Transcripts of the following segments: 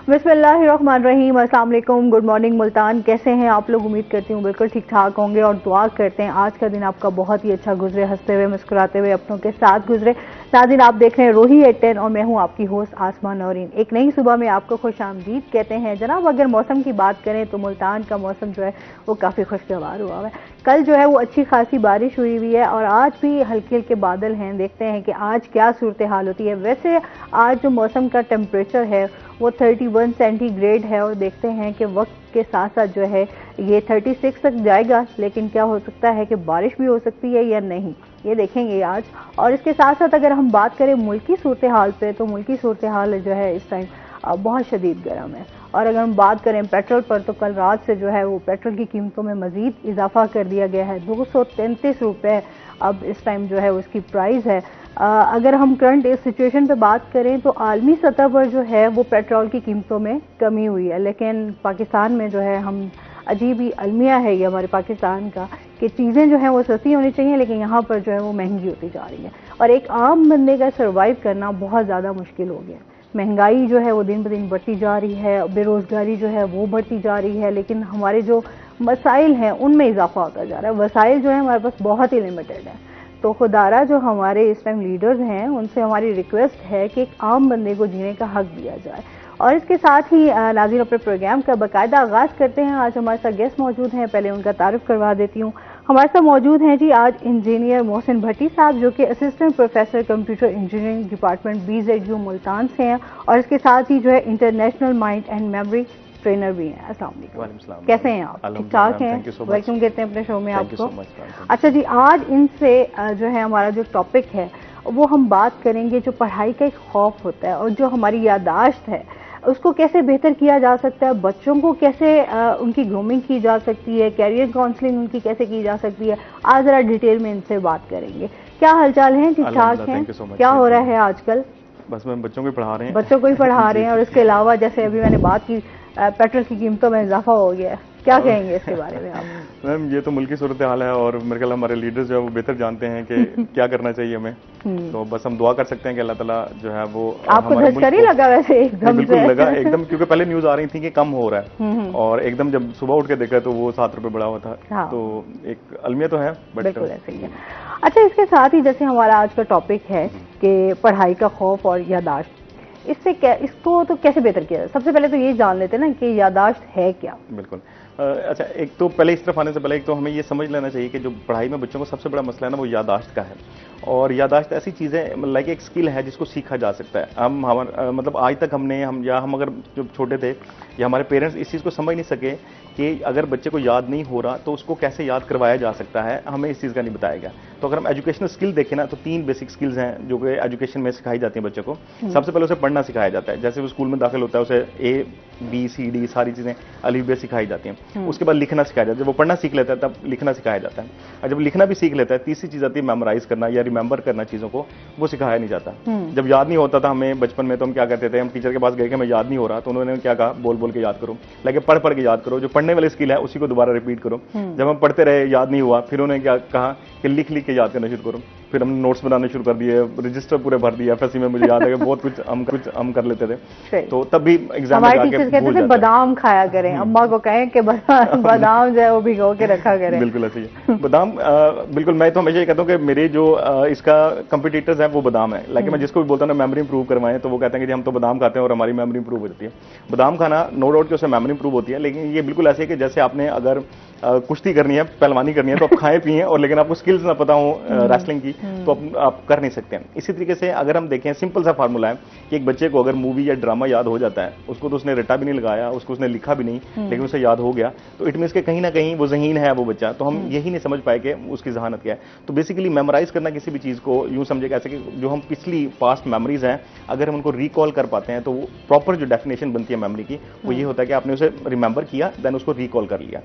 बिस्मिल्लाहिर्रहमानिर्रहीम, अस्सलाम वालेकुम, गुड मॉर्निंग मुल्तान। कैसे हैं आप लोग? उम्मीद करती हूँ बिल्कुल ठीक ठाक होंगे और दुआ करते हैं आज का दिन आपका बहुत ही अच्छा गुजरे, हंसते हुए मुस्कुराते हुए अपनों के साथ गुजरे। नाज़रीन, आप देख रहे हैं रोही एट 10 और मैं हूँ आपकी होस्ट आसमा नौरीन। एक नई सुबह में आपको खुशामदीद कहते हैं। जनाब, अगर मौसम की बात करें तो मुल्तान का मौसम जो है वो काफ़ी खुशगवार हुआ है। कल जो है वो अच्छी खासी बारिश हुई है और आज भी हल्के हल्के बादल हैं। देखते हैं कि आज क्या सूरत हाल होती है। वैसे आज जो मौसम का टेम्परेचर है वो 31 सेंटीग्रेड है और देखते हैं कि वक्त के साथ साथ जो है ये 36 तक जाएगा, लेकिन क्या हो सकता है कि बारिश भी हो सकती है या नहीं, ये देखेंगे आज। और इसके साथ साथ अगर हम बात करें मुल्की सूरत हाल पे तो मुल्की सूरत हाल जो है इस टाइम बहुत शदीद गर्म है। और अगर हम बात करें पेट्रोल पर तो कल रात से जो है वो पेट्रोल की कीमतों में मजीद इजाफा कर दिया गया है। 233 रुपये अब इस टाइम जो है उसकी प्राइस है। अगर हम करंट इस सिचुएशन पे बात करें तो आलमी सतह पर जो है वो पेट्रोल की कीमतों में कमी हुई है, लेकिन पाकिस्तान में जो है हम अजीब ही अलमिया है ये हमारे पाकिस्तान का कि चीज़ें जो हैं वो सस्ती होनी चाहिए लेकिन यहाँ पर जो है वो महंगी होती जा रही है और एक आम बंदे का सर्वाइव करना बहुत ज़्यादा मुश्किल हो गया। महंगाई जो है वो दिन ब दिन बढ़ती जा रही है, बेरोज़गारी जो है वो बढ़ती जा रही है, लेकिन हमारे जो मसाइल हैं उनमें इजाफा होता जा रहा है। वसाइल जो है हमारे पास बहुत ही लिमिटेड है। तो खुदारा जो हमारे इस टाइम लीडर्स हैं उनसे हमारी रिक्वेस्ट है कि एक आम बंदे को जीने का हक दिया जाए। और इसके साथ ही नाज़रीन, अपने प्रोग्राम का बाकायदा आगाज़ करते हैं। आज हमारे साथ गेस्ट मौजूद हैं, पहले उनका तारुफ करवा देती हूँ। हमारे साथ मौजूद हैं जी आज इंजीनियर मोहसिन भट्टी साहब, जो कि assistant professor computer engineering department BZU Multan से हैं और इसके साथ ही जो है international mind and memory trainer भी हैं। अस्सलाम वालेकुम, कैसे हैं आप? ठीक ठाक हैं? वेलकम कहते हैं अपने शो में आपको। अच्छा जी, आज इनसे जो है हमारा जो टॉपिक है वो हम बात करेंगे जो पढ़ाई का एक खौफ होता है और जो हमारी यादाश्त है उसको कैसे बेहतर किया जा सकता है, बच्चों को कैसे उनकी ग्रूमिंग की जा सकती है, कैरियर काउंसलिंग उनकी कैसे की जा सकती है। आज जरा डिटेल में इनसे बात करेंगे। क्या हालचाल है? ठीक ठाक हैं? क्या हो रहा है आजकल? बस मैम बच्चों को ही पढ़ा रहे हैं। बच्चों को ही पढ़ा रहे हैं और इसके अलावा जैसे अभी मैंने बात की पेट्रोल की कीमतों में इजाफा हो गया है, क्या कहेंगे इसके बारे में आप? मैम ये तो मुल्क की सूरत हाल है और मेरे ख्याल हमारे लीडर्स जो है वो बेहतर जानते हैं कि क्या करना चाहिए हमें। तो बस हम दुआ कर सकते हैं कि अल्लाह ताला जो है वो आपको धक्का नहीं लगा वैसे एकदम? बिल्कुल लगा एकदम, क्योंकि पहले न्यूज आ रही थी कि कम हो रहा है और एकदम जब सुबह उठ के देखा तो वो 7 रुपए बढ़ा हुआ था। हाँ। तो एक अलमिया तो है, बिल्कुल ऐसे ही है। अच्छा, इसके साथ ही जैसे हमारा आज का टॉपिक है कि पढ़ाई का खौफ और यादाश्त, इससे क्या, इसको तो कैसे बेहतर किया जाए? सबसे पहले तो ये जान लेते हैं ना कि यादाश्त है क्या। बिल्कुल। अच्छा, एक तो पहले इस तरफ आने से पहले एक तो हमें ये समझ लेना चाहिए कि जो पढ़ाई में बच्चों को सबसे बड़ा मसला है ना वो यादाश्त का है। और यादाश्त ऐसी चीज़ है लाइक एक स्किल है जिसको सीखा जा सकता है। हम मतलब आज तक हम अगर जब छोटे थे या हमारे पेरेंट्स इस चीज़ को समझ नहीं सके कि अगर बच्चे को याद नहीं हो रहा तो उसको कैसे याद करवाया जा सकता है, हमें इस चीज़ का नहीं बताया गया। तो अगर हम एजुकेशनल स्किल देखें ना तो 3 बेसिक स्किल्स हैं जो कि एजुकेशन में सिखाई जाती हैं बच्चों को। सबसे पहले उसे पढ़ना सिखाया जाता है, जैसे वो स्कूल में दाखिल होता है उसे ABCD सारी चीज़ें अलिफ बे सिखाई जाती हैं। उसके बाद लिखना सिखाया जाता है, जब वो पढ़ना सीख लेता है तब लिखना सिखाया जाता है। और जब लिखना भी सीख लेता है तीसरी चीज़ आती है मेमोराइज करना या रिमेंबर करना चीज़ों को, वो सिखाया नहीं जाता। जब याद नहीं होता था हमें बचपन में तो हम क्या कहते थे, हम टीचर के पास गए कि हमें याद नहीं हो रहा तो उन्होंने क्या कहा, बोल बोल के याद करो, लेकिन पढ़ पढ़ के याद करो। जो पढ़ने वाली स्किल है उसी को दोबारा रिपीट करो। जब हम पढ़ते रहे याद नहीं हुआ फिर उन्होंने क्या कहा कि लिख लिख के याद करना शुरू करो। फिर हमने नोट्स बनाने शुरू कर दिए, रजिस्टर पूरे भर दिए। FSC में मुझे याद है कि बहुत कुछ हम कर लेते थे। तो तब भी एग्जाम में जाके भूल जाते थे बादाम खाया करें, अम्मा को कहें कि बादाम जो है वो भिगो के रखा करें। बिल्कुल ऐसे ही बादाम। बिल्कुल, मैं तो हमेशा ये कहता हूँ कि मेरे जो इसका कंपटीटर्स हैं वो बादाम है। लेकिन मैं जिसको भी बोलता हूँ ना मेमोरी इंप्रूव करवाएं तो वो कहते हैं कि हम तो बादाम खाते हैं और हमारी मेमोरी इंप्रूव हो जाती है। बादाम खाना नो डाउट कि उससे मेमोरी इंप्रूव होती है, लेकिन ये बिल्कुल ऐसे है कि जैसे आपने अगर कुश्ती करनी है, पहलवानी करनी है तो आप खाएं पिए और लेकिन आपको स्किल्स ना पता हो रेसलिंग की तो आप कर नहीं सकते हैं। इसी तरीके से अगर हम देखें सिंपल सा फार्मूला है कि एक बच्चे को अगर मूवी या ड्रामा याद हो जाता है, उसको तो उसने रटा भी नहीं लगाया, उसको उसने लिखा भी नहीं, लेकिन उसे याद हो गया, तो इट मीन्स के कहीं ना कहीं वो ज़हीन है वो बच्चा। तो हम यही नहीं समझ पाए कि उसकी जहानत क्या है। तो बेसिकली मेमोराइज करना किसी भी चीज़ को यूँ समझे कैसे कि जो हम पिछली पास्ट मेमोरीज हैं अगर हम उनको रिकॉल कर पाते हैं तो वो प्रॉपर जो डेफिनेशन बनती है मेमोरी की वो ये होता है कि आपने उसे रिमेंबर किया देन उसको रिकॉल कर लिया।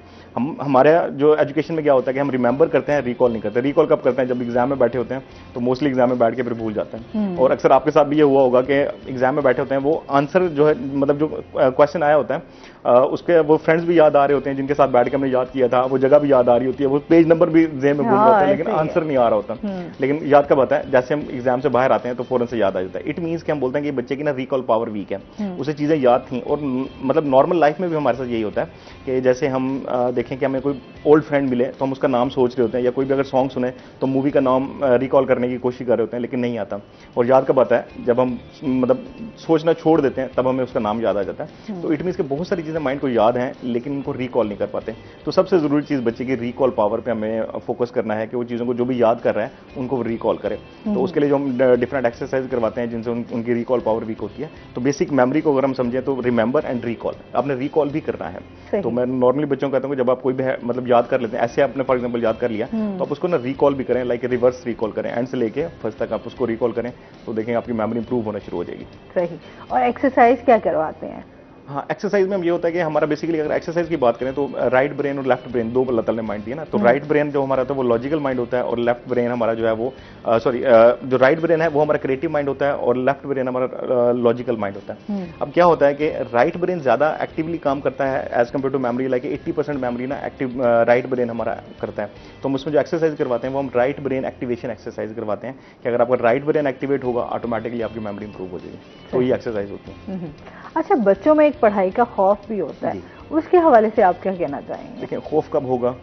हमारे जो एजुकेशन में क्या होता है कि हम रिमेंबर करते हैं, रिकॉल नहीं करते। रिकॉल कब करते हैं? जब एग्जाम में बैठे होते हैं तो मोस्टली एग्जाम में बैठ के फिर भूल जाते हैं। और अक्सर आपके साथ भी ये हुआ होगा कि एग्जाम में बैठे होते हैं, वो आंसर जो है मतलब जो क्वेश्चन आया होता है उसके वो फ्रेंड्स भी याद आ रहे होते हैं जिनके साथ बैठ के हमने याद किया था, वो जगह भी याद आ रही होती है, वो पेज नंबर भी जेहन में भूल जाते हैं, लेकिन आंसर नहीं आ रहा होता। लेकिन याद कब आता है? जैसे हम एग्जाम से बाहर आते हैं तो फौरन से याद आ जाता है। इट मीन्स कि हम बोलते हैं कि बच्चे की ना रिकॉल पावर वीक है, उसे चीजें याद थी। और मतलब नॉर्मल लाइफ में भी हमारे साथ यही होता है कि जैसे हम देखें कि हमें कोई ओल्ड फ्रेंड मिले तो हम उसका नाम सोच रहे होते हैं, या कोई भी अगर सॉन्ग सुने तो मूवी का नाम रिकॉल करने की कोशिश कर रहे होते हैं, लेकिन नहीं आता। और याद कब आता है? जब हम मतलब सोचना छोड़ देते हैं तब हमें उसका नाम याद आ जाता है। तो इट मीन्स कि बहुत सारी चीजें माइंड को याद हैं लेकिन उनको रिकॉल नहीं कर पाते। तो सबसे जरूरी चीज बच्चे की रिकॉल पावर पे हमें फोकस करना है कि वो चीजों को जो भी याद कर रहा है उनको रिकॉल करे। तो उसके लिए जो हम डिफरेंट एक्सरसाइज करवाते हैं जिनसे उनकी रिकॉल पावर वीक होती है। तो बेसिक मेमोरी को अगर हम समझें तो रिमेंबर एंड रिकॉल, आपने रिकॉल भी करना है। तो मैं नॉर्मली बच्चों को कहता हूँ कि जब आप कोई भी मतलब याद कर लेते हैं, ऐसे आपने फॉर एग्जाम्पल याद कर लिया तो आप उसको ना रिकॉल भी करें, लाइक रिवर्स रिकॉल करें, एंड से लेके फर्स्ट तक आप उसको रिकॉल करें, तो देखें आपकी मेमोरी इंप्रूव होना शुरू हो जाएगी। सही। और एक्सरसाइज क्या करवाते हैं? हाँ, एक्सरसाइज में हम ये होता है कि हमारा बेसिकली अगर एक्सरसाइज की बात करें तो राइट ब्रेन और लेफ्ट ब्रेन दो अल्लाह ताला ने माइंड दिया ना। तो राइट ब्रेन जो हमारा होता है वो लॉजिकल माइंड होता है, और लेफ्ट ब्रेन हमारा जो है वो जो राइट ब्रेन है वो हमारा क्रिएटिव माइंड होता है, और लेफ्ट ब्रेन हमारा लॉजिकल माइंड होता है। अब क्या होता है कि राइट ब्रेन ज्यादा एक्टिवली काम करता है as compare to memory, like 80% memory ना एक्टिव राइट ब्रेन हमारा करता है। तो हम उसमें जो एक्सरसाइज करवाते हैं वो हम राइट ब्रेन एक्टिवेशन एक्सरसाइज करवाते हैं कि अगर आपका राइट ब्रेन एक्टिवेट होगा ऑटोमेटिकली आपकी मेमोरी इंप्रूव हो जाएगी। तो ये एक्सरसाइज होती है। अच्छा, बच्चों में एक पढ़ाई का खौफ भी होता है, उसके हवाले से आप क्या कहना चाहेंगे? देखिए, खौफ कब होगा?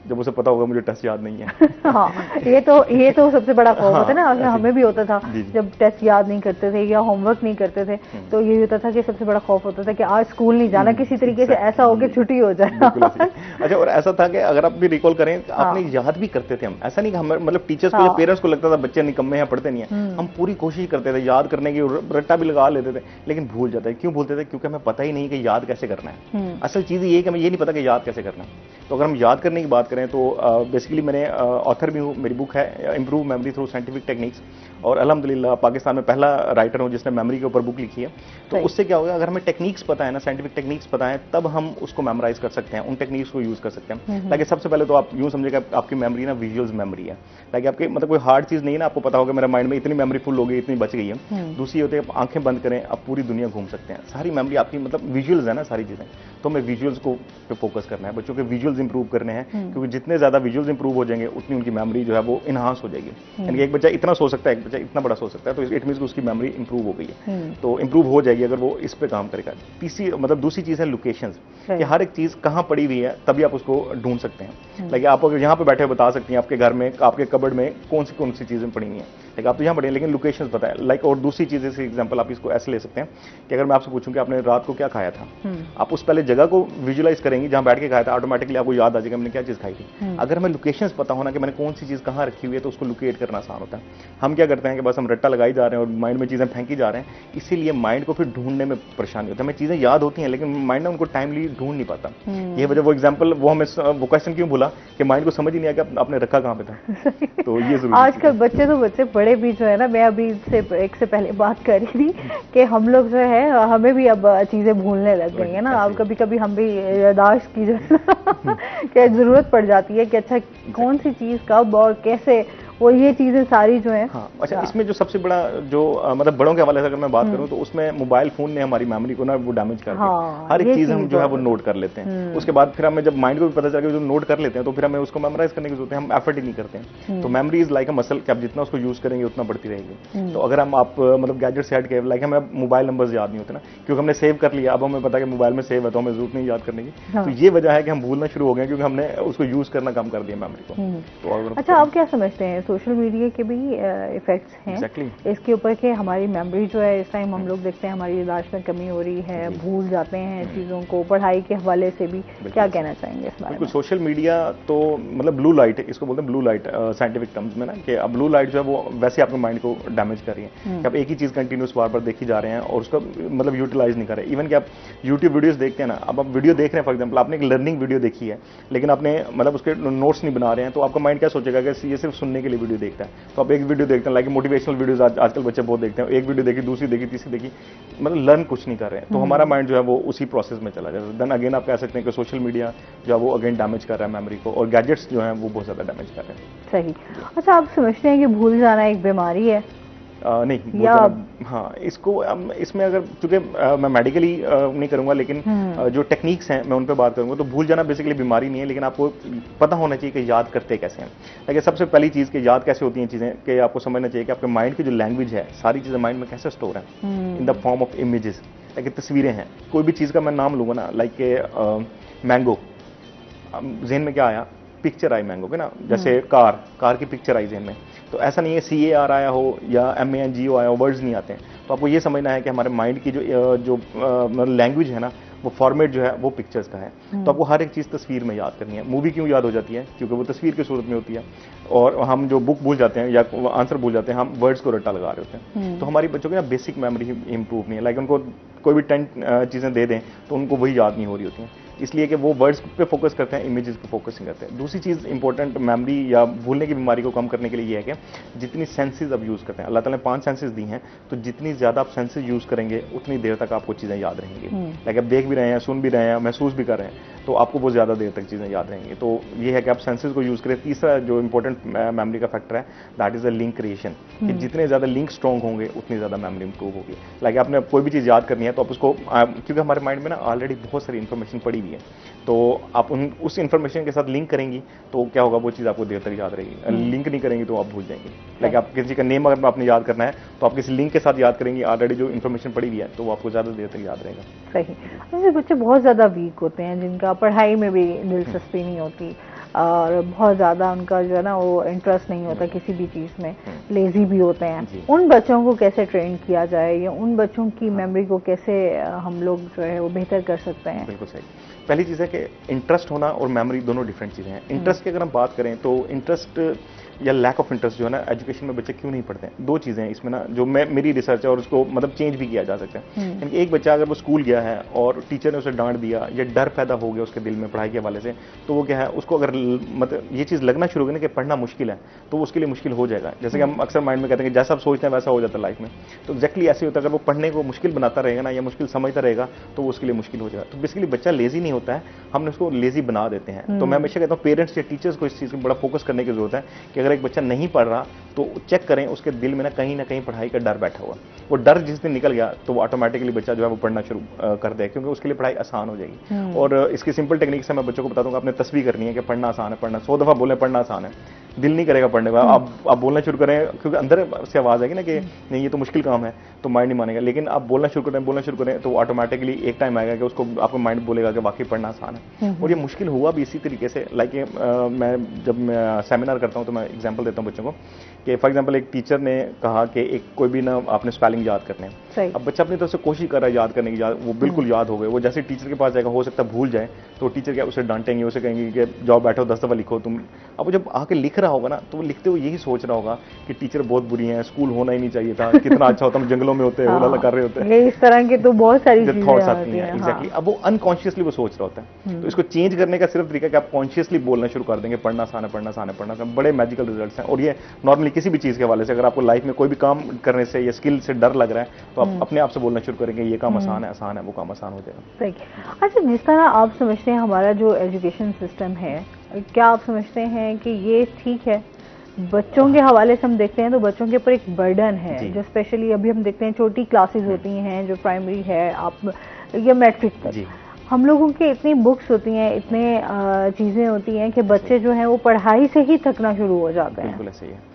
जब उसे पता होगा मुझे टेस्ट याद नहीं है। हाँ, ये तो सबसे बड़ा खौफ होता है ना। हमें भी होता था जब टेस्ट याद नहीं करते थे या होमवर्क नहीं करते थे, तो ये होता था कि सबसे बड़ा खौफ होता था कि आज स्कूल नहीं जाना, किसी तरीके से ऐसा हो कि छुट्टी हो जाए। अच्छा, और ऐसा था कि अगर आप भी रिकॉल करें आपने याद भी करते थे हम, ऐसा नहीं कि हम मतलब टीचर्स को या पेरेंट्स को लगता था बच्चे निकम्मे हैं, पढ़ते नहीं है, हम पूरी कोशिश करते थे याद करने की, रट्टा भी लगा लेते थे, लेकिन भूल जाते। क्यों भूलते थे? क्योंकि हमें पता ही नहीं कि याद कैसे करना है। असल चीज ये है कि हमें ये नहीं पता कि याद कैसे करना है। तो अगर हम याद करने की बात करें तो बेसिकली मैंने ऑथर भी हूँ, मेरी बुक है improve memory through scientific techniques, और अल्हम्दुलिल्लाह पाकिस्तान में पहला राइटर हूँ जिसने मेमोरी के ऊपर बुक लिखी है। तो उससे क्या होगा, अगर हमें टेक्निक्स पता है ना, साइंटिफिक टेक्निक्स पता है, तब हम उसको मेमोराइज कर सकते हैं, उन टेक्निक्स को यूज कर सकते हैं। लाइक सबसे पहले तो आप यूं समझिएगा आपकी मेमोरी ना विजुअल्स मेमोरी है। लाइक आपके मतलब कोई हार्ड चीज नहीं है ना, आपको पता होगा मेरा माइंड में इतनी मेमोरी फुल हो गई, इतनी बच गई है। दूसरी होती है आप आंखें बंद करें, आप पूरी दुनिया घूम सकते हैं। सारी मेमोरी आपकी मतलब विजुअल्स है ना, सारी चीजें। तो हमें विजुअल्स को पे फोकस करना है, बच्चों के विजुअल्स इंप्रूव करने हैं, क्योंकि जितने ज्यादा विजुअल्स इंप्रूव हो जाएंगे उतनी उनकी मेमोरी जो है वो इनहांस हो जाएगी। यानी एक बच्चा इतना सोच सकता है, एक बच्चा इतना बड़ा सोच सकता है, तो इट मींस उसकी मेमोरी इंप्रूव हो गई है। तो इंप्रूव हो जाएगी अगर वो इस पे काम करेगा। तीसरी मतलब दूसरी चीज है लोकेशंस, कि हर एक चीज कहां पड़ी हुई है तभी आप उसको ढूंढ सकते हैं। लाइक आप अगर यहाँ पे बैठे बता सकती हैं आपके घर में, आपके कबर्ड में कौन सी चीजें पड़ी हुई हैं, लाइक आप तो यहाँ पढ़े लेकिन लोकेशंस पता है। लाइक और दूसरी चीज जैसे एग्जांपल आप इसको ऐसे ले सकते हैं कि अगर मैं आपसे पूछूं कि आपने रात को क्या खाया था, आप उस पहले जगह को विजुअलाइज करेंगे जहां बैठ के खाया था, ऑटोमेटिकली आपको याद आ जाएगा मैंने क्या चीज खाई थी। अगर हमें लोकेशंस पता होना कि मैंने कौन सी चीज कहां रखी हुई है तो उसको लोकेट करना आसान होता है। हम क्या करते हैं कि बस हम रट्टा लगाई जा रहे हैं और माइंड में चीजें फेंकी जा रहे हैं, इसीलिए माइंड को फिर ढूंढने में परेशानी होती है। हमें चीजें याद होती हैं लेकिन माइंड ना उनको टाइमली ढूंढ नहीं पाता। ये वजह वो एग्जांपल वो हमें वो क्वेश्चन क्यों भूला कि माइंड को समझ ही नहीं आया कि आपने रखा कहां पे था। तो ये जरूरी आजकल बच्चे बड़े भी जो है ना, मैं अभी से पहले बात कर रही थी कि हम लोग जो है हमें भी अब चीजें भूलने लग गई है ना। अब कभी कभी हम भी याददाश्त की जो क्या जरूरत पड़ जाती है कि अच्छा कौन सी चीज कब और कैसे, वो ये चीजें सारी जो है। हाँ, अच्छा, इसमें जो सबसे बड़ा जो मतलब बड़ों के हवाले से अगर मैं बात करूं तो उसमें मोबाइल फोन ने हमारी मेमोरी को ना वो डैमेज कर दिया। हर एक चीज हम जो है वो नोट कर लेते हैं, उसके बाद फिर हमें जब माइंड को भी पता चल गया जो नोट कर लेते हैं तो फिर हमें उसको मेमोराइज करने की जरूरत है, हम एफर्ट ही नहीं करते हैं। तो memory is like a muscle कि आप जितना उसको यूज करेंगे उतना बढ़ती रहेगी। तो अगर हम आप मतलब गैजेट से हट के लाइक हमें मोबाइल नंबर्स याद नहीं होते ना, क्योंकि हमने सेव कर लिया, अब हमें पता है कि मोबाइल में सेव है तो हमें जरूरत नहीं याद करने की। तो ये वजह है कि हम भूलना शुरू हो गए क्योंकि हमने उसको यूज करना कम कर दिया मेमोरी को। अच्छा, आप क्या समझते हैं सोशल मीडिया के भी इफेक्ट्स हैं इसके ऊपर कि हमारी मेमोरी जो है इस टाइम हम लोग देखते हैं हमारी याददाश्त में कमी हो रही है, भूल जाते हैं चीज़ों को, पढ़ाई के हवाले से भी क्या कहना चाहेंगे इस बारे में? बिल्कुल, सोशल मीडिया तो मतलब ब्लू लाइट, इसको बोलते हैं ब्लू लाइट साइंटिफिक टर्म्स में ना, कि अब ब्लू लाइट जो है वो वैसे आपके माइंड को डैमेज कर रही है कि आप एक ही चीज़ कंटिन्यूस बार बार देखी जा रहे हैं और उसका मतलब यूटिलाइज नहीं कर रहे। इवन कि आप यूट्यूब वीडियोस देखते हैं ना, अब आप वीडियो देख रहे हैं, फॉर एग्जाम्पल आपने एक लर्निंग वीडियो देखी है लेकिन आपने मतलब उसके नोट्स नहीं बना रहे हैं, तो आपका माइंड क्या सोचेगा कि ये सिर्फ सुनने के लिए वीडियो देखता है। तो आप एक वीडियो देखते हैं, लाइक मोटिवेशनल वीडियोस आजकल बच्चे बहुत देखते हैं, एक वीडियो देखी, दूसरी देखी, तीसरी देखी, मतलब लर्न कुछ नहीं कर रहे हैं। तो हमारा माइंड जो है वो उसी प्रोसेस में चला जाता है। देन अगेन आप कह सकते हैं कि सोशल मीडिया जो है वो अगेन डैमेज कर रहा है मेमोरी को, और गैजेट्स जो हैं वो बहुत ज़्यादा डैमेज कर रहे हैं। सही। अच्छा, आप समझते हैं कि भूल जाना एक बीमारी है? नहीं, भूल जाना, हाँ, इसको इसमें अगर, चूंकि मैं मेडिकली नहीं करूंगा, लेकिन जो टेक्निक्स हैं मैं उन पर बात करूंगा। तो भूल जाना बेसिकली बीमारी नहीं है, लेकिन आपको पता होना चाहिए कि याद करते कैसे हैं। लेकिन सबसे पहली चीज़ कि याद कैसे होती हैं चीज़ें, कि आपको समझना चाहिए कि आपके माइंड की जो लैंग्वेज है, सारी चीज़ें माइंड में कैसे स्टोर है, in the form of images. Like तस्वीरें हैं, कोई भी चीज़ का मैं नाम लूंगा ना, लाइक मैंगो, जहन में क्या आया, पिक्चर आई मैंगो के ना, जैसे कार की पिक्चर आई जहन में। तो ऐसा नहीं है CAR आया हो या MANGO आया हो, वर्ड्स नहीं आते हैं। तो आपको ये समझना है कि हमारे माइंड की जो लैंग्वेज है ना, वो फॉर्मेट जो है वो पिक्चर्स का है। तो आपको हर एक चीज़ तस्वीर में याद करनी है। मूवी क्यों याद हो जाती है? क्योंकि वो तस्वीर की सूरत में होती है। और हम जो बुक भूल जाते हैं या आंसर भूल जाते हैं, हम वर्ड्स को रट्टा लगा रहे होते हैं। तो हमारी बच्चों की ना बेसिक मेमोरी इंप्रूव नहीं है। लाइक उनको कोई भी 10 चीज़ें दे दें तो उनको वही याद नहीं हो रही होती हैं, इसलिए कि वो वर्ड्स पे फोकस करते हैं, इमेजेस पे फोकस नहीं करते हैं। दूसरी चीज़ इंपॉर्टेंट मेमोरी या भूलने की बीमारी को कम करने के लिए ये है कि जितनी सेंसेस आप यूज़ करते हैं, अल्लाह ताला ने 5 सेंसेस दी हैं, तो जितनी ज़्यादा आप सेंसेस यूज़ करेंगे उतनी देर तक आपको चीज़ें याद रहेंगी। लाइक आप देख भी रहे हैं, सुन भी रहे हैं, महसूस भी कर रहे हैं, तो आपको वो ज़्यादा देर तक चीज़ें याद रहेंगी। तो ये है कि आप सेंसेस को यूज़ करें। तीसरा जो इंपॉर्टेंट मेमोरी का फैक्टर है, that is a link creation, कि जितने ज़्यादा लिंक स्ट्रॉन्ग होंगे उतनी ज़्यादा मेमोरी इंप्रूव होगी। लाइक आपने कोई भी चीज़ याद करनी है तो आप उसको, क्योंकि हमारे माइंड में ना ऑलरेडी बहुत सारी इन्फॉर्मेशन पड़ी हुई है, तो आप उस इन्फॉर्मेशन के साथ लिंक करेंगी तो क्या होगा, वो चीज़ आपको देर तक याद रहेगी। लिंक नहीं करेंगी तो आप भूल जाएंगे। लाइक आप किसी का नेम अगर आपने याद करना है तो आप किसी लिंक के साथ याद करेंगे, ऑलरेडी जो इन्फॉर्मेशन पड़ी हुई है, तो वो आपको ज़्यादा देर तक याद रहेगा। सही। जैसे बच्चे बहुत ज़्यादा वीक होते हैं, जिनका पढ़ाई में भी दिलचस्पी नहीं होती और बहुत ज़्यादा उनका जो है ना वो इंटरेस्ट नहीं होता किसी भी चीज़ में, लेजी भी होते हैं, उन बच्चों को कैसे ट्रेन किया जाए, या उन बच्चों की मेमोरी को कैसे हम लोग जो है वो बेहतर कर सकते हैं? बिल्कुल सही। पहली चीज़ है कि इंटरेस्ट होना और मेमोरी दोनों डिफरेंट चीज़ें हैं। इंटरेस्ट की अगर हम बात करें तो इंटरेस्ट या लैक ऑफ इंटरेस्ट जो है ना, एजुकेशन में बच्चे क्यों नहीं पढ़ते हैं, दो चीज़ें हैं इसमें ना, जो मेरी रिसर्च है और उसको मतलब चेंज भी किया जा सकता है। यानी कि एक बच्चा अगर वो स्कूल गया है और टीचर ने उसे डांट दिया या डर पैदा हो गया उसके दिल में पढ़ाई के हवाले से, तो वो क्या है, उसको अगर मतलब ये चीज़ लगना शुरू हो गई ना कि पढ़ना मुश्किल है, तो उसके लिए मुश्किल हो जाएगा। जैसे कि हम अक्सर माइंड में कहते हैं कि जैसा आप सोचते हैं वैसा हो जाता है लाइफ में, तो एक्जैक्टली ऐसे होता है। अगर वो पढ़ने को मुश्किल बनाता रहेगा ना या मुश्किल समझता रहेगा तो वो उसके लिए मुश्किल हो जाएगा। तो बेसिकली बच्चा लेजी नहीं होता है, हमने उसको लेजी बना देते हैं। तो मैं हमेशा कहता हूँ पेरेंट्स या टीचर्स को इस चीज़ में बड़ा फोकस करने की जरूरत है कि अगर एक बच्चा नहीं पढ़ रहा तो चेक करें उसके दिल में ना कहीं पढ़ाई का डर बैठा हुआ। वो डर जिस दिन निकल गया तो वो ऑटोमेटिकली बच्चा जो है वो पढ़ना शुरू कर दे, क्योंकि उसके लिए पढ़ाई आसान हो जाएगी। और इसकी सिंपल टेक्निक से मैं बच्चों को बता दूंगा, आपने तस्वीर करनी है कि पढ़ना आसान है, पढ़ना 100 दफा बोले पढ़ना आसान है, दिल नहीं करेगा पढ़ने का। आप बोलना शुरू करें, क्योंकि अंदर से आवाज आएगी ना कि नहीं ये तो मुश्किल काम है, तो माइंड नहीं मानेगा। लेकिन आप बोलना शुरू करें तो ऑटोमेटिकली एक टाइम आएगा कि उसको आपको माइंड बोलेगा कि वाकई पढ़ना आसान है। और ये मुश्किल हुआ भी इसी तरीके से, लाइक मैं जब मैं सेमिनार करता हूँ तो मैं एग्जाम्पल देता हूँ बच्चों को कि फॉर एग्जाम्पल एक टीचर ने कहा कि एक कोई भी ना आपने स्पेलिंग याद करने हैं। अब बच्चा अपनी तरफ से कोशिश कर रहा है याद करने की, वो बिल्कुल याद हो गए, वो जैसे टीचर के पास जाएगा हो सकता है भूल जाए, तो टीचर क्या उसे डांटेंगे, उसे कहेंगे कि जाओ बैठो 10 दफा लिखो तुम। अब वो जब आके लिख रहा होगा ना तो वो लिखते हुए यही सोच रहा होगा कि टीचर बहुत बुरी है, स्कूल होना ही नहीं चाहिए था, कितना अच्छा होता, हम जंगलों में होते हैं, उलाला कर रहे होते हैं। इस तरह की तो बहुत सारी थॉट्स आती हैं। एग्जैक्टली। अब वो अनकॉन्शियसली वो सोच रहा होता है। तो इसको चेंज करने का सिर्फ तरीका कि आप कॉन्शियसली बोलना शुरू कर देंगे, पढ़ना आसान है, पढ़ना आसान है, पढ़ना आसान है। बड़े मैजिकल रिजल्ट्स हैं। और ये नॉर्मली किसी भी चीज़ के हवाले से, अगर आपको लाइफ में कोई भी काम करने से या स्किल से डर लग रहा है तो आप अपने आप से बोलना शुरू करेंगे ये काम आसान है, वो काम आसान हो जाएगा। सही। अच्छा, जिस तरह आप समझते हैं हमारा जो एजुकेशन सिस्टम है, क्या आप समझते हैं कि ये ठीक है? बच्चों के हवाले से हम देखते हैं तो बच्चों के ऊपर एक बर्डन है, जो स्पेशली अभी हम देखते हैं छोटी क्लासेस होती हैं, जो प्राइमरी है आप या मैट्रिक तक, हम लोगों के इतनी बुक्स होती हैं, इतने चीज़ें होती हैं कि बच्चे जो हैं वो पढ़ाई से ही थकना शुरू हो जाते हैं। बिल्कुल ऐसे ही है।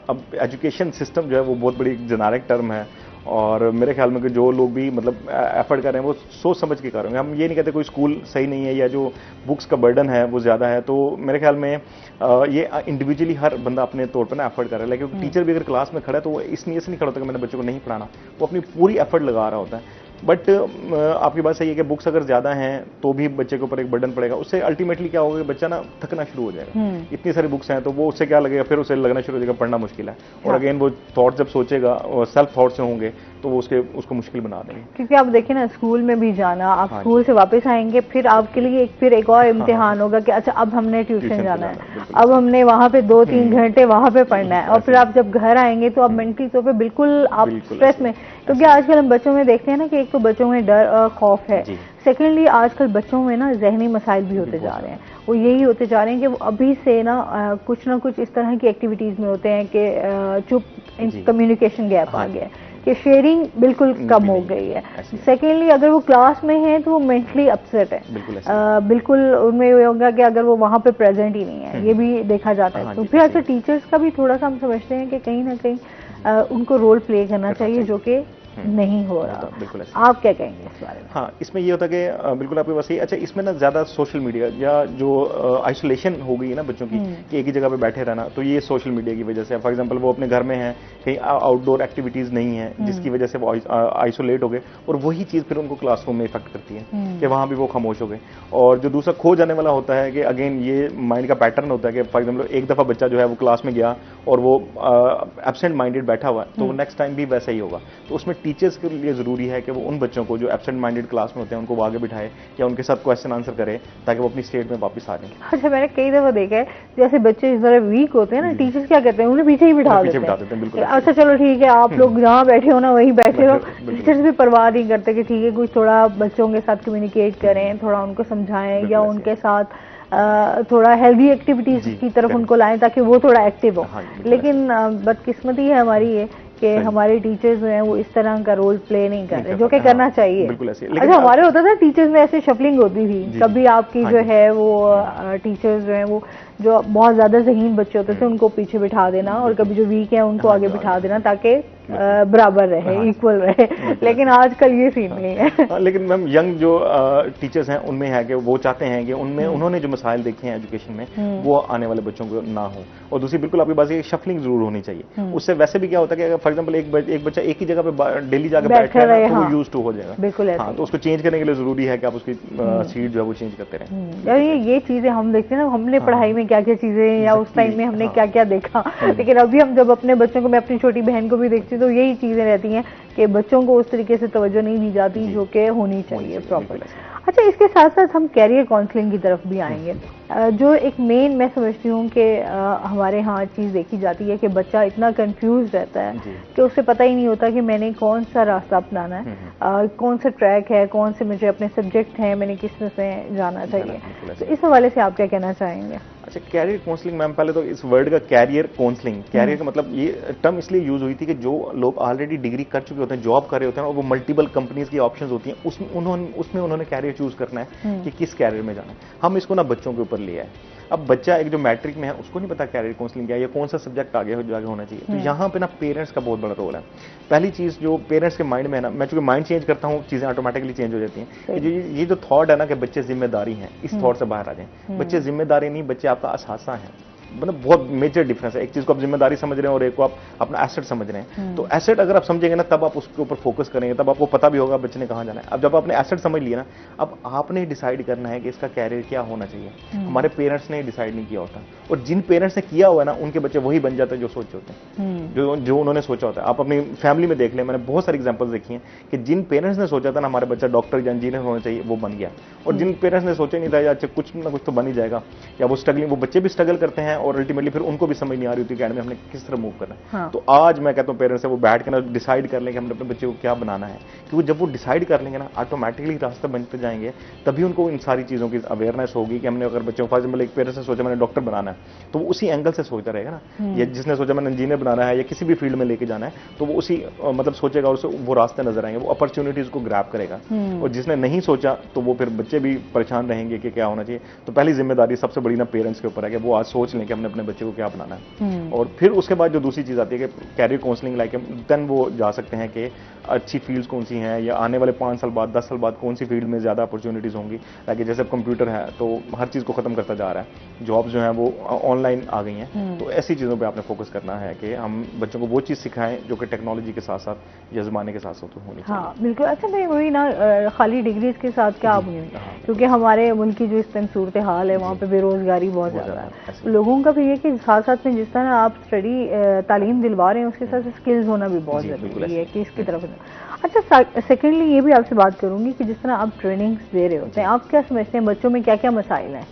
अब एजुकेशन सिस्टम जो है वो बहुत बड़ी जेनेरिक टर्म है, और मेरे ख्याल में कि जो लोग भी मतलब एफर्ट कर रहे हैं वो सोच समझ के करेंगे। हम ये नहीं कहते कोई स्कूल सही नहीं है या जो बुक्स का बर्डन है वो ज़्यादा है। तो मेरे ख्याल में ये इंडिविजुअली हर बंदा अपने तौर पर ना एफर्ट कर रहा है। क्योंकि टीचर भी अगर क्लास में खड़ा है तो वो इस नीयत से नहीं खड़ा होता कि मैंने बच्चों को नहीं पढ़ाना, वो अपनी पूरी एफर्ट लगा रहा होता है। बट आपकी बात सही है कि बुक्स अगर ज़्यादा हैं तो भी बच्चे के ऊपर एक बर्डन पड़ेगा। उससे अल्टीमेटली क्या होगा कि बच्चा ना थकना शुरू हो जाएगा। इतनी सारी बुक्स हैं तो वो उससे क्या लगेगा, फिर उसे लगना शुरू हो जाएगा पढ़ना मुश्किल है। और अगेन वो थॉट जब सोचेगा और सेल्फ थॉट से होंगे तो वो उसको मुश्किल बना देंगे। क्योंकि आप देखिए ना, स्कूल में भी जाना, आप स्कूल से वापस आएंगे, फिर आपके लिए फिर एक और इम्तिहान होगा कि अच्छा अब हमने ट्यूशन जाना है, अब हमने वहाँ पे 2-3 घंटे वहाँ पे पढ़ना है और फिर आप जब घर आएंगे तो आप मेंटली तौर पे बिल्कुल आप स्ट्रेस में, क्योंकि आजकल हम बच्चों में देखते हैं ना कि एक तो बच्चों में डर और खौफ है, सेकेंडली आजकल बच्चों में ना जहनी मसाइल भी होते जा रहे हैं। वो यही होते जा रहे हैं कि वो अभी से ना कुछ इस तरह की एक्टिविटीज में होते हैं कि चुप कम्युनिकेशन गैप आ गया है, कि शेयरिंग बिल्कुल कम हो गई है। सेकेंडली अगर वो क्लास में है तो वो मेंटली अपसेट है, बिल्कुल उनमें ये होगा कि अगर वो वहाँ पे प्रेजेंट ही नहीं है, ये भी देखा जाता है। तो फिर अच्छा टीचर्स का भी थोड़ा सा हम समझते हैं कि कहीं ना कहीं उनको रोल प्ले करना चाहिए जो कि नहीं हो रहा। बिल्कुल आप क्या कहेंगे इस बारे में? हाँ, इसमें ये होता है कि बिल्कुल आपके पास ही अच्छा, इसमें ना ज्यादा सोशल मीडिया या जो आइसोलेशन हो गई है ना बच्चों की कि एक ही जगह पे बैठे रहना, तो ये सोशल मीडिया की वजह से, फॉर एग्जांपल वो अपने घर में हैं, कहीं आउटडोर एक्टिविटीज नहीं है जिसकी वजह से वो आइसोलेट हो गए और वही चीज फिर उनको क्लासरूम में इफेक्ट करती है कि वहां भी वो खामोश हो गए। और जो दूसरा खो जाने वाला होता है कि अगेन ये माइंड का पैटर्न होता है कि फॉर एग्जाम्पल एक दफा बच्चा जो है वो क्लास में गया और वो एब्सेंट माइंडेड बैठा हुआ है, तो वो नेक्स्ट टाइम भी वैसा ही होगा। तो उसमें टीचर्स के लिए जरूरी है कि वो उन बच्चों को जो एब्सेंट माइंडेड क्लास में होते हैं उनको वो आगे बिठाए या उनके साथ क्वेश्चन आंसर करे ताकि वो अपनी स्टेट में वापस आ जाए। अच्छा, मैंने कई दफा देखा है जैसे बच्चे इस तरह वीक होते हैं ना, टीचर्स क्या करते हैं, उन्हें पीछे ही बिठा देते हैं। बिल्कुल, अच्छा चलो ठीक है, आप लोग जहाँ बैठे हो ना वहीं बैठे रहो। टीचर्स भी परवाह नहीं करते कि ठीक है कुछ थोड़ा बच्चों के साथ कम्युनिकेट करें, थोड़ा उनको समझाएं या उनके साथ थोड़ा हेल्दी एक्टिविटीज की तरफ उनको लाएं ताकि वो थोड़ा एक्टिव हो। लेकिन बदकिस्मती है हमारी ये कि हमारे टीचर्स जो हैं वो इस तरह का रोल प्ले नहीं कर रहे, जो कि करना चाहिए। बिल्कुल ऐसे। अच्छा, हमारे होता था टीचर्स में ऐसे शफलिंग होती थी, कभी आपकी जो है वो टीचर्स जो हैं वो जो बहुत ज्यादा ज़हीन बच्चे होते थे उनको पीछे बिठा देना और कभी जो वीक है उनको आगे बिठा देना ताकि बराबर रहे, इक्वल रहे। लेकिन आजकल ये सीन नहीं है। लेकिन मैम यंग जो टीचर्स हैं उनमें है कि वो चाहते हैं कि उनमें उन्होंने जो मसाइल देखे हैं एजुकेशन में वो आने वाले बच्चों को ना हो। और दूसरी बिल्कुल आपकी बात, ये शफलिंग जरूर होनी चाहिए। उससे वैसे भी क्या होता है कि फॉर एग्जाम्पल एक बच्चा एक ही जगह पे डेली जाकर बैठ रहा है तो वो यूज टू हो जाएगा। बिल्कुल। हाँ, तो उसको चेंज करने के लिए जरूरी है कि आप उसकी सीट जो है वो चेंज करते रहें। ये चीजें हम देखते हैं ना, हमने पढ़ाई में क्या क्या चीजें या उस टाइम में हमने क्या क्या देखा, लेकिन अभी हम जब अपने बच्चों को, मैं अपनी छोटी बहन को भी देखती हूँ तो यही चीजें रहती हैं कि बच्चों को उस तरीके से तवज्जो नहीं दी जाती जो कि होनी चाहिए प्रॉपर। अच्छा, इसके साथ साथ हम कैरियर काउंसलिंग की तरफ भी आएंगे, जो एक मेन मैं समझती हूँ कि हमारे यहाँ चीज़ देखी जाती है कि बच्चा इतना कंफ्यूज रहता है कि उसे पता ही नहीं होता कि मैंने कौन सा रास्ता अपनाना है, कौन सा ट्रैक है, कौन से मुझे अपने सब्जेक्ट हैं, मैंने किस में से जाना चाहिए। तो इस हवाले से आप क्या कहना चाहेंगे? अच्छा, कैरियर काउंसलिंग मैम, पहले तो इस वर्ड का कैरियर काउंसलिंग, कैरियर का मतलब ये टर्म इसलिए यूज हुई थी कि जो लोग ऑलरेडी डिग्री कर चुके होते हैं, जॉब कर रहे होते हैं और वो मल्टीपल कंपनीज की ऑप्शंस होती हैं, उसमें उन्होंने कैरियर चूज करना है कि किस कैरियर में जाना है। हम इसको ना बच्चों के ऊपर लिया है। अब बच्चा एक जो मैट्रिक में है उसको नहीं पता कैरियर काउंसलिंग क्या है या कौन सा सब्जेक्ट आगे जाके होना चाहिए। तो यहाँ पे ना पेरेंट्स का बहुत बड़ा रोल है। पहली चीज जो पेरेंट्स के माइंड में है ना, मैं चूंकि माइंड चेंज करता हूँ चीजें ऑटोमेटिकली चेंज हो जाती हैं। ये जो थॉट है ना कि बच्चे जिम्मेदारी हैं, इस थॉट से बाहर आ जाए। बच्चे जिम्मेदारी नहीं, बच्चे आपका असासा है। मतलब बहुत मेजर डिफरेंस है। एक चीज को आप जिम्मेदारी समझ रहे हैं और एक को आप अपना एसेट समझ रहे हैं। तो एसेट अगर आप समझेंगे ना तब आप उसके ऊपर फोकस करेंगे, तब आपको पता भी होगा बच्चे ने कहाँ जाना है। अब जब आपने एसेट समझ लिया ना, अब आपने डिसाइड करना है कि इसका कैरियर क्या होना चाहिए। हमारे पेरेंट्स ने डिसाइड नहीं किया होता, और जिन पेरेंट्स ने किया हुआ है ना उनके बच्चे वही बन जाते हैं जो सोचे होते हैं, जो उन्होंने सोचा होता है। आप अपनी फैमिली में देख लें, मैंने बहुत सारी एग्जाम्पल्स देखी हैं कि जिन पेरेंट्स ने सोचा था ना हमारे बच्चा डॉक्टर या इंजीनियर होना चाहिए वो बन गया, और जिन पेरेंट्स ने सोचा नहीं था या कुछ ना कुछ तो बन ही जाएगा, या वो स्ट्रगलिंग, वो बच्चे भी स्ट्रगल करते हैं और अल्टीमेटली फिर उनको भी समझ नहीं आ रही होती कि हमने किस तरह मूव करना है। हाँ। तो आज मैं कहता हूँ पेरेंट्स से वो बैठ के ना डिसाइड कर लें कि हमने अपने बच्चे को क्या बनाना है, क्योंकि जब वो डिसाइड कर लेंगे ना ऑटोमेटिकली रास्ते बनते जाएंगे, तभी उनको इन सारी चीजों की अवेयरनेस होगी कि हमने अगर बच्चों को, फॉर एग्जाम्पल एक पेरेंट्स ने सोचा मैंने डॉक्टर बनाना है, तो वो उसी एंगल से सोचता रहेगा ना। या जिसने सोचा मैंने इंजीनियर बनाना है या किसी भी फील्ड में लेके जाना है, तो वो उसी मतलब सोचेगा, और वो रास्ते नजर आएंगे, वो अपॉर्चुनिटीज को ग्रैब करेगा। और जिसने नहीं सोचा तो वो फिर बच्चे भी परेशान रहेंगे कि क्या होना चाहिए। तो पहली जिम्मेदारी सबसे बड़ी ना पेरेंट्स के ऊपर है कि वो आज सोच लें कि हमने अपने बच्चे को क्या बनाना है। और फिर उसके बाद जो दूसरी चीज आती है कि कैरियर काउंसलिंग लाइक देन वो जा सकते हैं कि अच्छी फील्ड्स कौन सी हैं, या आने वाले 5 साल बाद 10 साल बाद कौन सी फील्ड में ज्यादा अपॉर्चुनिटीज होंगी। लाइक जैसे कंप्यूटर है तो हर चीज को खत्म करता जा रहा है, जॉब्स जो है वो ऑनलाइन आ गई हैं। तो ऐसी चीजों पे आपने फोकस करना है कि हम बच्चों को वो चीज सिखाएं जो कि टेक्नोलॉजी के साथ साथ या जमाने के साथ साथ होनी चाहिए। हाँ बिल्कुल। अच्छा भाई, वही ना खाली डिग्रीज के साथ क्या आप, क्योंकि हमारे मुल्क की जो इस टाइम सूरत हाल है वहाँ पे बेरोजगारी बहुत ज्यादा है। लोगों का भी ये कि साथ साथ में जिस तरह आप स्टडी तालीम दिलवा रहे हैं उसके साथ स्किल्स होना भी बहुत जरूरी है कि इसकी तरफ। अच्छा, सेकेंडली ये भी आपसे बात करूंगी कि जिस तरह आप ट्रेनिंग्स दे रहे होते हैं, आप क्या समझते हैं बच्चों में क्या क्या मसाइल हैं?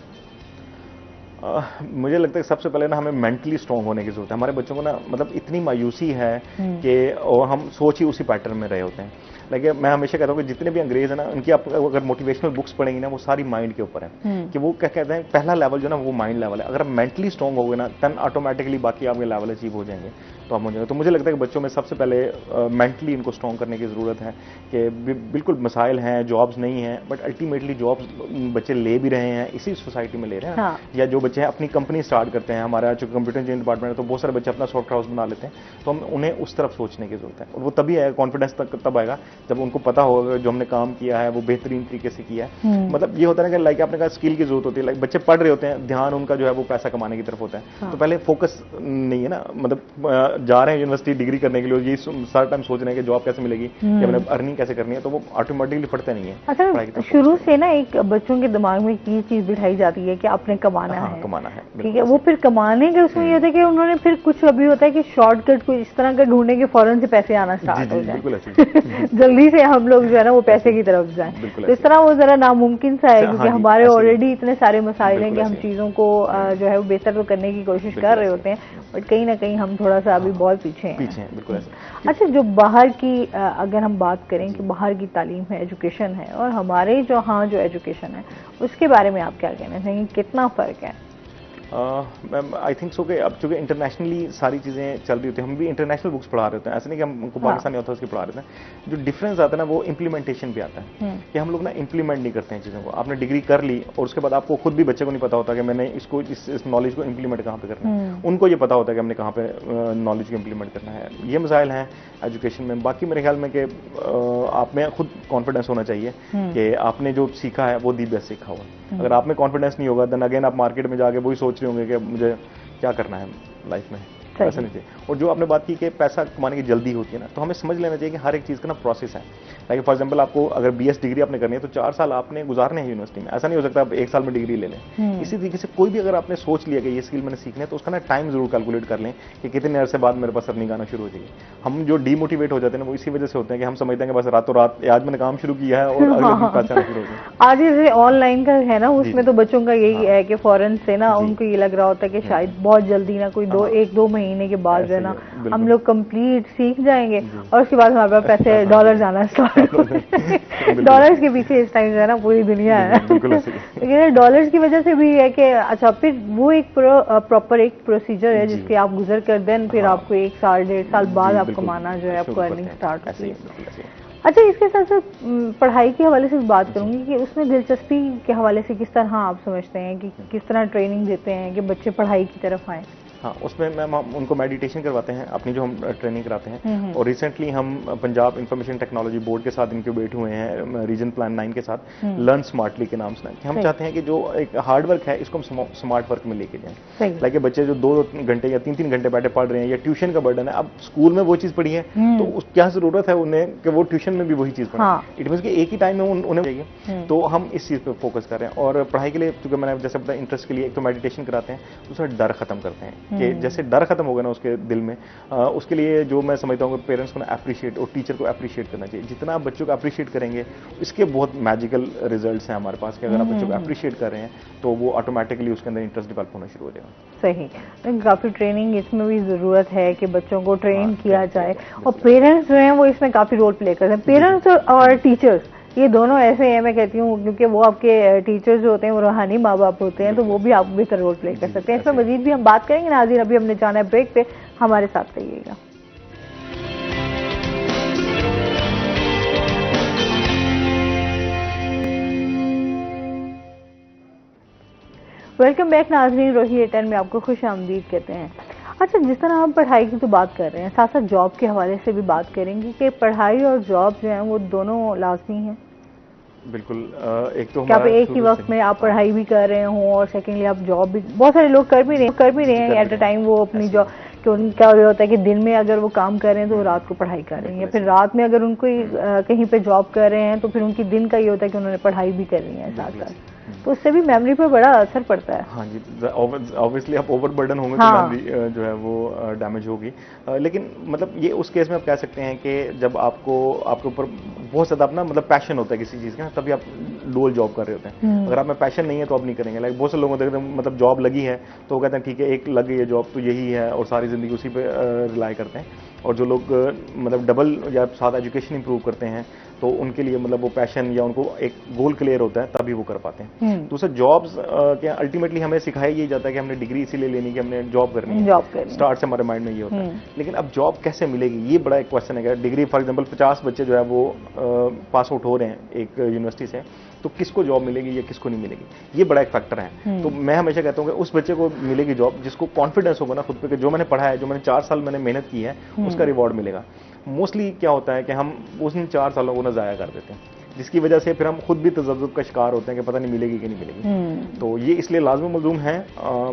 मुझे लगता है कि सबसे पहले ना हमें मेंटली स्ट्रांग होने की जरूरत है। हमारे बच्चों को ना मतलब इतनी मायूसी है कि और हम सोच ही उसी पैटर्न में रहे होते हैं। लेकिन मैं हमेशा कहता हूँ कि जितने भी अंग्रेज हैं ना, उनकी आप अगर मोटिवेशनल बुक्स पढ़ेंगे ना, वो सारी माइंड के ऊपर है कि वो क्या कहते हैं, पहला लेवल जो ना वो माइंड लेवल है। अगर आप मेंटली स्ट्रांग हो गए ना, देन ऑटोमेटिकली बाकी आपके लेवल अचीव हो जाएंगे, तो हम हो जाएंगे। तो मुझे लगता है कि बच्चों में सबसे पहले मेंटली इनको स्ट्रांग करने की जरूरत है कि बिल्कुल मसाइल हैं, जॉब्स नहीं हैं, बट अल्टीमेटली जॉब्स बच्चे ले भी रहे हैं, इसी सोसाइटी में ले रहे हैं। हाँ। या जो बच्चे हैं अपनी कंपनी स्टार्ट करते हैं, हमारा जो कंप्यूटर इंजीनियरिंग डिपार्टमेंट है, तो बहुत सारे बच्चे अपना सॉफ्टवेयर हाउस बना लेते हैं, तो हम उन्हें उस तरफ सोचने की जरूरत है। और वो तभी आएगा, कॉन्फिडेंस तब आएगा जब उनको पता होगा जो हमने काम किया है वो बेहतरीन तरीके से किया है। मतलब ये होता है ना कि लाइक आपने कहा स्किल की जरूरत होती है। लाइक बच्चे पढ़ रहे होते हैं, ध्यान उनका जो है वो पैसा कमाने की तरफ होता है। हाँ। तो पहले फोकस नहीं है ना, मतलब जा रहे हैं यूनिवर्सिटी डिग्री करने के लिए, ये सारा टाइम सोच रहे हैं कि जॉब कैसे मिलेगी या मैंने अर्निंग कैसे करनी है, तो वो ऑटोमेटिकली पढ़ते नहीं है। अच्छा, शुरू से ना एक बच्चों के दिमाग में ये चीज बिठाई जाती है कि आपने कमाना है, कमाना है, ठीक है। वो फिर कमाने के उसमें ये होता है कि उन्होंने फिर कुछ अभी होता है कि शॉर्टकट कुछ इस तरह का ढूंढने के फौरन से पैसे आना स्टार्ट हो जाए, जल्दी से हम लोग जो है ना वो पैसे की तरफ जाएं। तो इस तरह वो जरा नामुमकिन सा है, क्योंकि हमारे ऑलरेडी इतने सारे मसाइल हैं कि हम चीजों को जो है वो बेहतर तो करने की कोशिश कर रहे होते हैं, बट कहीं ना कहीं हम थोड़ा सा अभी बहुत पीछे हैं। बिल्कुल। अच्छा, जो बाहर की अगर हम बात करें कि बाहर की तालीम है, एजुकेशन है, और हमारे जो जो एजुकेशन है, उसके बारे में आप क्या कहना चाहेंगे, कितना फर्क है? आई थिंक सो कि अब चूंकि इंटरनेशनली सारी चीज़ें चल रही होती हैं, हम भी इंटरनेशनल बुक्स पढ़ा रहे होते हैं, ऐसे नहीं कि हमको पाकिस्तानी ऑथर्स की पढ़ा रहे हैं। जो डिफरेंस आता है ना वो इम्प्लीमेंटेशन पे आता है कि हम लोग ना इम्प्लीमेंट नहीं करते हैं चीज़ों को। आपने डिग्री कर ली और उसके बाद आपको खुद भी बच्चे को नहीं पता होता कि मैंने इसको इस नॉलेज को इम्प्लीमेंट कहाँ पे करना है। उनको ये पता होता है कि हमने कहाँ पे नॉलेज को इम्प्लीमेंट करना है। ये मसाइल हैं एजुकेशन में। बाकी मेरे ख्याल में कि आप में खुद कॉन्फिडेंस होना चाहिए कि आपने जो सीखा है वो दी बेस्ट सीखा हुआ। अगर आप में कॉन्फिडेंस नहीं होगा, देन अगेन आप मार्केट में जाके वही सोच रहे होंगे कि मुझे क्या करना है लाइफ में, ऐसा नहीं चाहिए। और जो आपने बात की कि पैसा कमाने की जल्दी होती है ना, तो हमें समझ लेना चाहिए कि हर एक चीज़ का ना प्रोसेस है। लाइक फॉर एग्जांपल आपको अगर बीएस डिग्री आपने करनी है तो 4 साल आपने गुजारने हैं यूनिवर्सिटी में। ऐसा नहीं हो सकता आप 1 साल में डिग्री ले लें। इसी तरीके से कोई भी अगर आपने सोच लिया कि ये स्किल मैंने सीखना है, तो उसका ना टाइम जरूर कैलकुलेट कर लें कि कितने अरसे बाद मेरे पास अर्निंग आना शुरू हो जाएगी। हम जो डीमोटिवेट हो जाते हैं ना, वो इसी वजह से होते हैं कि हम समझते हैं कि बस रातों रात आज मैंने काम शुरू किया है और अगले दिन पैसा आना शुरू हो जाए। आज जैसे ऑनलाइन का है ना, उसमें तो बच्चों का यही है कि फौरन से ना उनको ये लग रहा होता है कि शायद बहुत जल्दी ना कोई 1-2 महीने के बाद जो है ना हम लोग कंप्लीट सीख जाएंगे और उसके बाद हमारे पास पैसे डॉलर जाना स्टार्ट हो जाएंगे। डॉलर्स के पीछे इस टाइम जो है ना पूरी दुनिया है। लेकिन डॉलर्स की वजह से भी है कि अच्छा फिर वो एक प्रॉपर एक प्रोसीजर है जिसके आप गुजर कर देन फिर आपको 1 साल 1.5 साल बाद आपको माना जो है आपको अर्निंग स्टार्ट होती है। अच्छा, इसके साथ साथ पढ़ाई के हवाले से बात करूंगी कि उसमें दिलचस्पी के हवाले से किस तरह आप समझते हैं कि किस तरह ट्रेनिंग देते हैं कि बच्चे पढ़ाई की तरफ आए? हाँ, उसमें मैम हम उनको मेडिटेशन करवाते हैं, अपनी जो हम ट्रेनिंग कराते हैं। और रिसेंटली हम पंजाब इंफॉर्मेशन टेक्नोलॉजी बोर्ड के साथ इनक्यूबेट हुए हैं, रीजन प्लान 9 के साथ, लर्न स्मार्टली के नाम से। हम चाहते हैं कि जो एक हार्ड वर्क है इसको हम स्मार्ट वर्क में लेके जाएं। लाइक बच्चे जो 2 घंटे या 3 घंटे बैठे पढ़ रहे हैं या ट्यूशन का बर्डन है, अब स्कूल में वो चीज पढ़ी है तो क्या जरूरत है उन्हें कि वो ट्यूशन में भी वही चीज पढ़े। इट मींस कि एक ही टाइम में उन्हें चाहिए। तो हम इस चीज पे फोकस कर रहे हैं। और पढ़ाई के लिए क्योंकि मैंने जैसे बताया इंटरेस्ट के लिए एक तो मेडिटेशन कराते हैं, दूसरा डर खत्म करते हैं कि जैसे डर खत्म होगा ना उसके दिल में, उसके लिए जो मैं समझता हूँ पेरेंट्स को ना अप्रिशिएट और टीचर को अप्रिशिएट करना चाहिए। जितना आप बच्चों को अप्रिशिएट करेंगे इसके बहुत मैजिकल रिजल्ट्स हैं हमारे पास कि अगर आप बच्चों को अप्रिशिएट कर रहे हैं तो वो ऑटोमेटिकली उसके अंदर इंटरेस्ट डेवलप होना शुरू हो जाएगा। सही, काफी ट्रेनिंग इसमें भी जरूरत है कि बच्चों को ट्रेन किया जाए और पेरेंट्स जो हैं वो इसमें काफी रोल प्ले करते हैं। पेरेंट्स और टीचर्स ये दोनों ऐसे हैं, मैं कहती हूँ, क्योंकि वो आपके टीचर्स जो होते हैं वो रूहानी माँ बाप होते हैं, तो वो भी आप बेहतर रोल प्ले कर सकते हैं। इसमें मजीद भी हम बात करेंगे। नाज़रीन, अभी हमने जाना है ब्रेक पे, हमारे साथ रहिएगा। वेलकम बैक नाज़रीन, रोही 10 में आपको खुश आमदीद कहते हैं। अच्छा, जिस तरह हम पढ़ाई की तो बात कर रहे हैं, साथ साथ जॉब के हवाले से भी बात करेंगे कि पढ़ाई और जॉब जो है वो दोनों लाजमी हैं। बिल्कुल। एक तो क्या आप एक ही वक्त में आप पढ़ाई भी कर रहे हो और सेकेंडली आप जॉब भी, बहुत सारे लोग कर भी रहे हैं एट अ टाइम वो अपनी जॉब, कि उनका ये होता है कि दिन में अगर वो काम कर रहे हैं तो वो रात को पढ़ाई कर रहे हैं, या फिर रात में अगर उनको कहीं पे जॉब कर रहे हैं तो फिर उनकी दिन का ये होता है कि उन्होंने पढ़ाई भी करनी है साथ साथ। तो उससे भी मेमोरी पर बड़ा असर पड़ता है। हाँ जी, ऑब्वियसली आप ओवरबर्डन होंगे हाँ। तो मेमोरी जो है वो डैमेज होगी। लेकिन मतलब ये उस केस में आप कह सकते हैं कि जब आपके ऊपर बहुत ज़्यादा अपना मतलब पैशन होता है किसी चीज़ का, तभी आप डुअल जॉब कर रहे होते हैं। अगर आप में पैशन नहीं है तो आप नहीं करेंगे। लाइक बहुत से लोगों को मतलब जॉब लगी है तो वो कहते हैं ठीक है, एक लग गई है जॉब तो यही है, और सारी ज़िंदगी उसी पे रिलाई करते हैं। और जो लोग मतलब डबल या साथ एजुकेशन इंप्रूव करते हैं तो उनके लिए मतलब वो पैशन या उनको एक गोल क्लियर होता है तभी वो कर पाते हैं। दूसरा जॉब्स क्या अल्टीमेटली हमें सिखाया ये जाता है कि हमने डिग्री इसीलिए लेनी कि हमने जॉब करनी है, स्टार्ट से हमारे माइंड में ये होता है। लेकिन अब जॉब कैसे मिलेगी ये बड़ा एक क्वेश्चन है। डिग्री फॉर एग्जांपल 50 बच्चे जो है वो पास आउट हो रहे हैं एक यूनिवर्सिटी से, तो किसको जॉब मिलेगी या किसको नहीं मिलेगी, ये बड़ा एक फैक्टर है। तो मैं हमेशा कहता हूँ कि उस बच्चे को मिलेगी जॉब जिसको कॉन्फिडेंस होगा ना खुद पे कि जो मैंने पढ़ा है, जो मैंने 4 साल मैंने मेहनत की है, उसका रिवॉर्ड मिलेगा। मोस्टली क्या होता है कि हम उन 4 सालों को ना ज़ाया कर देते हैं, जिसकी वजह से फिर हम खुद भी तजब्जुब का शिकार होते हैं कि पता नहीं मिलेगी कि नहीं मिलेगी। तो ये इसलिए लाजमी मलजूम है।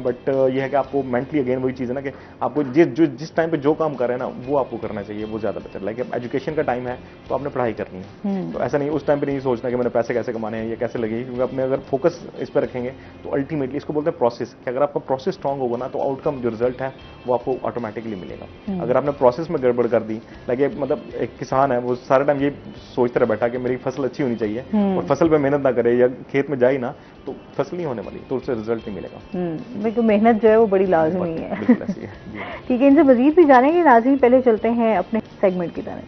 बट ये है कि आपको मेंटली अगेन वही चीज़ है ना कि आपको जिस टाइम पे जो काम कर रहे हैं ना वो आपको करना चाहिए, वो ज़्यादा बेटर। लाइक एजुकेशन का टाइम है तो आपने पढ़ाई करनी है, तो ऐसा नहीं उस टाइम पे नहीं सोचना कि मैंने पैसे कैसे कमाने हैं या कैसे लगेगी, क्योंकि अपने अगर फोकस इस पर रखेंगे तो अल्टीमेटली इसको बोलते हैं प्रोसेस, कि अगर आपका प्रोसेस स्ट्रॉन्ग होगा ना तो आउटकम जो रिजल्ट है वो आपको ऑटोमेटिकली मिलेगा। अगर आपने प्रोसेस में गड़बड़ कर दी, लाइक मतलब एक किसान है वो सारा टाइम ये सोचता रह बैठा कि मेरी फसल अच्छी होनी चाहिए और फसल पे मेहनत ना करे या खेत में जाए ना तो फसल नहीं होने वाली, तो उससे रिजल्ट नहीं मिलेगा। बिल्कुल, मेहनत जो है वो बड़ी लाजमी है। ठीक है, इनसे मजीद भी जानेंगे। नाज़रीन पहले चलते हैं अपने सेगमेंट की तरफ।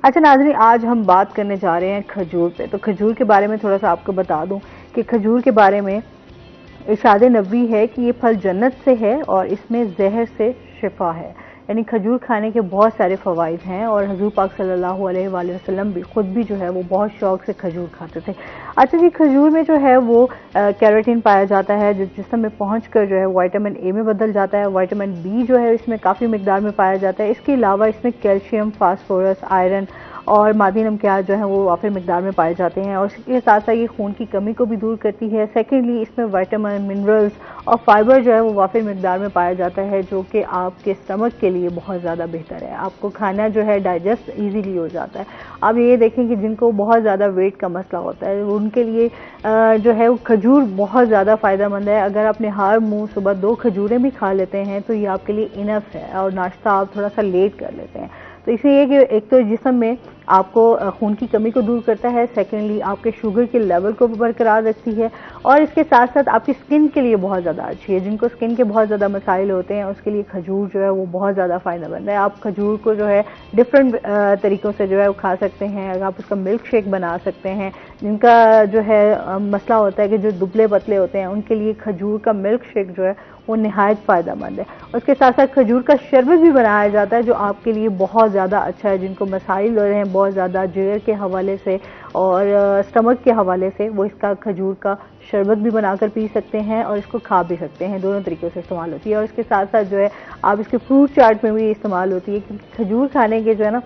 अच्छा नाज़रीन, आज हम बात करने जा रहे हैं खजूर पे। तो खजूर के बारे में थोड़ा सा आपको बता दूं कि खजूर के बारे में इरशाद नबवी है कि ये फल जन्नत से है और इसमें जहर से शिफा है, यानी खजूर खाने के बहुत सारे फ़वाइद हैं। और हुज़ूर पाक सल्लल्लाहु अलैहि वसल्लम भी खुद भी जो है वो बहुत शौक से खजूर खाते थे। अच्छा जी, खजूर में जो है वो कैरोटीन पाया जाता है जो जिस्म में पहुंचकर जो है विटामिन ए में बदल जाता है। विटामिन बी जो है इसमें काफ़ी मिकदार में पाया जाता है। इसके अलावा इसमें कैल्शियम, फास्फोरस, आयरन और मादी नमकियात जो हैं वो वाफिर मिकदार में पाए जाते हैं और इसके साथ साथ ये खून की कमी को भी दूर करती है। सेकेंडली इसमें विटामिन, मिनरल्स और फाइबर जो है वो वाफिर मिकदार में पाया जाता है जो कि आपके स्टमक के लिए बहुत ज़्यादा बेहतर है। आपको खाना जो है डाइजेस्ट ईजीली हो जाता है। आप ये देखें कि जिनको बहुत ज़्यादा वेट का मसला होता है उनके लिए जो है वो खजूर बहुत ज़्यादा फ़ायदेमंद है। अगर आपने हर मुँह सुबह 2 खजूरें भी खा लेते हैं तो ये आपके लिए इनफ है। और नाश्ता आप थोड़ा सा लेट कर लेते हैं तो इसलिए कि एक तो जिस्म में आपको खून की कमी को दूर करता है, सेकेंडली आपके शुगर के लेवल को बरकरार रखती है और इसके साथ साथ आपकी स्किन के लिए बहुत ज़्यादा अच्छी है। जिनको स्किन के बहुत ज़्यादा मसाइल होते हैं उसके लिए खजूर जो है वो बहुत ज़्यादा फ़ायदेमंद है। आप खजूर को जो है डिफरेंट तरीक़ों से जो है वो खा सकते हैं। अगर आप उसका मिल्क शेक बना सकते हैं। जिनका जो है मसला होता है कि जो दुबले पतले होते हैं उनके लिए खजूर का मिल्क शेक जो है वो निहायत फ़ायदेमंद है। उसके साथ साथ खजूर का शरबत भी बनाया जाता है जो आपके लिए बहुत ज़्यादा अच्छा है। जिनको मसाइल हो रहे हैं बहुत ज़्यादा जिगर के हवाले से और स्टमक के हवाले से, वो इसका खजूर का शरबत भी बनाकर पी सकते हैं और इसको खा भी सकते हैं। दोनों तरीक़ों से इस्तेमाल होती है और इसके साथ साथ जो है आप इसके फ्रूट चाट में भी इस्तेमाल होती है क्योंकि खजूर खाने के जो है ना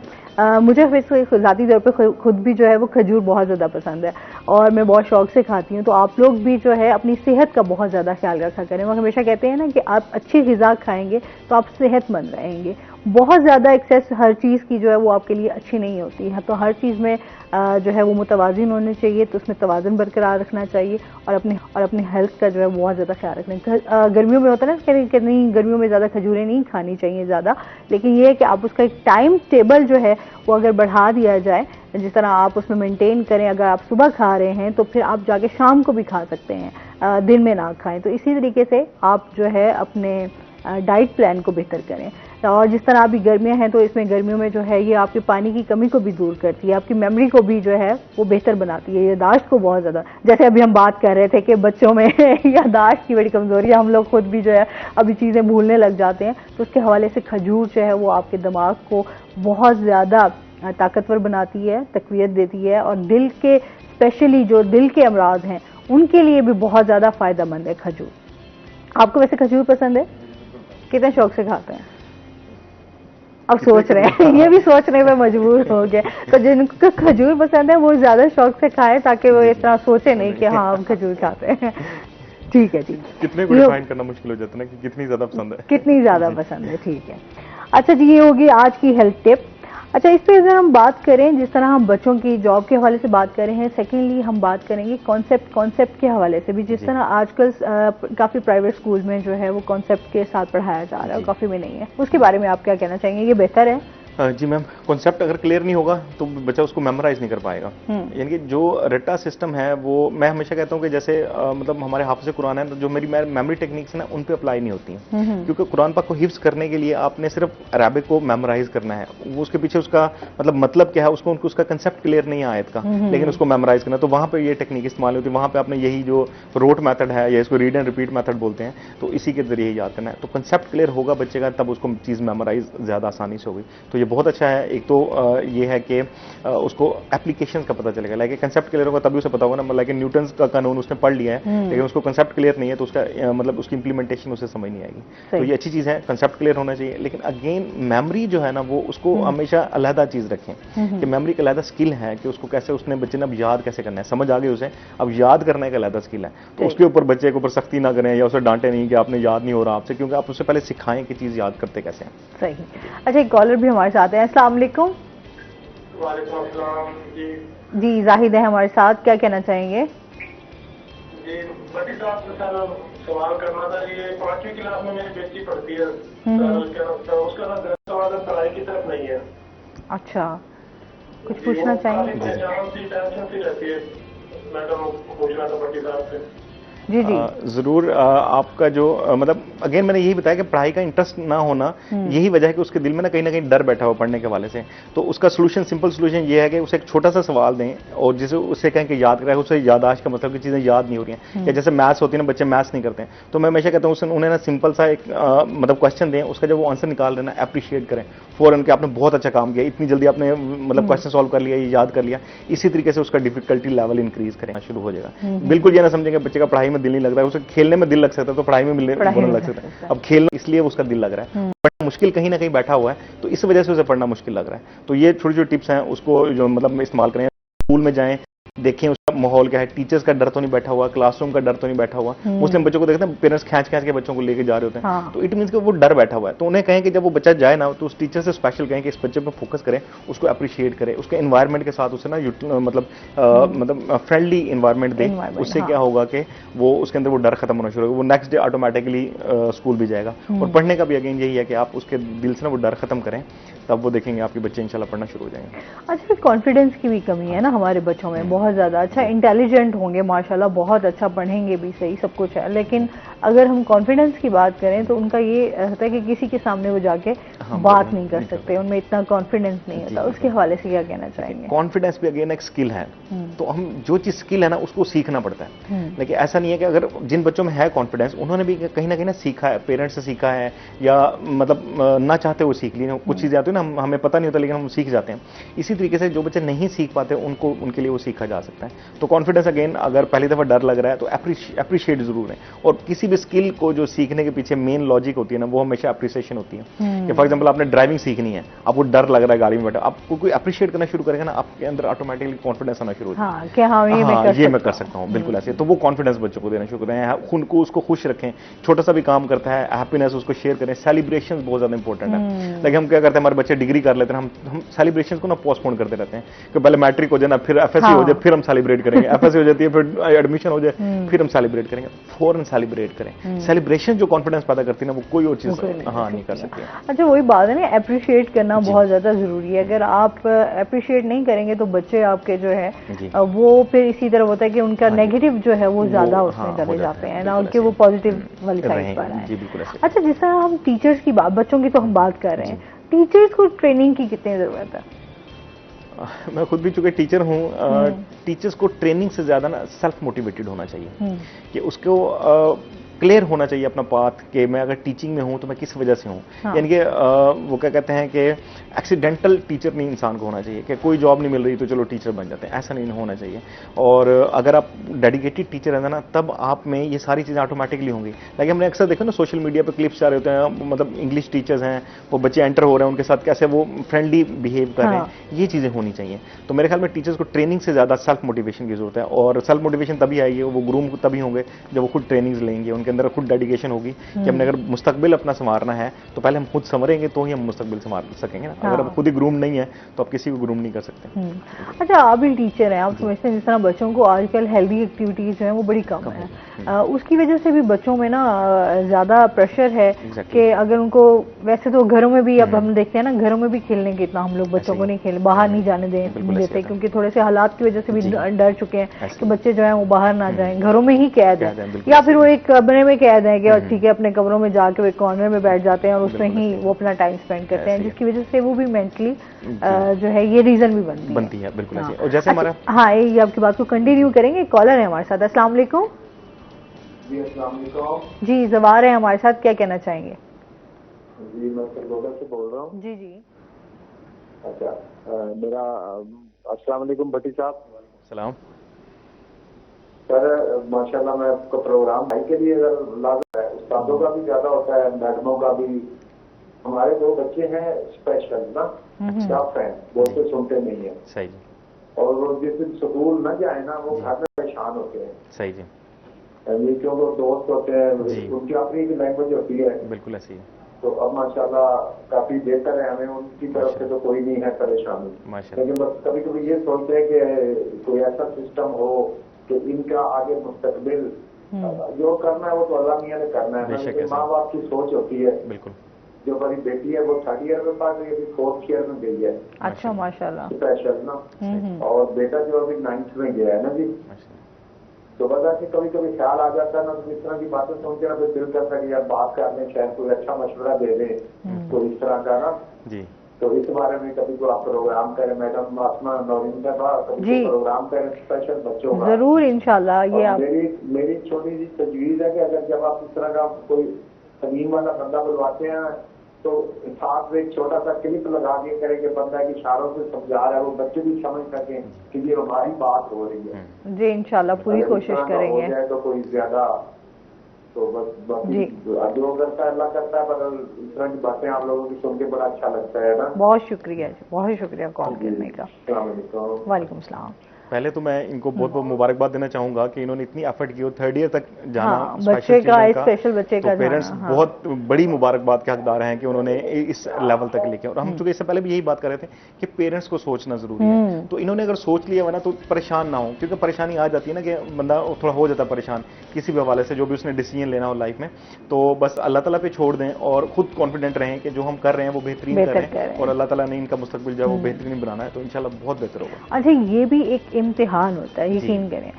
मुझे ज़ाती तौर पर खुद भी जो है वो खजूर बहुत ज़्यादा पसंद है और मैं बहुत शौक से खाती हूँ। तो आप लोग भी जो है अपनी सेहत का बहुत ज़्यादा ख्याल रखा करें। वो हमेशा कहते हैं ना कि आप अच्छी ग़िज़ा खाएंगे तो आप सेहतमंद रहेंगे। बहुत ज़्यादा एक्सेस हर चीज़ की जो है वो आपके लिए अच्छी नहीं होती है। तो हर चीज़ में जो है वो मुतवाज़िन होनी चाहिए, तो उसमें तवाज़ुन बरकरार रखना चाहिए और अपनी हेल्थ का जो है बहुत ज़्यादा ख्याल रखना। गर्मियों में होता है ना कि नहीं, गर्मियों में ज़्यादा खजूरें नहीं खानी चाहिए ज़्यादा, लेकिन ये है कि आप उसका एक टाइम टेबल जो है वो अगर बढ़ा दिया जाए, जिस तरह आप उसमें मेंटेन करें। अगर आप सुबह खा रहे हैं तो फिर आप जाके शाम को भी खा सकते हैं, दिन में ना खाएं। तो इसी तरीके से आप जो है अपने डाइट प्लान को बेहतर करें। और जिस तरह अभी गर्मियां हैं तो इसमें गर्मियों में जो है ये आपकी पानी की कमी को भी दूर करती है, आपकी मेमोरी को भी जो है वो बेहतर बनाती है, याददाश्त को बहुत ज़्यादा। जैसे अभी हम बात कर रहे थे कि बच्चों में याददाश्त की बड़ी कमज़ोरी है, हम लोग खुद भी जो है अभी चीज़ें भूलने लग जाते हैं। तो उसके हवाले से खजूर जो है वो आपके दिमाग को बहुत ज़्यादा ताकतवर बनाती है, तक़वियत देती है और दिल के स्पेशली जो दिल के अमराज हैं उनके लिए भी बहुत ज़्यादा फ़ायदेमंद है खजूर। आपको वैसे खजूर पसंद है? कितने शौक से खाते हैं? अब सोच रहे हैं ये भी सोचने में मजबूर हो गए। तो जिनको खजूर पसंद है वो ज़्यादा शौक से खाएं ताकि वो इस तरह सोचे नहीं कि हाँ हम खजूर खाते हैं। ठीक है, ठीक। कितने को डिफाइन करना मुश्किल हो जाता है ना कि कितनी ज़्यादा पसंद है, कितनी ज़्यादा पसंद है। ठीक है, अच्छा जी, ये होगी आज की हेल्थ टिप। अच्छा, इस पे अगर हम बात करें, जिस तरह हम बच्चों की जॉब के हवाले से बात कर रहे हैं, सेकेंडली हम बात करेंगे कॉन्सेप्ट के हवाले से भी। जिस तरह आजकल काफ़ी प्राइवेट स्कूल में जो है वो कॉन्सेप्ट के साथ पढ़ाया जा रहा है, काफ़ी में नहीं है, उसके बारे में आप क्या कहना चाहेंगे? ये बेहतर है? जी मैम, कॉन्सेप्ट अगर क्लियर नहीं होगा तो बच्चा उसको मेमोराइज नहीं कर पाएगा। यानी कि जो रट्टा सिस्टम है वो, मैं हमेशा कहता हूँ कि जैसे मतलब हमारे हाफिज़ कुरान है, तो जो मेरी मेमोरी टेक्निक्स है ना उन पे अप्लाई नहीं होती हैं, क्योंकि कुरान पाक को हिफ्ज करने के लिए आपने सिर्फ अरबिक को मेमोराइज करना है, वो उसके पीछे उसका मतलब क्या है उसको उसका कंसेप्ट क्लियर नहीं है आयत का, लेकिन उसको मेमोराइज करना, तो वहाँ पर ये टेक्निक इस्तेमाल होती है। वहाँ पर आपने यही जो रोट मेथड है या इसको रीड एंड रिपीट मेथड बोलते हैं, तो इसी के जरिए याद करना है। तो कंसेप्ट क्लियर होगा बच्चे का, तब उसको चीज़ मेमोराइज ज़्यादा आसानी से होगी। तो ये बहुत अच्छा है। एक तो ये है कि उसको एप्लीकेशन का पता चलेगा, लाइक कंसेप्ट क्लियर होगा तभी उसे पता होगा ना, लाइक न्यूटन का कानून उसने पढ़ लिया है लेकिन उसको कंसेप्ट क्लियर नहीं है, तो उसका मतलब उसकी इंप्लीमेंटेशन उसे समझ नहीं आएगी। तो ये अच्छी चीज़ है, कंसेप्ट क्लियर होना चाहिए। लेकिन अगेन मेमोरी जो है ना वो उसको हमेशा अलहदा चीज़ रखें कि मेमोरी का अलहदा स्किल है कि उसको कैसे उसने बच्चे ने अब याद कैसे करना है, समझ आ गई उसे, अब याद करने का अलहदा स्किल है। तो उसके ऊपर बच्चे के ऊपर सख्ती ना करें या उसे डांटे नहीं कि आपने याद नहीं हो रहा आपसे, क्योंकि आप उससे पहले सिखाएं कि चीज़ याद करते कैसे हैं। सही। अच्छा, एक कॉलर भी हमारे साथ है। अस्सलाम वालेकुम। वालेकुम अस्सलाम जी। जी, जाहिद है हमारे साथ, क्या कहना चाहेंगे? जी, बड़ी साहब से सर सवाल करना था। ये 5वीं क्लास में मेरी बेटी पढ़ती है, उसका ना सवाल पढ़ाई की तरफ नहीं है। अच्छा, कुछ पूछना चाहेंगे? पहचान सी टेंशन सी रहती है, मैडम पूछना था बड़ी साहब से। जी जी जरूर। आपका जो मतलब अगेन मैंने यही बताया कि पढ़ाई का इंटरेस्ट ना होना यही वजह है कि उसके दिल में ना कहीं डर बैठा हुआ पढ़ने के वाले से। तो उसका सोल्यूशन, सिंपल सोल्यूशन ये है कि उसे एक छोटा सा सवाल दें और जिसे उससे कहें कि याद करें। उसे यादाश्त का मतलब कि चीज़ें याद नहीं हो रही हैं, या जैसे मैथ्स होती है ना, बच्चे मैथ्स नहीं करते हैं, तो मैं हमेशा कहता हूँ उन्हें ना सिंपल सा एक मतलब क्वेश्चन दें, उसका जब वो आंसर निकाल रहे ना अप्रिशिएट करें फौरन कि आपने बहुत अच्छा काम किया, इतनी जल्दी आपने मतलब क्वेश्चन सॉल्व कर लिया, याद कर लिया। इसी तरीके से उसका डिफिकल्टी लेवल इंक्रीज करें शुरू हो जाएगा। बिल्कुल ये ना समझेंगे बच्चे का पढ़ाई में दिल नहीं लग रहा है, उसे खेलने में दिल लग सकता है तो पढ़ाई में बोलने लग सकता है। अब खेलना इसलिए उसका दिल लग रहा है, पढ़ना मुश्किल कहीं ना कहीं बैठा हुआ है, तो इस वजह से उसे पढ़ना मुश्किल लग रहा है। तो ये छोटी छोटी टिप्स हैं, उसको जो मतलब इस्तेमाल करें। स्कूल में जाएं, देखें उसका माहौल क्या है, टीचर्स का डर तो नहीं बैठा हुआ, क्लासरूम का डर तो नहीं बैठा हुआ। मुस्लिम बच्चों को देखते हैं पेरेंट्स खींच के बच्चों को लेके जा रहे होते हैं, तो इट मींस कि वो डर बैठा हुआ है। तो उन्हें कहें कि जब वो बच्चा जाए ना तो उस टीचर से स्पेशल कहें कि इस बच्चे पर फोकस करें, उसको अप्रिशिएट करें, उसके एनवायरनमेंट के साथ उसे ना मतलब फ्रेंडली एनवायरनमेंट दें। उससे क्या होगा कि वो उसके अंदर वो डर खत्म होना शुरू होगा, वो नेक्स्ट डे ऑटोमेटिकली स्कूल भी जाएगा। और पढ़ने का भी अगेन यही है कि आप उसके दिल से ना वो डर खत्म करें, तब वो देखेंगे आपके बच्चे इंशाल्लाह पढ़ना शुरू हो जाएंगे। अच्छा, कॉन्फिडेंस की भी कमी है ना हमारे बच्चों में बहुत ज़्यादा। अच्छा, इंटेलिजेंट होंगे माशाल्लाह, बहुत अच्छा पढ़ेंगे भी, सही सब कुछ है, लेकिन अगर हम कॉन्फिडेंस की बात करें तो उनका ये होता है कि किसी के सामने वो जाके बात नहीं कर सकते, उनमें इतना कॉन्फिडेंस नहीं होता। उसके हवाले से क्या कहना चाहेंगे? कॉन्फिडेंस भी अगेन एक स्किल है, तो हम जो चीज़ स्किल है ना उसको सीखना पड़ता है। लेकिन ऐसा नहीं है कि अगर जिन बच्चों में है कॉन्फिडेंस उन्होंने भी कहीं ना सीखा है, पेरेंट्स से सीखा है, या मतलब ना चाहते वो सीख ली। कुछ चीज़ें आती है ना हमें पता नहीं होता लेकिन हम सीख जाते हैं। इसी तरीके से जो बच्चे नहीं सीख पाते उनको उनके लिए वो सीखा जा सकता है। तो कॉन्फिडेंस अगेन, अगर पहली दफा डर लग रहा है तो अप्रिशिएट जरूर है। और किसी भी स्किल को जो सीखने के पीछे मेन लॉजिक होती है ना वो हमेशा अप्रिसिएशन होती है। कि फॉर एग्जांपल आपने ड्राइविंग सीखनी है, आपको डर लग रहा है गाड़ी में बैठा, आपको कोई अप्रिशिएट करना शुरू करेगा ना, आपके अंदर ऑटोमेटिकली कॉन्फिडेंस आना शुरू हो जाएगा। ये मैं कर सकता हूँ, बिल्कुल ऐसे। तो वो कॉन्फिडेंस बच्चों को देना शुरू करें, उनको उसको खुश रखें, छोटा सा भी काम करता है हैप्पीनेस उसको शेयर करें। सेलिब्रेशन बहुत ज्यादा इंपॉर्टेंट है। लेकिन हम क्या करते हैं, हमारे बच्चे डिग्री कर लेते हैं, हम सेलिब्रेशन को ना पोस्टपोन करते रहते हैं कि पहले मैट्रिक हो जाए ना, फिर एफएससी हो जाए, फिर हम सेलिब्रेट करेंगे, एफएससी हो जाती है, फिर एडमिशन हो जाए, फिर हम सेलिब्रेट करेंगे। फौरन सेलिब्रेट करें। सेलिब्रेशन जो कॉन्फिडेंस पैदा करती है ना वो कोई और चीज नहीं कर सकती है। अच्छा, वही बात है ना, अप्रिशिएट करना बहुत ज्यादा जरूरी है। अगर आप अप्रिशिएट नहीं करेंगे तो बच्चे आपके जो है वो फिर इसी तरह होता है कि उनका नेगेटिव जो है वो ज्यादा उसमें चले जाते हैं ना, उनके वो पॉजिटिव वाली साइड पर आए। अच्छा, जिस तरह हम टीचर्स की बात, बच्चों की तो हम बात कर रहे हैं, टीचर्स को ट्रेनिंग की कितनी जरूरत है? मैं खुद भी चूंकि टीचर हूँ, टीचर्स को ट्रेनिंग से ज्यादा ना सेल्फ मोटिवेटेड होना चाहिए कि उसको क्लियर होना चाहिए अपना पाथ कि मैं अगर टीचिंग में हूं तो मैं किस वजह से हूं। यानी कि वो क्या कहते हैं कि एक्सीडेंटल टीचर नहीं इंसान को होना चाहिए कि कोई जॉब नहीं मिल रही तो चलो टीचर बन जाते हैं, ऐसा नहीं होना चाहिए। और अगर आप डेडिकेटेड टीचर हैं ना तब आप में ये सारी चीज़ें ऑटोमेटिकली होंगी। लेकिन हमने अक्सर देखा ना सोशल मीडिया पर क्लिप्स आ रहे होते हैं, मतलब इंग्लिश टीचर्स हैं, वो बच्चे एंटर हो रहे हैं, उनके साथ कैसे वो फ्रेंडली बिहेव कर रहे हैं, ये चीज़ें होनी चाहिए। तो मेरे ख्याल में टीचर्स को ट्रेनिंग से ज़्यादा सेल्फ मोटिवेशन की जरूरत है, और सेल्फ मोटिवेशन तभी आएगी, वो ग्रूम तभी होंगे जब वो खुद ट्रेनिंग्स लेंगे, उनके अंदर खुद डेडिकेशन होगी कि हमने अगर मुस्तकबिल अपना संवारना है तो पहले हम खुद संवरेंगे तो ही हम मुस्तकबिल संवार सकेंगे ना। अगर हम खुद ही ग्रूम नहीं है तो आप किसी को ग्रूम नहीं कर सकते। अच्छा, आप भी टीचर हैं, आप समझते हैं जिस तरह बच्चों को आजकल हेल्दी एक्टिविटीज जो है वो बड़ी कम है, उसकी वजह से भी बच्चों में ना ज्यादा प्रेशर है कि अगर उनको, वैसे तो घरों में भी अब हम देखते हैं ना, घरों में भी खेलने के इतना हम लोग बच्चों को नहीं खेल, बाहर नहीं जाने देते क्योंकि थोड़े से हालात की वजह से भी डर चुके हैं कि बच्चे जो है वो बाहर ना जाएं, घरों में ही कैद है या फिर वो एक कमरे में कैद है कि ठीक है अपने कमरों में जाके वो एक कॉर्नर में बैठ जाते हैं और उसमें ही वो अपना टाइम स्पेंड करते हैं, जिसकी वजह से वो भी मेंटली जो है ये रीजन भी बनती है। बिल्कुल ऐसे। और जैसे हमारा, हाँ, ये आपकी बात को कंटिन्यू करेंगे। कॉलर है हमारे साथ। अस्सलाम वालेकुम। जी अस्सलाम वालेकुम। जी, जवार है हमारे साथ, क्या कहना चाहेंगे? जी मैं सरगोदा से बोल रहा हूँ। जी जी। अच्छा, मेरा अस्सलाम वालेकुम भट्टी साहब। सलाम। सर माशाल्लाह मैं आपका प्रोग्राम भाई के लिए लाजम है, उस्तादों का भी ज्यादा होता है, मैडमों का भी। हमारे 2 बच्चे हैं स्पेशल ना, टफ हैं, बोलते सुनते नहीं है। सही जी। और वो जिस दिन स्कूल न जाए ना वो घर में परेशान होते हैं। सही जी। ये क्यों वो दोस्त होते हैं, उनकी अपनी एक लैंग्वेज होती है। बिल्कुल ऐसी है। तो अब माशाल्लाह काफी बेहतर है, हमें उनकी तरफ से तो कोई नहीं है परेशानी, लेकिन बस कभी कभी ये सोचते हैं कि कोई ऐसा सिस्टम हो कि इनका आगे मुस्तकबिल जो करना है वो तो अल्लाह मियां ने करना है, लेकिन माँ बाप की सोच होती है। बिल्कुल। जो मेरी बेटी है वो 3rd ईयर में पढ़ रही है, अभी 4th ईयर में गई है। अच्छा, माशाल्लाह। स्पेशल ना। और बेटा जो अभी 9th में गया है ना जी। तो बता कि कभी कभी ख्याल आ जाता है ना, तो इस तरह की बातें सुन के ना फिर दिल करता है कि यार बात करने, शायद कोई अच्छा मशवरा दे दे तो इस तरह का ना जी। तो इस बारे में कभी को आप प्रोग्राम करें, मैडम आसमा नौरीन का कभी प्रोग्राम करें स्पेशल बच्चों का। जरूर इंशाल्लाह। ये आप, मेरी छोटी सी तजवीज है कि अगर जब आप इस तरह का कोई तमीम वाला बंदा बुलवाते हैं तो साथ में एक छोटा सा क्लिप लगा के करें कि बंदा की इशारों से समझा रहा है, वो बच्चे भी समझ सकें कि ये हमारी बात हो रही है। जी इंशाल्लाह पूरी कोशिश करेंगे। हो जाए तो कोई ज्यादा तो बस बाकी जो करता है अल्लाह करता है, पर इस तरह की बातें आप लोगों की सुन के बड़ा अच्छा लगता है ना। बहुत शुक्रिया जी, बहुत शुक्रिया कॉल करने का। वालेकुम सलाम। पहले तो मैं इनको बहुत बहुत मुबारकबाद देना चाहूंगा कि इन्होंने इतनी एफर्ट की और 3rd ईयर तक जाना। हाँ, बच्चे का स्पेशल बच्चे का पेरेंट्स बहुत बड़ी मुबारकबाद के हकदार हैं कि उन्होंने इस लेवल तक लेके। और हम चूंकि इससे पहले भी यही बात कर रहे थे कि पेरेंट्स को सोचना जरूरी है, तो इन्होंने अगर सोच लिया हुआ ना तो परेशान ना हो, क्योंकि परेशानी आ जाती है ना कि बंदा थोड़ा हो जाता है परेशान किसी भी हवाले से, जो भी उसने डिसीजन लेना हो लाइफ में। तो बस अल्लाह ताला पे छोड़ दें और खुद कॉन्फिडेंट रहें कि जो हम कर रहे हैं वो बेहतरीन कर रहे हैं और अल्लाह ताला ने इनका मुस्तकबिल जो है वो बेहतरीन बनाना है, तो इंशाल्लाह बहुत बेहतर होगा। अच्छा, ये भी एक इम्तिहान होता है, यकीन करें।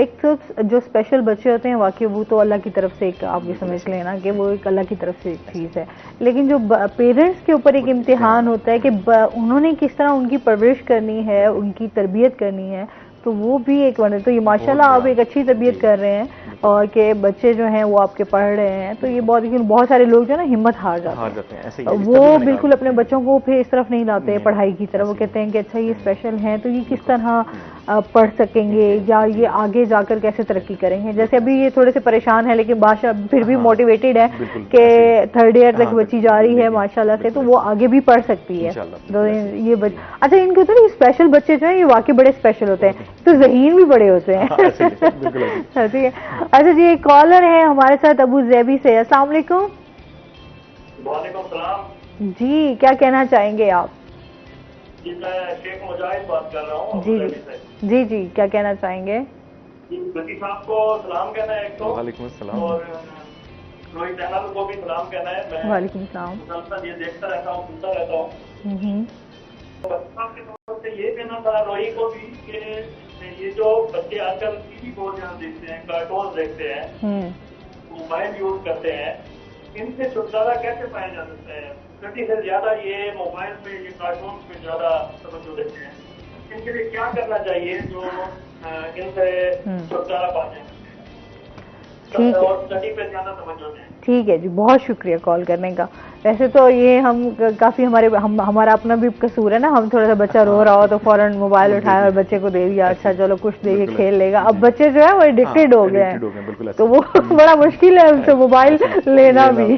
एक तो जो स्पेशल बच्चे होते हैं वाकई वो तो अल्लाह की तरफ से एक, आप ये समझ लेना कि वो एक अल्लाह की तरफ से एक चीज़ है, लेकिन जो पेरेंट्स के ऊपर एक इम्तिहान होता है कि उन्होंने किस तरह उनकी परवरिश करनी है, उनकी तरबियत करनी है, तो वो भी एक वजह। तो ये माशाल्लाह आप एक अच्छी तरबियत कर रहे हैं और कि बच्चे जो हैं वो आपके पढ़ रहे हैं, तो ये बहुत सारे लोग जो है ना हिम्मत हार जाते हैं ऐसे वो बिल्कुल अपने बच्चों को फिर इस तरफ नहीं लाते पढ़ाई की तरफ। वो कहते हैं कि अच्छा ये स्पेशल है तो ये किस तरह पढ़ सकेंगे या ये आगे जाकर कैसे तरक्की करेंगे। जैसे अभी ये थोड़े से परेशान है लेकिन बादशाह फिर भी मोटिवेटेड है कि 3rd ईयर तक बच्ची जा रही है माशाल्लाह से, तो वो आगे भी पढ़ सकती है। तो ये अच्छा, इनके तो स्पेशल बच्चे जो है ये वाकई बड़े स्पेशल होते हैं, तो ज़हीन भी बड़े होते हैं। ठीक है। अच्छा जी, एक कॉलर है हमारे साथ अबू जैबी से। अस्सलाम वालेकुम। वालेकुम सलाम जी, क्या कहना चाहेंगे आप? जी मैं शेख मुजाहिद बात कर रहा हूँ। जी जी, क्या कहना चाहेंगे? बच्ची साहब को सलाम कहना है एक तो, वालेकुम सलाम, और रोहित चैनल को भी सलाम कहना है। मैं वालेकुम सलाम, मुसलसल ये देखता रहता हूँ, सुनता रहता हूँ। बच्चा की तरफ से ये कहना था रोहित को भी कि ये जो बच्चे आजकल टीवी बहुत ज्यादा देखते हैं, कार्टून देखते हैं, मोबाइल यूज करते हैं, इनसे छुटकारा कैसे पाया जा सकता है? स्टडी से ज्यादा ये मोबाइल पे, ये कार्टून पे ज्यादा तवज्जो देते हैं, इनके लिए क्या करना चाहिए जो इनसे छुटकारा पा जाए और स्टडी पे ज्यादा तवज्जो दें? ठीक है जी, बहुत शुक्रिया कॉल करने का। वैसे तो ये हम काफी हमारा अपना भी कसूर है ना, हम थोड़ा सा बच्चा रो रहा हो तो फौरन मोबाइल उठाया और बच्चे को दे दिया, अच्छा चलो कुछ देखे खेल लेगा। अब बच्चे जो है वो एडिक्टेड हो गए हैं, तो वो बड़ा मुश्किल है उनसे मोबाइल लेना भी।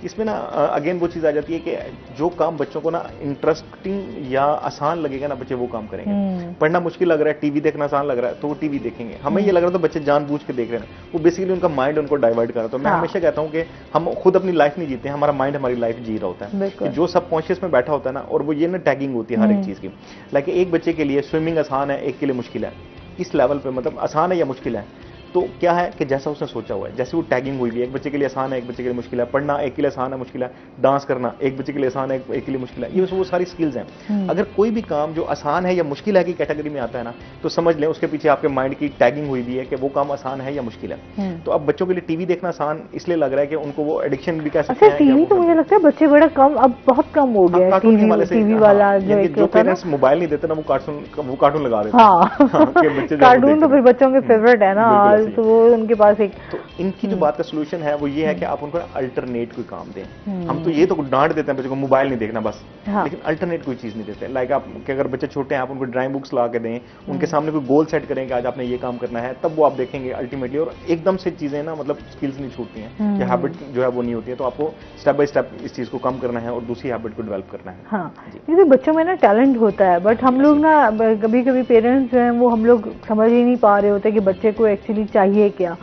इसमें ना अगेन वो चीज़ आ जाती है कि जो काम बच्चों को ना इंटरेस्टिंग या आसान लगेगा ना, बच्चे वो काम करेंगे। पढ़ना मुश्किल लग रहा है, टीवी देखना आसान लग रहा है, तो वो टीवी देखेंगे। हमें ये लग रहा था बच्चे जानबूझ के देख रहे हैं, वो बेसिकली उनका माइंड उनको डाइवर्ट कर रहा है। तो मैं हमेशा कहता हूँ कि हम खुद अपनी लाइफ नहीं जीते हैं, हमारा माइंड हमारी लाइफ जी रहा होता है। कि जो सबकॉन्शियस में बैठा होता है ना, और वो ये ना टैगिंग होती है हर एक चीज़ की। लाइक एक बच्चे के लिए स्विमिंग आसान है, एक के लिए मुश्किल है। इस लेवल पे मतलब आसान है या मुश्किल है, तो क्या है कि जैसा उसने सोचा हुआ है, जैसे वो टैगिंग हुई है, एक बच्चे के लिए आसान है, एक बच्चे के लिए मुश्किल है। पढ़ना एक के लिए आसान है, मुश्किल है। डांस करना एक बच्चे के लिए आसान है, एक के लिए मुश्किल है। ये वो सारी स्किल्स हैं। अगर कोई भी काम जो आसान है या मुश्किल है की कैटेगरी में आता है ना, तो समझ लें उसके पीछे आपके माइंड की टैगिंग हुई भी है कि वो काम आसान है या मुश्किल है। तो अब बच्चों के लिए टीवी देखना आसान इसलिए लग रहा है कि उनको वो एडिक्शन भी कह सकते हैं। टीवी तो मुझे लगता है बच्चे बड़ा कम, अब बहुत कम हो गया टीवी वाला। जो पेरेंट्स मोबाइल नहीं देते ना, वो कार्टून लगा रहे हैं। कार्टून तो फिर बच्चों के फेवरेट है ना, तो वो उनके पास एक। तो इनकी जो बात का सोल्यूशन है वो ये है कि आप उनको अल्टरनेट कोई काम दें। हम तो ये तो डांट देते हैं बच्चों को, मोबाइल नहीं देखना बस, लेकिन अल्टरनेट कोई चीज नहीं देते। लाइक आप कि अगर बच्चे छोटे हैं, आप उनको ड्राइंग बुक्स ला के दें, उनके सामने कोई गोल सेट करें कि आज आपने ये काम करना है, तब वो आप देखेंगे अल्टीमेटली। और एकदम से चीजें ना मतलब स्किल्स नहीं छूटती हैं, या हैबिट जो है वो नहीं होती है। तो आपको स्टेप बाय स्टेप इस चीज को कम करना है और दूसरी हैबिट को डेवलप करना है। हाँ, क्योंकि बच्चों में ना टैलेंट होता है, बट हम लोग ना कभी कभी पेरेंट्स जो हैं वो हम लोग समझ ही नहीं पा रहे होते कि बच्चे को एक्चुअली चाहिए क्या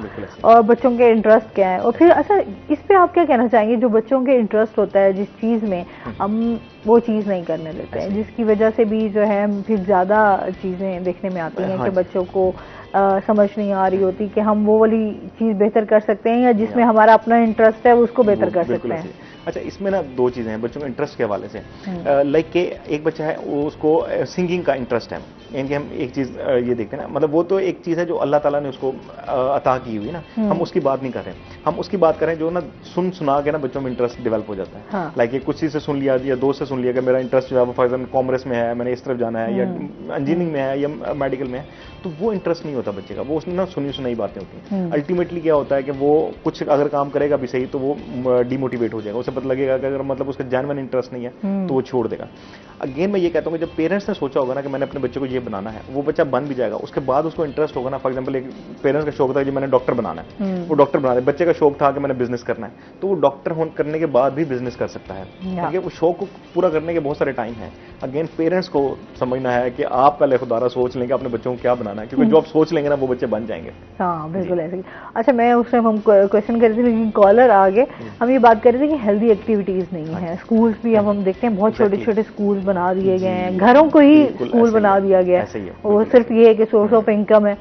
और बच्चों के इंटरेस्ट क्या है। और फिर अच्छा, इस पे आप क्या कहना चाहेंगे, जो बच्चों के इंटरेस्ट होता है जिस चीज़ में, हम वो चीज़ नहीं करने देते हैं, जिसकी वजह से भी जो है फिर ज़्यादा चीज़ें देखने में आती हैं कि बच्चों को समझ नहीं आ रही होती कि हम वो वाली चीज़ बेहतर कर सकते हैं या जिसमें हमारा अपना इंटरेस्ट है उसको बेहतर कर सकते हैं। अच्छा, इसमें ना दो चीज़ें हैं बच्चों के इंटरेस्ट के हवाले से। लाइक के एक बच्चा है वो उसको सिंगिंग का इंटरेस्ट है, यानी कि हम एक चीज़ ये देखते हैं ना, मतलब वो तो एक चीज़ है जो अल्लाह ताला ने उसको अता की हुई ना, हम उसकी बात नहीं कर रहे हैं। हम उसकी बात करें जो ना सुना के ना बच्चों में इंटरेस्ट डेवलप हो जाता है। लाइक ये कुछ चीज़ से सुन लिया या दोस्त से सुन लिया कि मेरा इंटरेस्ट जो है वो फॉर एग्जाम्पल कॉमर्स में है, मैंने इस तरफ जाना है, या इंजीनियरिंग में है या मेडिकल में है, तो वो इंटरेस्ट नहीं होता बच्चे का, वो उसने ना सुनी सुनाई बातें होती हैं। अल्टीमेटली क्या होता है कि वो कुछ अगर काम करेगा भी सही तो वो डिमोटिवेट हो जाएगा, उसे पता लगेगा कि अगर मतलब उसका जेन्युइन इंटरेस्ट नहीं है तो वो छोड़ देगा। अगेन मैं ये कहता हूँ कि जब पेरेंट्स ने सोचा होगा ना कि मैंने अपने बच्चे को ये बनाना है, वो बच्चा बन भी जाएगा। उसके बाद उसको इंटरेस्ट होगा ना, फॉर एग्जाम्पल एक पेरेंट्स का शौक था कि मैंने डॉक्टर बनाना है, वो डॉक्टर बना दे। बच्चे का शौक था कि मैंने बिजनेस करना है, तो वो डॉक्टर करने के बाद भी बिजनेस कर सकता है, क्योंकि वो शौक को पूरा करने के बहुत सारे टाइम है। अगेन पेरेंट्स को समझना है कि आप पहले खुदारा सोच लेंगे अपने बच्चों को क्या बनाना है, क्योंकि जो आप सोच लेंगे ना वो बच्चे बन जाएंगे। हाँ बिल्कुल ऐसे। अच्छा, मैं उस टाइम हम क्वेश्चन कर रहे थे लेकिन कॉलर आ गए, हम ये बात कर रहे थे कि हेल्दी एक्टिविटीज नहीं है स्कूल्स भी। अब हम देखते हैं बहुत छोटे छोटे स्कूल बना दिए गए हैं, घरों को ही स्कूल बना दिया गया है। वो सिर्फ ये है कि सोर्स ऑफ इनकम है,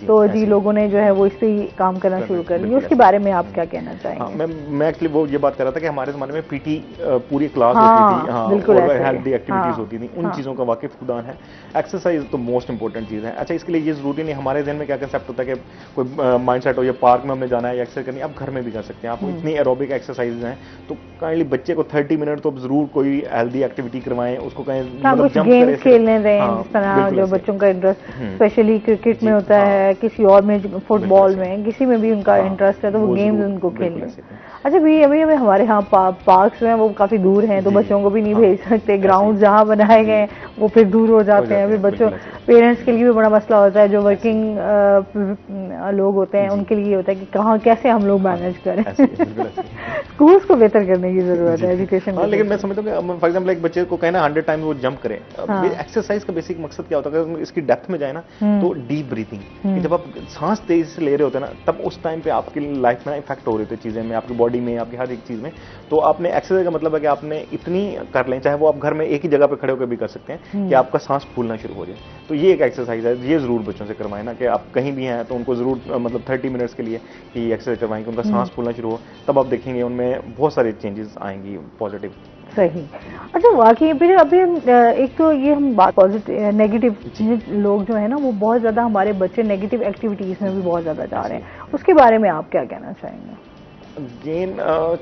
तो जी लोगों ने जो है वो इस पे ही काम करना शुरू कर दिया। उसके बारे में आप क्या कहना चाहेंगे? मैं एक्चुअली वो ये बात कर रहा था कि हमारे ज़माने में पीटी पूरी क्लास होती थी, हाँ, हेल्दी एक्टिविटीज होती थी, उन चीज़ों का वाकिफ खुदा है। एक्सरसाइज तो मोस्ट इंपॉर्टेंट चीज़ है। अच्छा, इसके लिए ये जरूरी नहीं, हमारे जहन में क्या कंसेप्ट होता है कि कोई माइंड सेट हो या पार्क में हमने जाना है या एक्सरसाइज करनी है, आप घर में भी कर सकते हैं। आपको इतनी एरोबिक एक्सरसाइज हैं, तो काइंडली बच्चे को 30 मिनट तो जरूर कोई हेल्दी एक्टिविटी करवाएं, उसको कहें मतलब जंप गेम खेलने दें, जिस तरह जो बच्चों का इंटरेस्ट स्पेशली क्रिकेट में होता है, किसी और में फुटबॉल में, किसी में भी उनका इंटरेस्ट है तो वो गेम्स उनको खेलने। अच्छा, अभी हमारे यहाँ पार्क्स हैं वो काफी दूर हैं, तो बच्चों को भी नहीं भेज सकते। ग्राउंड जहाँ बनाए गए हैं वो फिर दूर हो जाते हैं। अभी बच्चों पेरेंट्स के लिए भी बड़ा मसला होता है, जो वर्किंग लोग होते हैं उनके लिए होता है कि कहाँ कैसे हम लोग मैनेज करें। स्कूल्स को बेहतर करने की जरूरत है एजुकेशन। हाँ, लेकिन मैं समझता हूँ कि फॉर एग्जाम्पल एक बच्चे को कहना 100 टाइम वो जंप करे। एक्सरसाइज का बेसिक मकसद क्या होता है, अगर इसकी डेप्थ में जाए ना तो डीप ब्रीथिंग, जब आप सांस तेजी से ले रहे होते हैं ना, तब उस टाइम पे आपकी लाइफ में इफेक्ट हो रहे होते चीजें में, आपकी बॉडी में, आपकी हर एक चीज में। तो आपने एक्सरसाइज का मतलब है कि आपने इतनी कर लें, चाहे वो आप घर में एक ही जगह पे खड़े होकर भी कर सकते हैं, कि आपका सांस फूलना शुरू हो जाए। तो ये एक एक्सरसाइज है, ये जरूर बच्चों से करवाएं ना, कि आप कहीं भी हैं तो उनको जरूर मतलब 30 मिनट्स के लिए ये एक्सरसाइज करवाएं कि उनका सांस फूलना शुरू हो, तब आप देखेंगे उनमें बहुत सारे चेंजेस आएंगी पॉजिटिव। सही। अच्छा, वाकई फिर अभी एक तो ये हम बात पॉजिटिव नेगेटिव लोग जो है ना वो बहुत ज्यादा, हमारे बच्चे नेगेटिव एक्टिविटीज में भी बहुत ज्यादा जा रहे हैं, उसके बारे में आप क्या कहना चाहेंगे? अगेन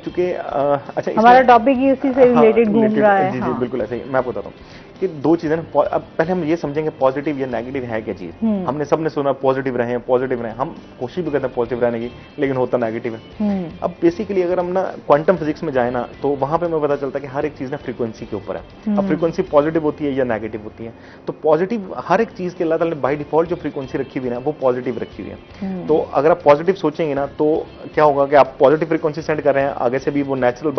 चूंकि अच्छा हमारा टॉपिक ही उसी से रिलेटेड घूम रहा है। जी बिल्कुल ऐसे ही मैं आपको बताता हूँ कि दो चीजें अब पहले हम ये समझेंगे पॉजिटिव या नेगेटिव है क्या चीज। हमने सबने सुना पॉजिटिव रहे, पॉजिटिव रहे, हम कोशिश भी करते हैं पॉजिटिव रहने की, लेकिन होता नेगेटिव है। अब बेसिकली अगर हम ना क्वांटम फिजिक्स में जाए ना, तो वहां पे हमें पता चलता है कि हर एक चीज ना फ्रीक्वेंसी के ऊपर है। अब फ्रीक्वेंसी पॉजिटिव होती है या नेगेटिव होती है, तो पॉजिटिव हर एक चीज के अल्लाह ताला ने बाय डिफॉल्ट जो फ्रीक्वेंसी रखी हुई है वो पॉजिटिव रखी हुई है। तो अगर आप पॉजिटिव सोचेंगे ना, तो क्या होगा कि आप पॉजिटिव फ्रीक्वेंसी सेंड कर रहे हैं, आगे से भी वो natural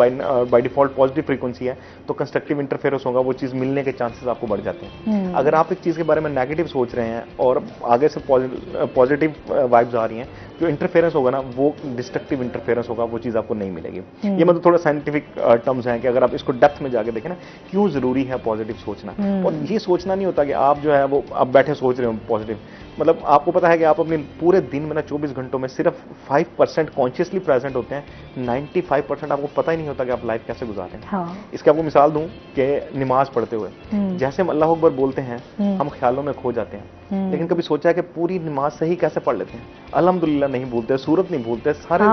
by default positive frequency है, तो कंस्ट्रक्टिव इंटरफेरेंस होगा, वो चीज मिलने के चांसेस आपको बढ़ जाते हैं। अगर आप एक चीज के बारे में नेगेटिव सोच रहे हैं और आगे से पॉजिटिव वाइब्स आ रही हैं, जो इंटरफेरेंस होगा ना वो डिस्ट्रक्टिव इंटरफेरेंस होगा, वो चीज आपको नहीं मिलेगी। ये मतलब थोड़ा साइंटिफिक टर्म्स हैं कि अगर आप इसको डेप्थ में जाके देखें ना, क्यों जरूरी है पॉजिटिव सोचना। और ये सोचना नहीं होता कि आप जो है वो आप बैठे सोच रहे हो पॉजिटिव, मतलब आपको पता है कि आप अपने पूरे दिन में ना 24 घंटों में सिर्फ 5% कॉन्शियसली प्रेजेंट होते हैं, 95% आपको पता ही नहीं होता कि आप लाइफ कैसे गुजारते हैं। हाँ। इसके आपको मिसाल दूं कि नमाज पढ़ते हुए जैसे हम अल्लाह अकबर बोलते हैं, हम ख्यालों में खो जाते हैं, लेकिन कभी सोचा है कि पूरी नमाज सही कैसे पढ़ लेते हैं, अल्हम्दुलिल्लाह नहीं भूलते, सूरत नहीं भूलते, सारे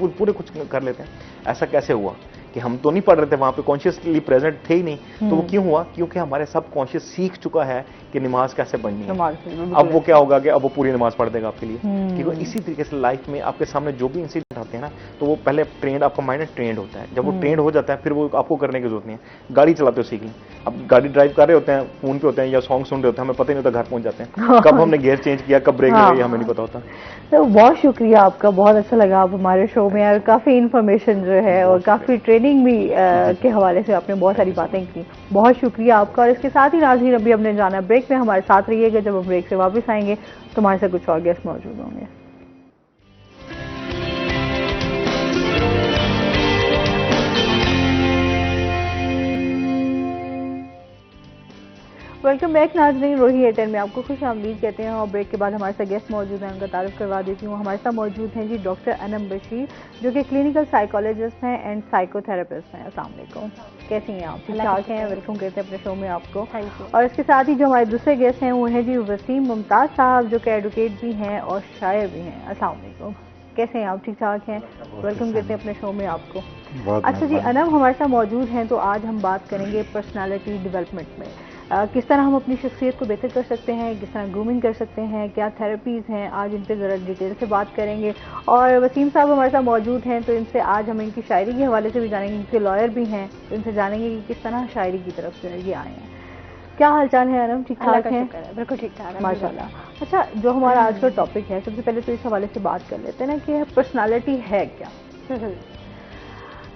पूरे कुछ कर लेते हैं। ऐसा कैसे हुआ कि हम तो नहीं पढ़ रहे थे, वहां पे कॉन्शियसली प्रेजेंट थे ही नहीं, तो वो क्यों हुआ? क्योंकि हमारे सब कॉन्शियस सीख चुका है कि नमाज कैसे पढ़नी है। अब वो क्या होगा कि अब वो पूरी नमाज पढ़ देगा आपके लिए। क्योंकि इसी तरीके से लाइफ में आपके सामने जो भी इंसिडेंट आते हैं ना, तो वो पहले ट्रेंड, आपका माइंड ट्रेंड होता है। जब वो ट्रेंड हो जाता है, फिर वो आपको करने की जरूरत नहीं है। गाड़ी चलाते हो सीख लें, अब गाड़ी ड्राइव कर रहे होते हैं, फोन पे होते हैं या सॉन्ग सुन रहे होते हैं, हमें पता ही नहीं होता, घर पहुंच जाते हैं, कब हमने गियर चेंज किया, कब ब्रेक लगाई, हमें नहीं पता होता। तो बहुत शुक्रिया आपका, बहुत अच्छा लगा आप हमारे शो में, और काफी इन्फॉर्मेशन जो है और काफी ट्रेनिंग भी के हवाले से आपने बहुत सारी बातें की। बहुत शुक्रिया आपका। और इसके साथ ही नाज़रीन, अभी हमने जाना ब्रेक में, हमारे साथ रहिएगा। जब हम ब्रेक से वापस आएंगे तो हमारे साथ कुछ और गेस्ट मौजूद होंगे। वेलकम बैक नाज़रीन, रोही एयरटेल में आपको खुश आमदीद कहते हैं। और ब्रेक के बाद हमारे साथ गेस्ट मौजूद हैं, उनका तारुफ करवा देती हूँ। हमारे साथ मौजूद हैं जी डॉक्टर अनम बशीर, जो कि क्लिनिकल साइकोलॉजिस्ट हैं एंड साइकोथेरेपिस्ट हैं। अस्सलाम वालेकुम, कैसी हैं आप? ठीक ठाक हैं? वेलकम कहते हैं अपने शो में आपको। और इसके साथ ही जो हमारे दूसरे गेस्ट हैं वो हैं जी वसीम मुमताज साहब, जो कि एडवोकेट भी हैं और शायर भी हैं। अस्सलाम वालेकुम, कैसे हैं आप? ठीक ठाक हैं? वेलकम कहते हैं अपने शो में आपको। अच्छा जी, अनम हमारे साथ मौजूद हैं, तो आज हम बात करेंगे पर्सनालिटी डेवलपमेंट में किस तरह हम अपनी शख्सियत को बेहतर कर सकते हैं, किस तरह ग्रूमिंग कर सकते हैं, क्या थेरेपीज़ हैं, आज इन पर ज़रा डिटेल से बात करेंगे। और वसीम साहब हमारे साथ मौजूद हैं, तो इनसे आज हम इनकी शायरी के हवाले से भी जानेंगे, इनके लॉयर भी हैं, तो इनसे जानेंगे कि किस तरह शायरी की तरफ जो है ये आए हैं। क्या हाल चाल है अनम? ठीक ठाक है? बिल्कुल ठीक ठाक, माशाल्लाह। अच्छा, जो हमारा आज का टॉपिक है, सबसे पहले तो इस हवाले से बात कर लेते हैं ना कि पर्सनालिटी है क्या?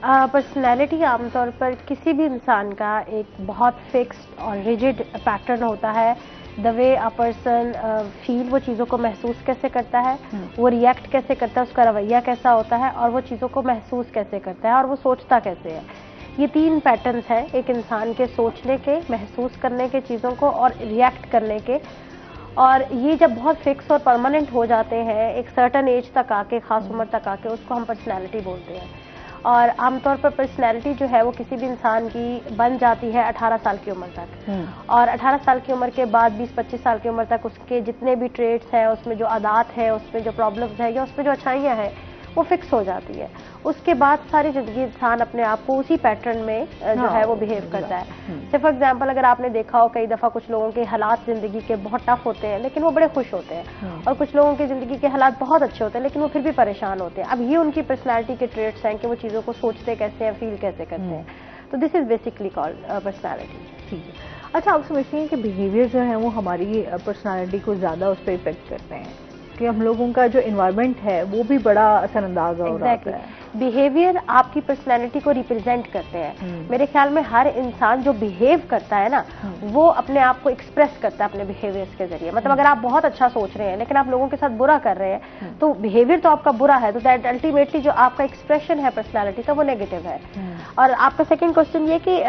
पर्सनैलिटी आमतौर पर किसी भी इंसान का एक बहुत फिक्स्ड और रिजिड पैटर्न होता है। The way a person feel, वो चीज़ों को महसूस कैसे करता है, वो रिएक्ट कैसे करता है, उसका रवैया कैसा होता है, और वो चीज़ों को महसूस कैसे करता है, और वो सोचता कैसे है। ये 3 पैटर्न्स हैं एक इंसान के सोचने के, महसूस करने के चीज़ों को, और रिएक्ट करने के। और ये जब बहुत फिक्स और परमानेंट हो जाते हैं एक सर्टन एज तक आके, खास उम्र तक आके, उसको हम पर्सनैलिटी बोलते हैं। और आमतौर पर पर्सनैलिटी जो है वो किसी भी इंसान की बन जाती है 18 साल की उम्र तक। और 18 साल की उम्र के बाद 20-25 साल की उम्र तक उसके जितने भी ट्रेड्स हैं, उसमें जो आदात है, उसमें जो प्रॉब्लम्स है, या उसमें जो अच्छाइयाँ हैं, वो फिक्स हो जाती है। उसके बाद सारी जिंदगी इंसान अपने आप को उसी पैटर्न में जो है वो बिहेव करता है। से फॉर एग्जांपल, अगर आपने देखा हो कई दफ़ा कुछ लोगों के हालात ज़िंदगी के बहुत टफ होते हैं, लेकिन वो बड़े खुश होते हैं, और कुछ लोगों के ज़िंदगी के हालात बहुत अच्छे होते हैं, लेकिन वो फिर भी परेशान होते हैं। अब ये उनकी पर्सनैलिटी के ट्रेट्स हैं कि वो चीज़ों को सोचते कैसे हैं, फील कैसे करते हैं। तो this is basically called personality. ठीक है। अच्छा, आप समझते हैं कि बिहेवियर जो है वो हमारी पर्सनैलिटी को ज़्यादा उस पर इफेक्ट करते हैं, कि हम लोगों का जो इन्वायरमेंट है वो भी बड़ा असरअंदाज हो रहा है? बिहेवियर आपकी पर्सनैलिटी को रिप्रेजेंट करते हैं। मेरे ख्याल में हर इंसान जो बिहेव करता है ना, वो अपने आप को एक्सप्रेस करता है अपने बिहेवियर्स के जरिए। मतलब अगर आप बहुत अच्छा सोच रहे हैं लेकिन आप लोगों के साथ बुरा कर रहे हैं, तो बिहेवियर तो आपका बुरा है, तो दैट अल्टीमेटली जो आपका एक्सप्रेशन है पर्सनैलिटी का, वो नेगेटिव है। और आपका सेकेंड क्वेश्चन ये कि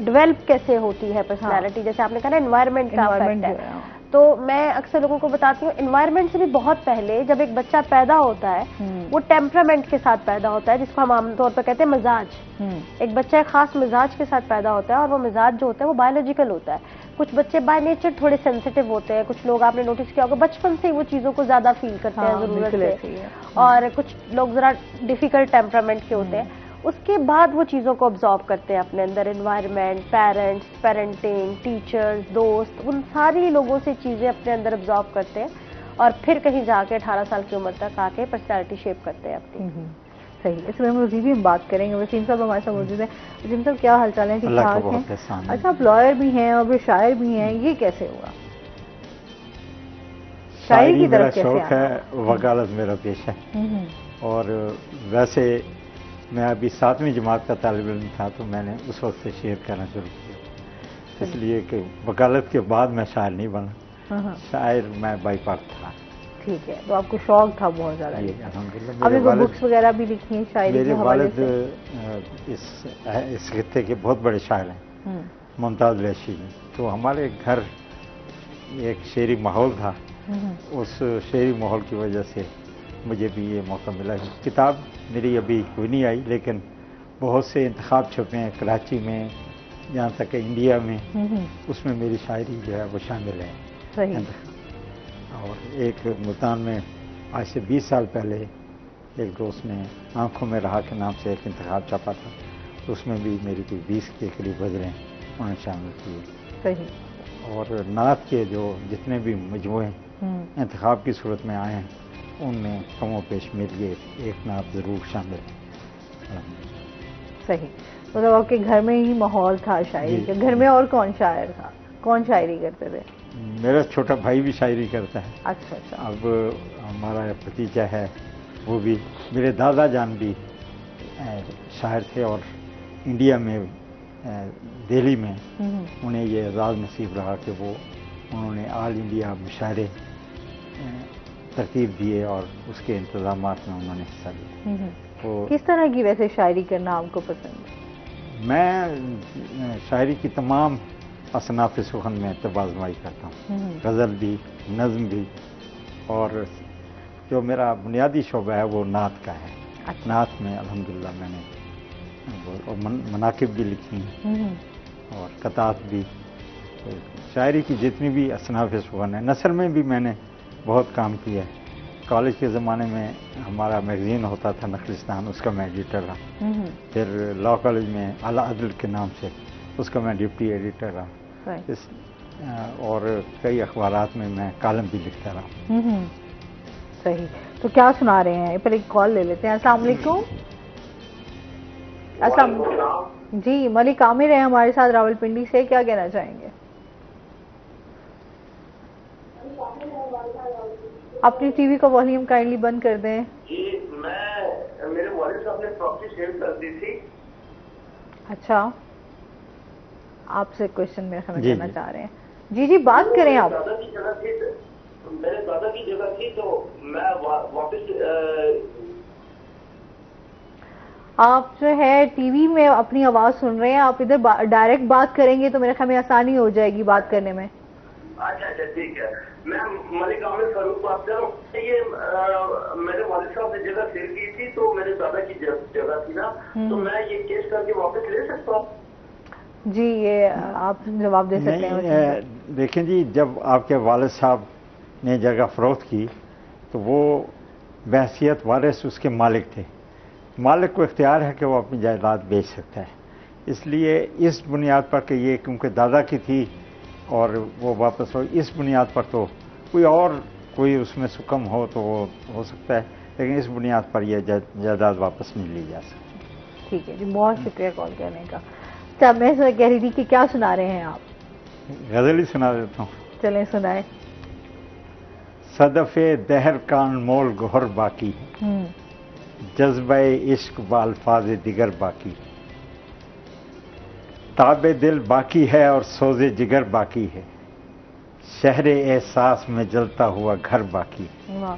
डेवलप कैसे होती है पर्सनैलिटी, जैसे आपने कहा ना एनवायरमेंट का इफेक्ट है, तो मैं अक्सर लोगों को बताती हूँ एनवायरनमेंट से भी बहुत पहले जब एक बच्चा पैदा होता है, वो टेम्परामेंट के साथ पैदा होता है, जिसको हम आमतौर पर कहते हैं मिजाज। एक बच्चा खास मिजाज के साथ पैदा होता है, और वो मिजाज जो होता है वो बायोलॉजिकल होता है। कुछ बच्चे बाय नेचर थोड़े सेंसिटिव होते हैं, कुछ लोग आपने नोटिस किया होगा बचपन से वो चीज़ों को ज़्यादा फील करते हैं ज़रूरत से, और कुछ लोग ज़रा डिफिकल्ट टेम्परामेंट के होते हैं। उसके बाद वो चीज़ों को ऑब्जॉर्व करते हैं अपने अंदर, एनवायरनमेंट, पेरेंट्स, पेरेंटिंग, टीचर्स, दोस्त, उन सारी लोगों से चीज़ें अपने अंदर ऑब्जॉर्व करते हैं और फिर कहीं जाके 18 साल की उम्र तक आके पर्सनैलिटी शेप करते हैं अपनी। सही। इसमें हम मजीद भी बात करेंगे। वसीम साहब हमारे साथ मौजूद हैं। वसीम साहब, क्या हालचाल है? ठीक ठाक हैं? अच्छा, आप लॉयर भी हैं और भी शायर भी हैं, ये कैसे हुआ? शायरी की तरफ कैसे? शौक है, वकालत मेरा पेशा है। और वैसे मैं अभी 7वीं जमात का तालिब इल्म था तो मैंने उस वक्त से शेर कहना शुरू किया, इसलिए कि वकालत के बाद मैं शायर नहीं बना, शायर मैं बाई बर्थ था। ठीक है, तो आपको शौक था बहुत ज़्यादा? अल्हम्दुलिल्लाह। आपने बुक्स वगैरह भी लिखी हैं शायरी के हवाले से? मेरे वालिद इस खित्ते के बहुत बड़े शायर हैं, मुमताज़ लैशी। तो हमारे घर एक शेरी माहौल था, उस शेरी माहौल की वजह से मुझे भी ये मौका मिला। किताब मेरी अभी हुई नहीं आई, लेकिन बहुत से इंतखाब छपे हैं कराची में, यहाँ तक इंडिया में, उसमें मेरी शायरी जो है वो शामिल है। सही। और एक मुल्तान में आज से 20 साल पहले एक दोस्त ने आंखों में रहा के नाम से एक इंतखाब छपा था, तो उसमें भी मेरी कोई 20 के करीब गज़लें उन्होंने शामिल किए। सही। और नात के जो जितने भी मजमूए इंतखाब की सूरत में आए हैं, उनमें कमो पेश मेरी एक नात ज़रूर शामिल है। सही। मतलब आपके घर में ही माहौल था शायरी का? घर में और कौन शायर था, कौन शायरी करते थे? मेरा छोटा भाई भी शायरी करता है। अच्छा अच्छा। अब हमारा भतीजा है वो भी, मेरे दादा जान भी शायर थे और इंडिया में दिल्ली में उन्हें ये एजाज़ नसीब रहा कि वो उन्होंने ऑल इंडिया मुशायरे तरतीब दिए और उसके इंतजामात में उन्होंने हिस्सा लिया। तो किस तरह की वैसे शायरी करना आपको पसंद है? मैं शायरी की तमाम असनाफ़ सुखन में तबाज़माई करता हूँ, गज़ल भी, नज़्म भी, और जो मेरा बुनियादी शोबा है वो नात का है। अच्छा। नात में अल्हम्दुलिल्लाह मैंने मनाकिब भी लिखी हैं और कतात भी। तो शायरी की जितनी भी असनाफ़ सुखन है, नसर में भी मैंने बहुत काम किया है। कॉलेज के ज़माने में हमारा मैगज़ीन होता था नखलिस्तान, उसका मैं एडिटर रहा। फिर लॉ कॉलेज में आला अदल के नाम से उसका मैं डिप्टी एडिटर रहा। और कई अखबारात में मैं कॉलम भी लिखता रहा। सही। तो क्या सुना रहे हैं? पर एक कॉल ले लेते हैं। अस्सलाम वालेकुम। अस्सलाम जी, मलिक आमिर है हमारे साथ रावलपिंडी से, क्या कहना चाहेंगे? अपनी टीवी का वॉल्यूम काइंडली बंद कर दें। जी, मेरे वालिद साहब ने प्रॉपर्टी सेल कर दी थी। अच्छा, आपसे क्वेश्चन में हमें करना चाह रहे हैं। जी जी, बात करें आप। दादा की जगह थी, मेरे दादा की जगह थी, तो मैं वापस आप जो है टीवी में अपनी आवाज सुन रहे हैं, आप इधर डायरेक्ट बात करेंगे तो मेरे ख्याल में आसानी हो जाएगी बात करने में। अच्छा अच्छा, ठीक है। मैं मलिक आमिर फारूक बात कर रहा हूँ। ये मेरे वालिद साहब ने जगह सेल की थी, तो मेरे दादा की जगह थी ना, तो मैं ये केस करके वापस ले सकता हूँ? जी, ये आप जवाब दे सकते हैं। देखें जी, जब आपके वालिद साहब ने जगह फरोख्त की तो वो बहसियत वारिस उसके मालिक थे। मालिक को इख्तियार है कि वो अपनी जायदाद बेच सकता है। इसलिए इस बुनियाद पर कि ये क्योंकि दादा की थी और वो वापस हो, इस बुनियाद पर तो कोई उसमें सुकम हो तो वो हो सकता है, लेकिन इस बुनियाद पर यह जायदाद वापस नहीं ली जा सकती। ठीक है जी, बहुत शुक्रिया कॉल करने का। अच्छा, मैं कह रही थी कि क्या सुना रहे हैं आप? गजल ही सुना देता हूँ। चलें, सुनाए। सदफ़े दहर का अनमोल गोहर बाकी, जज्बे इश्क बाल्फाज दिगर बाकी, ताबे दिल बाकी है और सोजे जिगर बाकी है, शहरे एहसास में जलता हुआ घर बाकी है,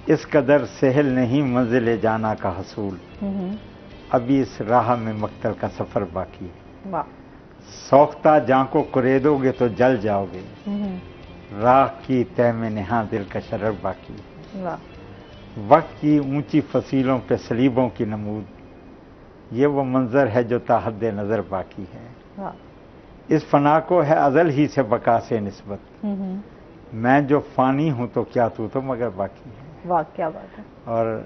इस कदर सहल नहीं मंजिल जाना का हसूल, अभी इस राह में मक्तल का सफर बाकी है, सौख्ता जान को कुरेदोगे तो जल जाओगे, राह की तय में नेहा दिल का शरर बाकी है, वक्त की ऊंची फसीलों पे सलीबों की नमूद, ये वो मंजर है जो ताहद नजर बाकी है, इस फना को है अजल ही से बका से निस्बत, मैं जो फानी हूं तो क्या तू तो मगर बाकी है। वाह, क्या बात है। और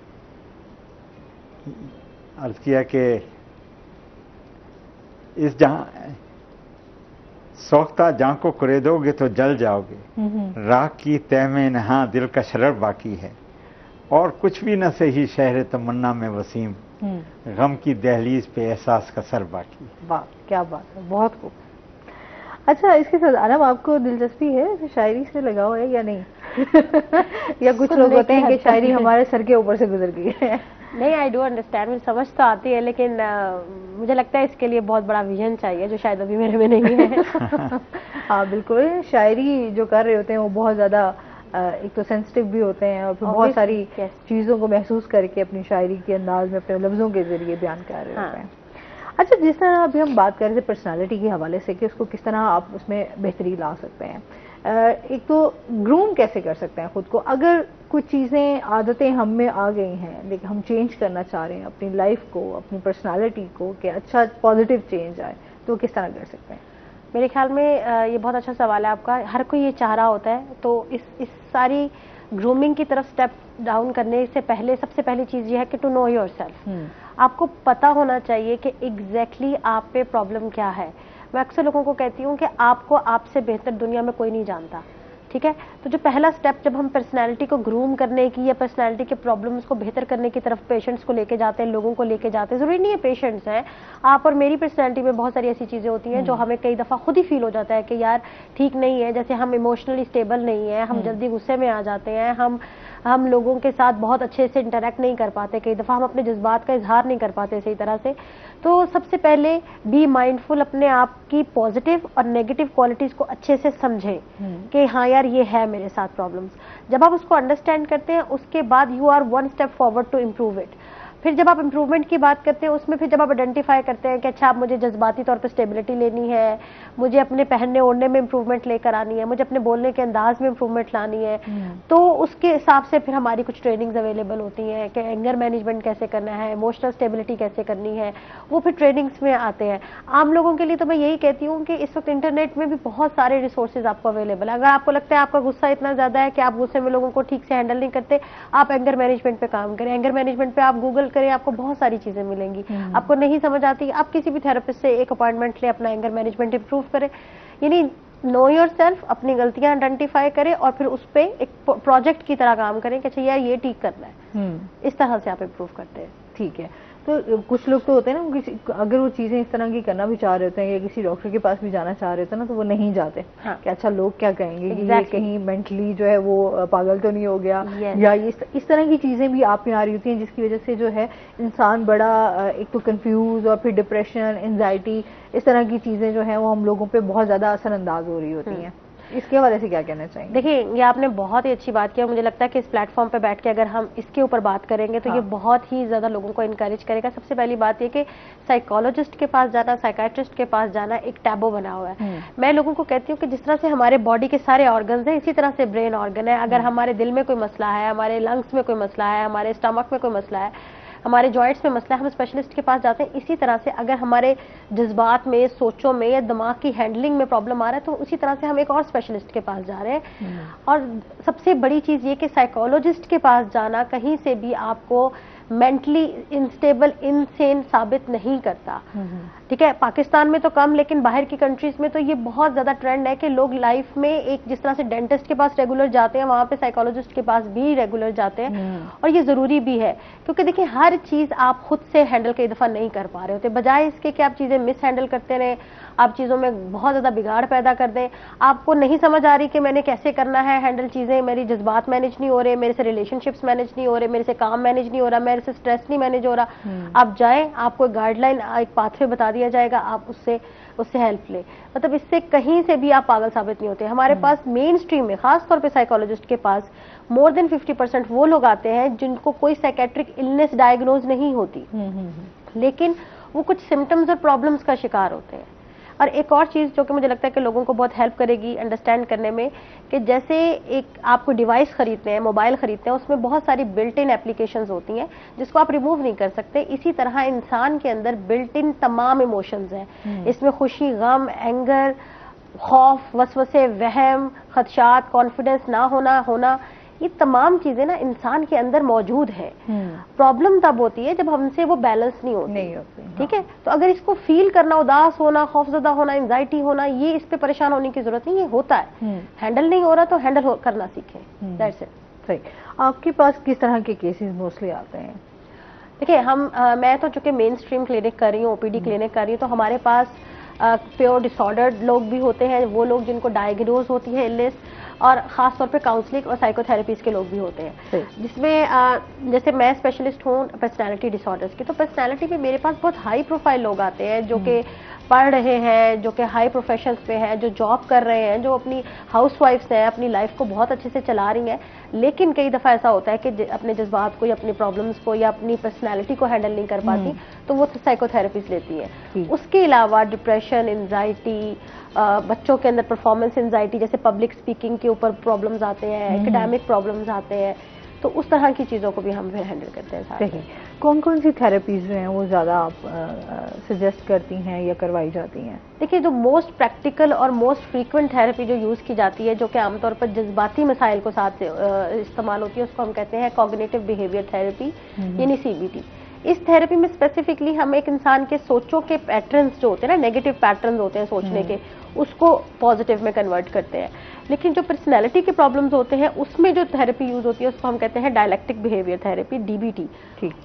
अर्ज किया कि इस जहां सोखता जहां को कुरेदोगे तो जल जाओगे, राख की तह में नहा दिल का शरर बाकी है, और कुछ भी न सही शहर तमन्ना में वसीम, गम की दहलीज पे एहसास का सर बाकी है। वाह क्या बात है, बहुत खूब। अच्छा, इसके साथ आराम आपको दिलचस्पी है, शायरी से लगाव है या नहीं? या कुछ लोग होते हैं कि शायरी हमारे सर के ऊपर से गुजर गई है? नहीं, आई डू अंडरस्टैंड, मुझे समझ तो आती है, लेकिन मुझे लगता है इसके लिए बहुत बड़ा विजन चाहिए जो शायद अभी मेरे में नहीं है। हाँ बिल्कुल, शायरी जो कर रहे होते हैं वो बहुत ज्यादा एक तो सेंसिटिव भी होते हैं और फिर बहुत सारी चीजों को महसूस करके अपनी शायरी के अंदाज में अपने लफ्जों के जरिए बयान कर रहे होते हैं। अच्छा, जिस तरह अभी हम बात कर रहे थे पर्सनालिटी के हवाले से कि उसको किस तरह आप उसमें बेहतरी ला सकते हैं, एक तो ग्रूम कैसे कर सकते हैं खुद को, अगर कुछ चीज़ें आदतें हम में आ गई हैं लेकिन हम चेंज करना चाह रहे हैं अपनी लाइफ को, अपनी पर्सनालिटी को, कि अच्छा पॉजिटिव चेंज आए, तो किस तरह कर सकते हैं? मेरे ख्याल में ये बहुत अच्छा सवाल है आपका। हर कोई ये चाह रहा होता है, तो इस सारी ग्रूमिंग की तरफ स्टेप डाउन करने से पहले सबसे पहली चीज ये है कि टू नो योरसेल्फ। आपको पता होना चाहिए कि एग्जैक्टली आप पे प्रॉब्लम क्या है। मैं अक्सर लोगों को कहती हूँ कि आपको आपसे बेहतर दुनिया में कोई नहीं जानता, ठीक है? तो जो पहला स्टेप जब हम पर्सनालिटी को ग्रूम करने की या पर्सनालिटी के प्रॉब्लम्स को बेहतर करने की तरफ पेशेंट्स को लेके जाते हैं, लोगों को लेके जाते हैं, जरूरी नहीं है पेशेंट्स हैं, आप और मेरी पर्सनालिटी में बहुत सारी ऐसी चीजें होती हैं जो हमें कई दफा खुद ही फील हो जाता है कि यार ठीक नहीं है, जैसे हम इमोशनली स्टेबल नहीं है, हम जल्दी गुस्से में आ जाते हैं, हम लोगों के साथ बहुत अच्छे से इंटरेक्ट नहीं कर पाते, कई दफा हम अपने जज्बात का इजहार नहीं कर पाते सही तरह से। तो सबसे पहले बी माइंडफुल, अपने आप की पॉजिटिव और नेगेटिव क्वालिटीज को अच्छे से समझें कि हाँ यार ये है मेरे साथ प्रॉब्लम्स। जब आप उसको अंडरस्टैंड करते हैं उसके बाद you are one step forward to improve it. फिर जब आप इम्प्रूवमेंट की बात करते हैं उसमें फिर जब आप आइडेंटिफाई करते हैं कि अच्छा मुझे जज्बाती तौर पे स्टेबिलिटी लेनी है, मुझे अपने पहनने ओढ़ने में इम्प्रूवमेंट लेकर आनी है, मुझे अपने बोलने के अंदाज में इम्प्रूवमेंट लानी है, तो उसके हिसाब से फिर हमारी कुछ ट्रेनिंग्स अवेलेबल होती हैं कि एंगर मैनेजमेंट कैसे करना है, इमोशनल स्टेबिलिटी कैसे करनी है, वो फिर ट्रेनिंग्स में आते हैं। आम लोगों के लिए तो मैं यही कहती हूँ कि इस वक्त इंटरनेट में भी बहुत सारे रिसोर्सेज आपको अवेलेबल है। अगर आपको लगता है आपका गुस्सा इतना ज्यादा है कि आप गुस्से में लोगों को ठीक से हैंडल नहीं करते, आप एंगर मैनेजमेंट पे काम करें। एंगर मैनेजमेंट पे आप गूगल करें, आपको बहुत सारी चीजें मिलेंगी। आपको नहीं समझ आती, आप किसी भी थेरेपिस्ट से एक अपॉइंटमेंट ले, अपना एंगर मैनेजमेंट इंप्रूव करें। यानी नो योरसेल्फ, अपनी गलतियां आइडेंटिफाई करें और फिर उस पे एक प्रोजेक्ट की तरह काम करें कि अच्छा यार ये ठीक करना है। इस तरह से आप इंप्रूव करते हैं। ठीक है, तो कुछ लोग तो होते हैं ना, अगर वो चीजें इस तरह की करना भी चाह रहे होते हैं या किसी डॉक्टर के पास भी जाना चाह रहे होते हैं ना, तो वो नहीं जाते। हाँ। कि अच्छा लोग क्या कहेंगे, ये कहीं मेंटली जो है वो पागल तो नहीं हो गया, या इस तरह की चीजें भी आप में आ रही होती हैं जिसकी वजह से जो है इंसान बड़ा एक तो कंफ्यूज और फिर डिप्रेशन, एंजाइटी, इस तरह की चीजें जो है वो हम लोगों पे बहुत ज्यादा असरअंदाज हो रही होती हैं। इसके हवाले से क्या कहना चाहिए? देखिए, ये आपने बहुत ही अच्छी बात की और मुझे लगता है कि इस प्लेटफॉर्म पे बैठ के अगर हम इसके ऊपर बात करेंगे तो ये बहुत ही ज्यादा लोगों को इनकरेज करेगा। सबसे पहली बात ये कि साइकोलॉजिस्ट के पास जाना, साइकाइट्रिस्ट के पास जाना एक टैबू बना हुआ है। मैं लोगों को कहती हूँ कि जिस तरह से हमारे बॉडी के सारे ऑर्गन्स हैं, इसी तरह से ब्रेन ऑर्गन है। अगर हमारे दिल में कोई मसला है, हमारे लंग्स में कोई मसला है, हमारे स्टमक में कोई मसला है, हमारे जॉइंट्स में मसला है, हम स्पेशलिस्ट के पास जाते हैं। इसी तरह से अगर हमारे जज्बात में, सोचों में या दिमाग की हैंडलिंग में प्रॉब्लम आ रहा है तो उसी तरह से हम एक और स्पेशलिस्ट के पास जा रहे हैं। और सबसे बड़ी चीज ये कि साइकोलॉजिस्ट के पास जाना कहीं से भी आपको मेंटली इंस्टेबल, इनसेन साबित नहीं करता। ठीक है, पाकिस्तान में तो कम, लेकिन बाहर की कंट्रीज में तो ये बहुत ज्यादा ट्रेंड है कि लोग लाइफ में एक जिस तरह से डेंटिस्ट के पास रेगुलर जाते हैं, वहां पे साइकोलॉजिस्ट के पास भी रेगुलर जाते हैं। और ये जरूरी भी है, क्योंकि देखिए हर चीज आप खुद से हैंडल कई दफा नहीं कर पा रहे होते। बजाय इसके कि आप चीजें मिस हैंडल करते रहे, आप चीजों में बहुत ज्यादा बिगाड़ पैदा कर दें, आपको नहीं समझ आ रही कि मैंने कैसे करना है हैंडल चीजें, मेरी जज्बात मैनेज नहीं हो रहे, मेरे से रिलेशनशिप्स मैनेज नहीं हो रहे, मेरे से काम मैनेज नहीं हो रहा, मेरे से स्ट्रेस नहीं मैनेज हो रहा, आप जाएं, आपको गाइडलाइन, एक पाथवे बता दिया जाएगा, आप उससे हेल्प ले। मतलब इससे कहीं से भी आप पागल साबित नहीं होते। हमारे पास मेन स्ट्रीम में, खासतौर पे साइकोलॉजिस्ट के पास मोर देन 50% वो लोग आते हैं जिनको कोई साइकेट्रिक इलनेस डायग्नोज नहीं होती, लेकिन वो कुछ सिम्टम्स और प्रॉब्लम्स का शिकार होते हैं। और एक और चीज जो कि मुझे लगता है कि लोगों को बहुत हेल्प करेगी अंडरस्टैंड करने में, कि जैसे एक आपको डिवाइस खरीदते हैं, मोबाइल खरीदते हैं, उसमें बहुत सारी बिल्ट इन एप्लीकेशंस होती हैं जिसको आप रिमूव नहीं कर सकते। इसी तरह इंसान के अंदर बिल्ट इन तमाम इमोशंस हैं। इसमें खुशी, गम, एंगर, खौफ, वसवसे, वहम, खदशात, कॉन्फिडेंस ना होना, ये तमाम चीजें ना इंसान के अंदर मौजूद है। प्रॉब्लम तब होती है जब हमसे वो बैलेंस नहीं होती। ठीक है, तो अगर इसको फील करना, उदास होना, खौफजदा होना, एंजाइटी होना, ये इस पे परेशान होने की जरूरत नहीं, ये होता है। हैंडल नहीं हो रहा तो हैंडल करना सीखें, दैट्स इट। सही। आपके पास किस तरह के केसेस मोस्टली आते हैं? देखिए, मैं तो चूंकि मेन स्ट्रीम क्लिनिक कर रही हूँ, ओपीडी क्लिनिक कर रही हूँ, तो हमारे पास प्योर डिसऑर्डर्ड लोग भी होते हैं, वो लोग जिनको डायग्नोज होती है इलनेस, और खास तौर पे काउंसलिंग और साइकोथेरेपीज के लोग भी होते हैं, जिसमें जैसे मैं स्पेशलिस्ट हूँ पर्सनालिटी डिसऑर्डर्स की, तो पर्सनालिटी में मेरे पास बहुत हाई प्रोफाइल लोग आते हैं जो कि पढ़ रहे हैं, जो कि हाई प्रोफेशंस पे हैं, जो जॉब कर रहे हैं, जो अपनी हाउसवाइफ्स हैं, अपनी लाइफ को बहुत अच्छे से चला रही हैं, लेकिन कई दफ़ा ऐसा होता है कि अपने जज्बात को या अपनी प्रॉब्लम्स को या अपनी पर्सनैलिटी को हैंडल नहीं कर पाती, तो वो साइकोथेरेपीज लेती है। उसके अलावा डिप्रेशन, एंजाइटी, बच्चों के अंदर परफॉर्मेंस एंजाइटी, जैसे पब्लिक स्पीकिंग के ऊपर प्रॉब्लम्स आते हैं, एकेडमिक प्रॉब्लम्स आते हैं, तो उस तरह की चीज़ों को भी हम फिर हैंडल करते हैं साथ में। कौन कौन सी थेरेपीज जो हैं वो ज़्यादा आप सजेस्ट करती हैं या करवाई जाती हैं? देखिए, जो मोस्ट प्रैक्टिकल और मोस्ट फ्रीक्वेंट थेरेपी जो यूज़ की जाती है, जो कि आमतौर पर जज्बाती मसाइल को साथ इस्तेमाल होती है, उसको हम कहते हैं कॉग्निटिव बिहेवियर थेरेपी, यानी CBT। इस थेरेपी में स्पेसिफिकली हम एक इंसान के सोचों के पैटर्न्स जो होते हैं ना, नेगेटिव पैटर्न्स होते हैं सोचने के, उसको पॉजिटिव में कन्वर्ट करते हैं। लेकिन जो पर्सनैलिटी के प्रॉब्लम्स होते हैं, उसमें जो थेरेपी यूज होती है उसको हम कहते हैं डायलेक्टिक बिहेवियर थेरेपी, DBT।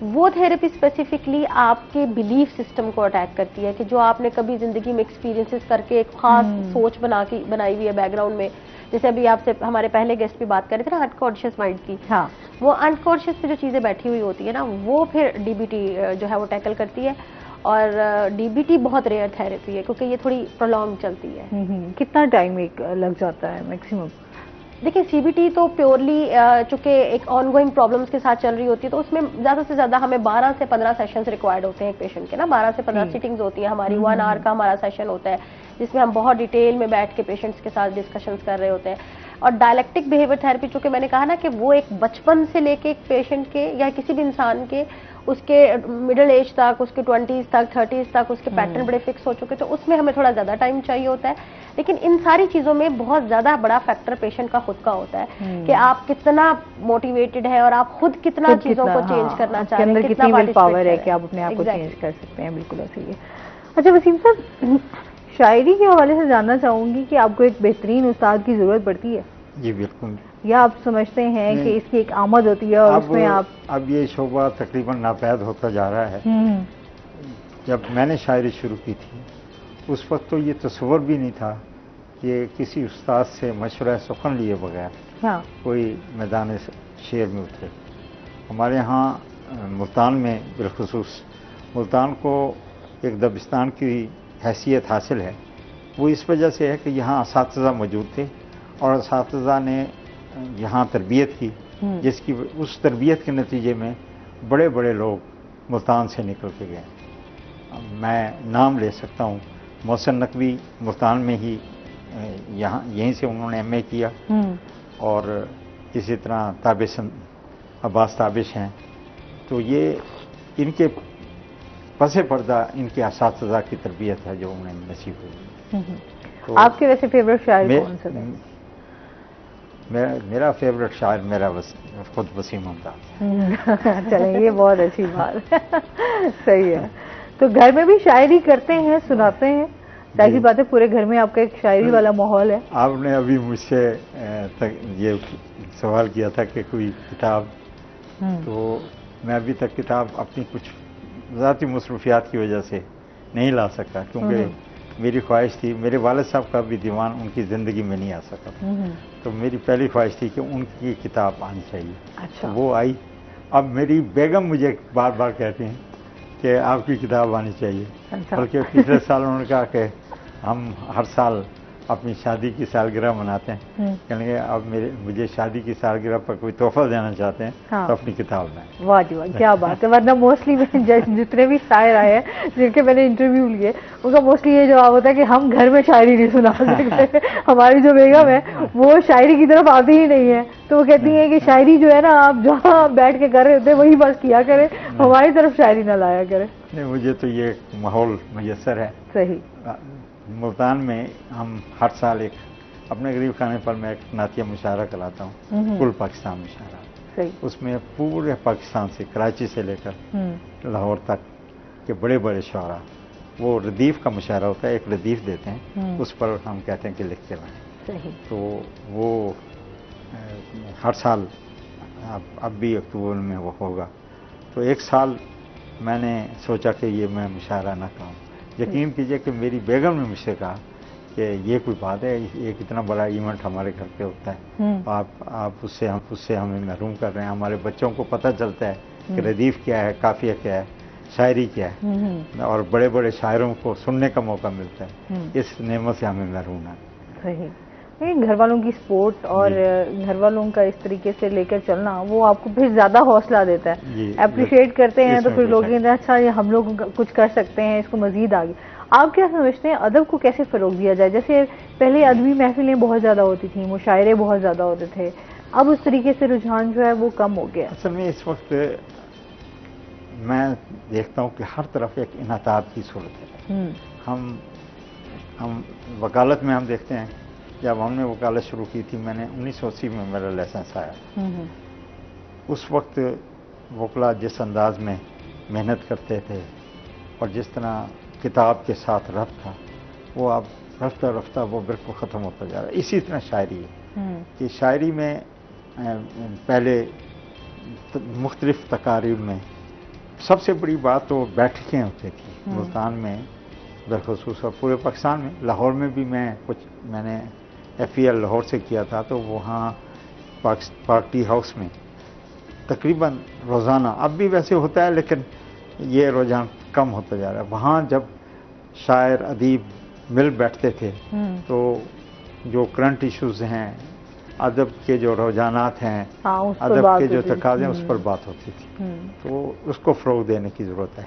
वो थेरेपी स्पेसिफिकली आपके बिलीफ सिस्टम को अटैक करती है, कि जो आपने कभी जिंदगी में एक्सपीरियंसेस करके एक खास सोच बनाई हुई है बैकग्राउंड में। जैसे अभी आपसे हमारे पहले गेस्ट भी बात कर रहे थे ना, अनकॉन्शियस माइंड की। हाँ, वो अनकॉन्शियस पे जो चीजें बैठी हुई होती है ना, वो फिर DBT जो है वो टैकल करती है। और DBT बहुत रेयर थेरेपी है, क्योंकि ये थोड़ी प्रोलॉन्ग चलती है। कितना टाइम लग जाता है मैक्सिमम? देखिए, CBT तो प्योरली चूंकि एक ऑनगोइंग प्रॉब्लम्स के साथ चल रही होती है, तो उसमें ज्यादा से ज्यादा हमें 12 से 15 सेशंस रिक्वायर्ड होते हैं एक पेशेंट के ना। 12 से 15 सीटिंग्स होती है हमारी, 1 आवर का हमारा सेशन होता है, जिसमें हम बहुत डिटेल में बैठ के पेशेंट्स के साथ डिस्कशंस कर रहे होते हैं। और डायलेक्टिक बिहेवियर थेरेपी, चूंकि मैंने कहा ना कि वो एक बचपन से लेके एक पेशेंट के या किसी भी इंसान के उसके मिडिल एज तक, उसके 20s तक, 30s तक उसके पैटर्न बड़े फिक्स हो चुके, तो उसमें हमें थोड़ा ज्यादा टाइम चाहिए होता है। लेकिन इन सारी चीजों में बहुत ज्यादा बड़ा फैक्टर पेशेंट का खुद का होता है, कि आप कितना मोटिवेटेड है और आप खुद कितना चीजों को चेंज करना चाह रहे हैं, कितना विल पावर है कि आप अपने आप को चेंज कर सकते हैं। बिल्कुल ऐसे ही है। अच्छा वसीम साहब, शायरी के हवाले से जानना चाहूंगी कि आपको एक बेहतरीन उस्ताद की जरूरत पड़ती है? जी बिल्कुल। या आप समझते हैं कि इसकी एक आमद होती है और उसमें आप? अब ये शोबा तकरीबन नापैद होता जा रहा है। जब मैंने शायरी शुरू की थी उस वक्त तो ये तस्वर भी नहीं था कि किसी उस्ताद से मशवरा सुखन लिए बगैर कोई मैदान शेर में उतरे। हमारे यहाँ मुल्तान में बिलखुसूस, मुल्तान को एक दबिस्तान की हैसियत हासिल है, वो इस वजह से है कि यहाँ असातिज़ा मौजूद थे और असातिज़ा ने यहाँ तरबियत की, जिसकी उस तरबियत के नतीजे में बड़े बड़े लोग मुल्तान से निकल के गए। मैं नाम ले सकता हूँ, मोहसिन नकवी मुल्तान में ही यहीं से उन्होंने MA किया, और इसी तरह ताबिश अब्बास ताबिश हैं। तो ये इनके पसे पर्दा इनके असातिज़ा की तरबियत है जो उन्हें नसीब हुई। तो आपके वैसे फेवरेट शायर कौन सा है? मेरा फेवरेट शायर मेरा खुद वसीम मुमताज। चलें, ये बहुत अच्छी बात सही है। तो घर में भी शायरी करते हैं, सुनाते हैं? जाहिर बात है पूरे घर में आपका एक शायरी वाला माहौल है। आपने अभी मुझसे ये सवाल किया था कि कोई किताब, तो मैं अभी तक किताब अपनी कुछ ज़ाती मसरूफियात की वजह से नहीं ला सका, क्योंकि मेरी ख्वाहिश थी, मेरे वालिद साहब का भी दीवान उनकी ज़िंदगी में नहीं आ सका, तो मेरी पहली ख्वाहिश थी कि उनकी किताब आनी चाहिए। अच्छा। वो आई। अब मेरी बेगम मुझे बार बार कहती हैं कि आपकी किताब आनी चाहिए। अच्छा। बल्कि पिछले साल उन्होंने कहा कि हम हर साल अपनी शादी की सालगिरह मनाते हैं, कहेंगे अब मुझे शादी की सालगिरह पर कोई तोहफा देना चाहते हैं, तो अपनी किताब में। वाह जी वाह, क्या बात है। वरना मोस्टली जितने भी शायर आए हैं जिनके मैंने इंटरव्यू लिए, उनका मोस्टली ये जवाब होता है कि हम घर में शायरी नहीं सुना सकते। हमारी जो बेगम है वो शायरी की तरफ आती ही नहीं है, तो वो कहती है कि शायरी जो है ना आप जहाँ बैठ के कर रहे होते वही बस किया करें, हमारी तरफ शायरी ना लाया करें। नहीं, मुझे तो ये माहौल मुयस्सर है। सही। मुल्तान में हम हर साल एक अपने गरीब खाने पर मैं एक नातिया मुशायरा कराता हूँ, कुल पाकिस्तान मुशायरा। सही। उसमें पूरे पाकिस्तान से, कराची से लेकर लाहौर तक के बड़े बड़े शुअरा, वो रदीफ का मुशायरा होता है, एक रदीफ देते हैं, उस पर हम कहते हैं कि लिख के लाएं। सही। तो वो हर साल अब भी अक्टूबर में वो होगा। तो एक साल मैंने सोचा कि ये मैं मुशायरा ना कराऊं। यकीन कीजिए कि मेरी बेगम ने मुझसे कहा कि ये कोई बात है, एक इतना बड़ा इवेंट हमारे घर पे होता है, आप उससे हमें महरूम कर रहे हैं। हमारे बच्चों को पता चलता है कि रदीफ क्या है, काफिया क्या है, शायरी क्या है, और बड़े बड़े शायरों को सुनने का मौका मिलता है। इस नेमत से हमें महरूम है। सही। घर वालों की सपोर्ट और घर वालों का इस तरीके से लेकर चलना, वो आपको फिर ज्यादा हौसला देता है। अप्रिशिएट करते हैं तो फिर लोग कहते हैं अच्छा ये हम लोग कुछ कर सकते हैं, इसको मजीद आगे। आप क्या समझते हैं अदब को कैसे फरोग दिया जाए? जैसे पहले अदबी महफिलें बहुत ज्यादा होती थी, मुशायरे बहुत ज्यादा होते थे, अब उस तरीके से रुझान जो है वो कम हो गया। असल में इस वक्त मैं देखता हूँ कि हर तरफ एक इनाताब की सूरत है। हम वकालत में हम देखते हैं, जब हमने वकालत शुरू की थी, मैंने 1980 में मेरा लाइसेंस आया। उस वक्त वकला जिस अंदाज में मेहनत करते थे और जिस तरह किताब के साथ रब्त था, वो अब रफ्ता रफ्ता वो बिल्कुल ख़त्म होता जा रहा है। इसी तरह शायरी है कि शायरी में पहले मुख्तलिफ तकारीब में सबसे बड़ी बात तो बैठकें होती थी मुल्तान में बिलखसूस, और पूरे पाकिस्तान में। लाहौर में भी मैंने FEL लाहौर से किया था, तो वहाँ पार्टी हाउस में तकरीबन रोज़ाना, अब भी वैसे होता है लेकिन ये रुझान कम होता जा रहा है। वहाँ जब शायर अदीब मिल बैठते थे तो जो करंट इश्यूज हैं, अदब के जो रुझानात हैं, अदब के जो तकाज़े हैं, उस पर बात होती थी। तो उसको फ़रोग़ देने की ज़रूरत है।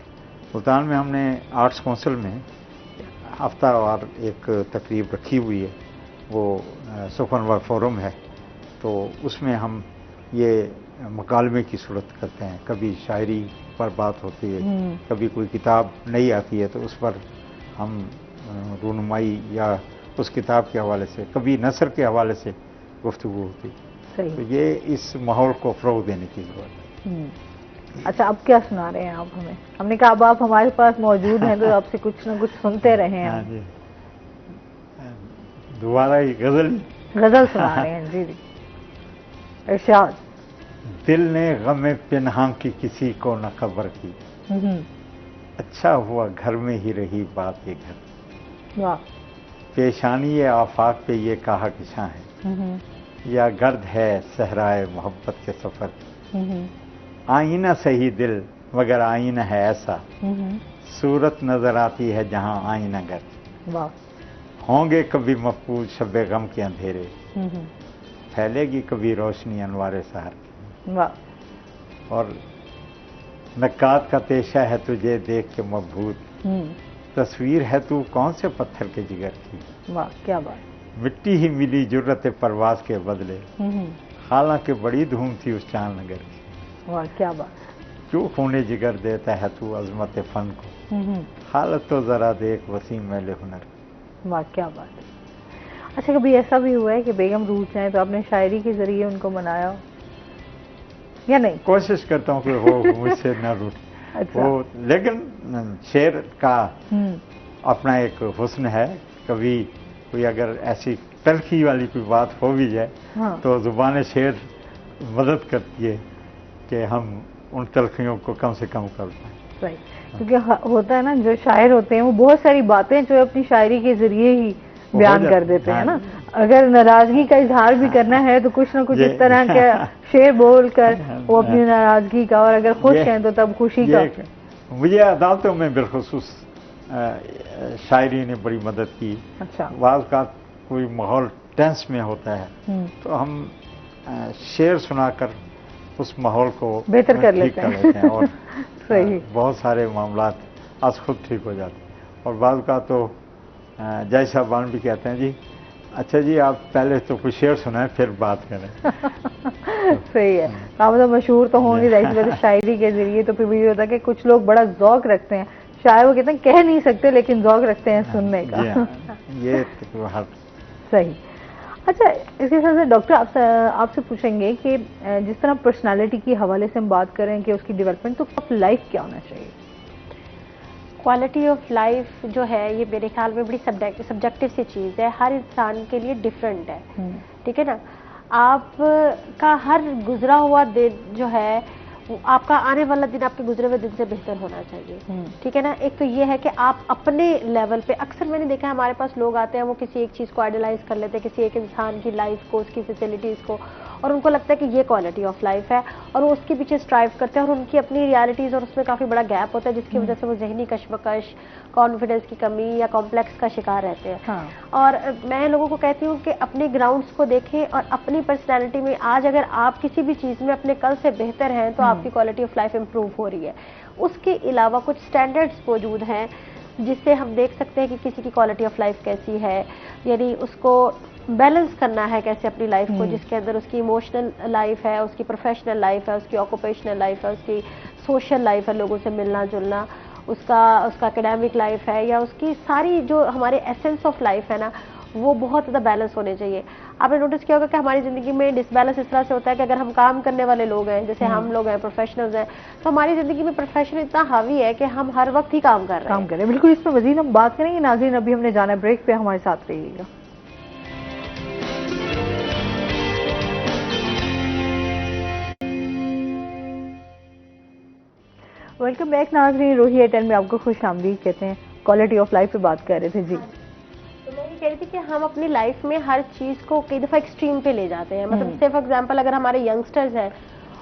मुल्तान में हमने आर्ट्स काउंसिल में हफ्तावार एक तकरीब रखी हुई है, वो सुखनवर फोरम है। तो उसमें हम ये मुकालमे की सूरत करते हैं। कभी शायरी पर बात होती है, कभी कोई किताब नई आती है तो उस पर हम रूनुमाई या उस किताब के हवाले से, कभी नसर के हवाले से गुफ्तगू होती। तो ये इस माहौल को फ़रोग़ देने की ज़रूरत है। अच्छा, अब क्या सुना रहे हैं आप हमें? हमने कहा अब आप हमारे पास मौजूद हैं तो आपसे कुछ न कुछ सुनते रहे हैं। हाँ जी, दोबारा ही गजल सुना रहे हैं। जी जी, इरशाद। दिल ने गमे पिन्हा की किसी को न खबर की, अच्छा हुआ घर में ही रही बात ये घर। वाह। पेशानी आफाक पे ये कहा किशा है, या गर्द है सहराए मोहब्बत के सफर। आईना सही दिल मगर आईना है ऐसा, सूरत नजर आती है जहां आईना गर। वाह। होंगे कभी मफबूज शब्बे गम के अंधेरे, फैलेगी कभी रोशनी अनवारे सहर की। वाह। और नक्कात का पेशा है तुझे देख के मबहूत, तस्वीर है तू कौन से पत्थर के जिगर की। वाह, क्या बात। मिट्टी ही मिली जुर्रत परवाज के बदले, हालांकि बड़ी धूम थी उस चांद नगर की। वाह, क्या बात। क्यों खूने जिगर देता है तू अजमत फन को, हालत तो जरा देख वसीम मेले हुनर। वाह, क्या बात है। अच्छा, कभी ऐसा भी हुआ है कि बेगम रूठ जाए तो आपने शायरी के जरिए उनको मनाया हो या नहीं? कोशिश करता हूँ कि वो मुझसे न रूठ। अच्छा। वो लेकिन शेर का अपना एक हुस्न है। कभी कोई अगर ऐसी तलखी वाली कोई बात हो भी जाए तो जुबान शेर मदद करती है कि हम उन तलखियों को कम से कम कर पाएं। सही, क्योंकि होता है ना, जो शायर होते हैं वो बहुत सारी बातें जो अपनी शायरी के जरिए ही बयान कर देते हैं ना। अगर नाराजगी का इजहार भी करना है तो कुछ ना कुछ इस तरह का शेर बोल कर वो अपनी नाराजगी का, और अगर खुश हैं तो तब खुशी का। मुझे अदालतों में बिलखुसूस शायरी ने बड़ी मदद की। अच्छा। वाज का कोई माहौल टेंस में होता है तो हम शेर सुनाकर उस माहौल को बेहतर कर लेते हैं और सही। बहुत सारे मामलात आज खुद ठीक हो जाते हैं। और बाद का तो जय साहबान भी कहते हैं जी, अच्छा जी आप पहले तो कुछ शेर सुनाएं फिर बात करें। सही है। आप मतलब मशहूर तो होंगे जाहिर बात है शायरी के जरिए, तो फिर ये होता है कि कुछ लोग बड़ा ज़ौक रखते हैं, शायर वो कहते हैं कह नहीं सकते लेकिन ज़ौक रखते हैं सुनने का। ये तो हर सही। अच्छा, इसके साथ साथ डॉक्टर आपसे पूछेंगे कि जिस तरह पर्सनालिटी की हवाले से हम बात करें कि उसकी डेवलपमेंट, तो लाइफ क्या होना चाहिए? क्वालिटी ऑफ लाइफ जो है ये मेरे ख्याल में बड़ी सब्जेक्टिव सी चीज़ है, हर इंसान के लिए डिफरेंट है, ठीक है ना। आपका हर गुजरा हुआ दिन जो है, आपका आने वाला दिन आपके गुजरे हुए दिन से बेहतर होना चाहिए, ठीक है ना। एक तो ये है कि आप अपने लेवल पे, अक्सर मैंने देखा है हमारे पास लोग आते हैं, वो किसी एक चीज़ को आइडलाइज कर लेते हैं, किसी एक इंसान की लाइफ को, उसकी फैसिलिटीज़ को, और उनको लगता है कि ये क्वालिटी ऑफ लाइफ है, और वो उसके पीछे स्ट्राइव करते हैं, और उनकी अपनी रियलिटीज़ और उसमें काफ़ी बड़ा गैप होता है, जिसकी वजह से वो जहनी कश्मकश, कॉन्फिडेंस की कमी या कॉम्प्लेक्स का शिकार रहते हैं। और मैं लोगों को कहती हूँ कि अपने ग्राउंड्स को देखें और अपनी पर्सनैलिटी में, आज अगर आप किसी भी चीज़ में अपने कल से बेहतर हैं तो आपकी क्वालिटी ऑफ लाइफ इम्प्रूव हो रही है। उसके अलावा कुछ स्टैंडर्ड्स मौजूद हैं जिससे हम देख सकते हैं कि किसी की क्वालिटी ऑफ लाइफ कैसी है, यानी उसको बैलेंस करना है कैसे अपनी लाइफ को, जिसके अंदर उसकी इमोशनल लाइफ है, उसकी प्रोफेशनल लाइफ है, उसकी ऑक्यूपेशनल लाइफ है, उसकी सोशल लाइफ है, लोगों से मिलना जुलना, उसका एकेडमिक लाइफ है, या उसकी सारी जो हमारे एसेंस ऑफ लाइफ है ना, वो बहुत ज़्यादा बैलेंस होने चाहिए। आपने नोटिस किया होगा कि हमारी ज़िंदगी में डिसबैलेंस इस तरह से होता है कि अगर हम काम करने वाले लोग हैं, जैसे हम लोग हैं, प्रोफेशनल्स हैं, तो हमारी ज़िंदगी में प्रोफेशन इतना हावी है कि हम हर वक्त ही काम कर रहे हैं। बिल्कुल, इस पर मज़ीद हम बात करेंगे। नाज़रीन, अभी हमने जाना है ब्रेक पे, हमारे साथ रहिएगा। वेलकम बैक नाज़रीन, रोही एटेन में आपको खुश आमदीद कहते हैं। क्वालिटी ऑफ लाइफ पे बात कर रहे थे जी। तो मैं ये कह रही थी कि हम अपनी लाइफ में हर चीज़ को कई दफ़ा एक्सट्रीम पे ले जाते हैं। मतलब से फॉर एग्जांपल, अगर हमारे यंगस्टर्स हैं,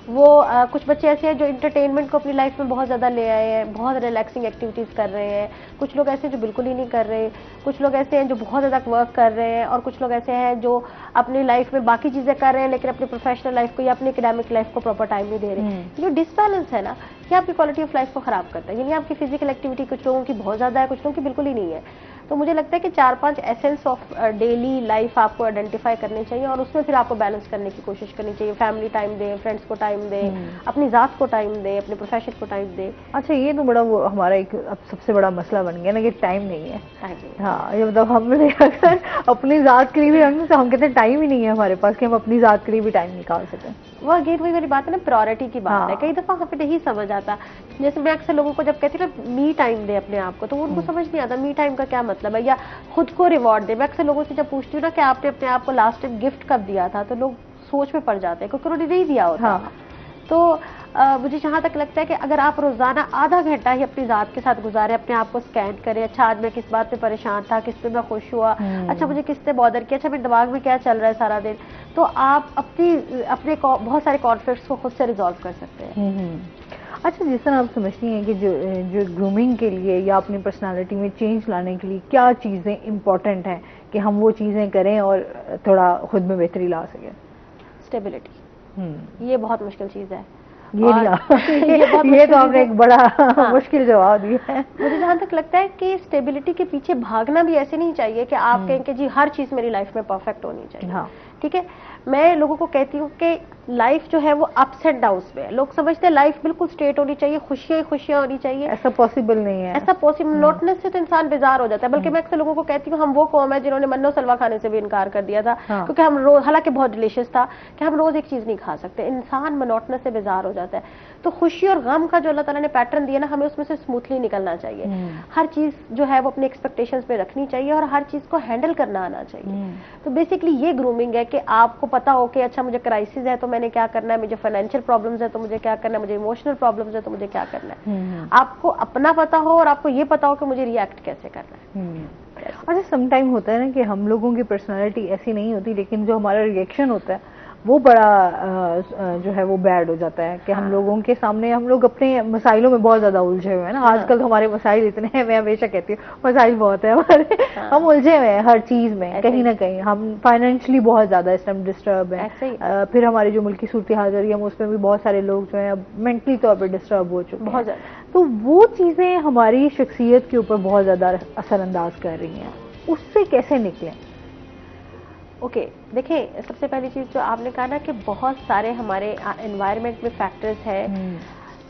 वो कुछ बच्चे ऐसे हैं जो इंटरटेनमेंट को अपनी लाइफ में बहुत ज़्यादा ले आए हैं, बहुत रिलैक्सिंग एक्टिविटीज़ कर रहे हैं। कुछ लोग ऐसे हैं जो बिल्कुल ही नहीं कर रहे, कुछ लोग ऐसे हैं जो बहुत ज़्यादा वर्क कर रहे हैं, और कुछ लोग ऐसे हैं जो अपनी लाइफ में बाकी चीज़ें कर रहे हैं लेकिन अपनी प्रोफेशनल लाइफ को या अपनी एकेडमिक लाइफ को प्रॉपर टाइम नहीं दे रहे। जो डिसबैलेंस है ना, ये आपकी क्वालिटी ऑफ लाइफ को ख़राब करता है। यानी आपकी फिजिकल एक्टिविटी कुछ लोगों की बहुत ज़्यादा है, कुछ लोगों की बिल्कुल ही नहीं है। तो मुझे लगता है कि 4-5 एसेंस ऑफ डेली लाइफ आपको आइडेंटिफाई करने चाहिए, और उसमें फिर आपको बैलेंस करने की कोशिश करनी चाहिए। फैमिली टाइम दें, फ्रेंड्स को टाइम दें, अपनी ज़ात को टाइम दें, अपने प्रोफेशन को टाइम दें। अच्छा, ये तो बड़ा वो हमारा एक अब सबसे बड़ा मसला बन गया ना कि टाइम नहीं है। हाँ, ये मतलब हमने अगर अपनी ज़ात के लिए भी हम कहते हैं टाइम ही नहीं है हमारे पास कि हम अपनी ज़ात के लिए भी टाइम निकाल सकें। वो अगेन वही वाली बात है ना, प्रायोरिटी की बात है। कई दफ़ा हमें नहीं समझ आता। जैसे मैं अक्सर लोगों को जब कहती हूँ ना मी टाइम दे अपने आप को, तो उनको समझ नहीं आता मी टाइम का क्या मतलब है, या खुद को रिवॉर्ड दे। मैं अक्सर लोगों से जब पूछती हूँ ना कि आपने अपने आप को लास्ट टाइम गिफ्ट कब दिया था, तो लोग सोच में पड़ जाते हैं क्योंकि उन्होंने नहीं दिया होता। तो मुझे जहाँ तक लगता है कि अगर आप रोजाना आधा घंटा ही अपनी ज़ात के साथ गुजारें, अपने आप को स्कैन करें, अच्छा आज मैं किस बात पे परेशान था, किस पे मैं खुश हुआ, अच्छा मुझे किसने बॉदर किया, अच्छा मेरे दिमाग में क्या चल रहा है सारा दिन, तो आप अपने बहुत सारे कॉन्फ्लिक्ट्स को खुद से रिजॉल्व कर सकते हैं। अच्छा, जिस तरह आप समझती हैं कि जो ग्रूमिंग के लिए या अपनी पर्सनालिटी में चेंज लाने के लिए क्या चीज़ें इंपॉर्टेंट हैं कि हम वो चीज़ें करें और थोड़ा खुद में बेहतरी ला सकें? स्टेबिलिटी, ये बहुत मुश्किल चीज़ है। ये तो आपने एक बड़ा मुश्किल जवाब दिया है। मुझे जहाँ तक लगता है कि स्टेबिलिटी के पीछे भागना भी ऐसे नहीं चाहिए कि आप कहें कि जी हर चीज़ मेरी लाइफ में परफेक्ट होनी चाहिए। ठीक है, मैं लोगों को कहती हूँ कि लाइफ जो है वो अप्स एंड डाउन्स में है। लोग समझते हैं लाइफ बिल्कुल स्ट्रेट होनी चाहिए, खुशियां ही खुशियां होनी चाहिए। ऐसा पॉसिबल नहीं है। ऐसा पॉसिबल मोनोटोनस से तो इंसान बेजार हो जाता है। बल्कि मैं अक्सर लोगों को कहती हूँ हम वो कौम है जिन्होंने मन्नो सलवा खाने से भी इनकार कर दिया था, क्योंकि हम रोज, हालांकि बहुत डिलीशियस था, कि हम रोज एक चीज नहीं खा सकते। इंसान मोनोटोनस से बेजार हो जाता है। तो खुशी और गम का जो अल्लाह ताला ने पैटर्न दिया ना, हमें उसमें से स्मूथली निकलना चाहिए। हर चीज जो है वो अपने एक्सपेक्टेशंस पे रखनी चाहिए और हर चीज को हैंडल करना आना चाहिए। तो बेसिकली ये ग्रूमिंग है कि आपको पता हो कि अच्छा मुझे क्राइसिस है तो मैंने क्या करना है, मुझे फाइनेंशियल प्रॉब्लम्स है तो मुझे क्या करना है, मुझे इमोशनल प्रॉब्लम्स है तो मुझे क्या करना है। आपको अपना पता हो और आपको ये पता हो कि मुझे रिएक्ट कैसे करना है। अच्छा, सम टाइम होता है ना कि हम लोगों की पर्सनालिटी ऐसी नहीं होती, लेकिन जो हमारा रिएक्शन होता है वो बड़ा जो है वो बैड हो जाता है कि हम लोगों के सामने हम लोग अपने मसाइलों में बहुत ज्यादा उलझे हुए हैं ना। आजकल तो हमारे मसाइल इतने हैं, मैं हमेशा कहती हूँ मसाइल बहुत है हमारे। हम उलझे हुए हैं हर चीज में, कहीं ना कहीं हम फाइनेंशियली बहुत ज्यादा इस टाइम डिस्टर्ब है। फिर हमारी जो मुल्की सूरत हाल हो रही है उसमें भी बहुत सारे लोग जो है अब मेंटली तौर पर डिस्टर्ब हो चुके हैं बहुत ज्यादा। तो वो चीजें हमारी शख्सियत के ऊपर बहुत ज्यादा असरअंदाज कर रही हैं, उससे कैसे निकलें? ओके, देखिए सबसे पहली चीज जो आपने कहा ना कि बहुत सारे हमारे एनवायरनमेंट में फैक्टर्स हैं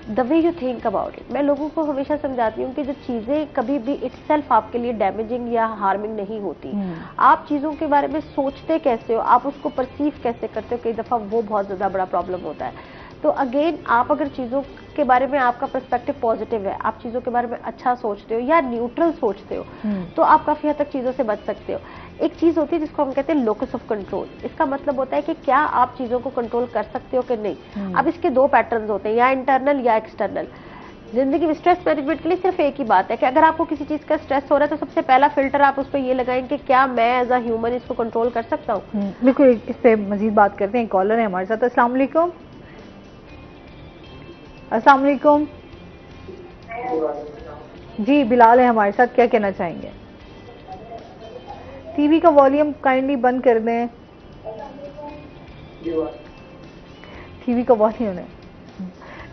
the way you think about it. मैं लोगों को हमेशा समझाती हूँ कि जो चीजें कभी भी इटसेल्फ आपके लिए डैमेजिंग या हार्मिंग नहीं होती, आप चीजों के बारे में सोचते कैसे हो, आप उसको परसीव कैसे करते हो, कई दफा वो बहुत ज्यादा बड़ा प्रॉब्लम होता है। तो अगेन, आप अगर चीजों के बारे में आपका पर्सपेक्टिव पॉजिटिव है, आप चीजों के बारे में अच्छा सोचते हो या न्यूट्रल सोचते हो, तो आप काफी हद तक चीजों से बच सकते हो। एक चीज होती है जिसको हम कहते हैं लोकस ऑफ कंट्रोल। इसका मतलब होता है कि क्या आप चीजों को कंट्रोल कर सकते हो कि नहीं। अब इसके दो पैटर्न्स होते हैं, या इंटरनल या एक्सटर्नल। जिंदगी में स्ट्रेस मैनेजमेंट के लिए सिर्फ एक ही बात है कि अगर आपको किसी चीज का स्ट्रेस हो रहा है तो सबसे पहला फिल्टर आप उस पर ये लगाएं कि क्या मैं एज अ ह्यूमन इसको कंट्रोल कर सकता हूँ। बिल्कुल, इस पे मजीद बात करते हैं। कॉलर है हमारे साथ। अस्सलाम वालेकुम। अस्सलाम वालेकुम जी, बिलाल है हमारे साथ, क्या कहना चाहेंगे? टीवी का वॉल्यूम काइंडली बंद कर दें। टीवी का वॉल्यूम है।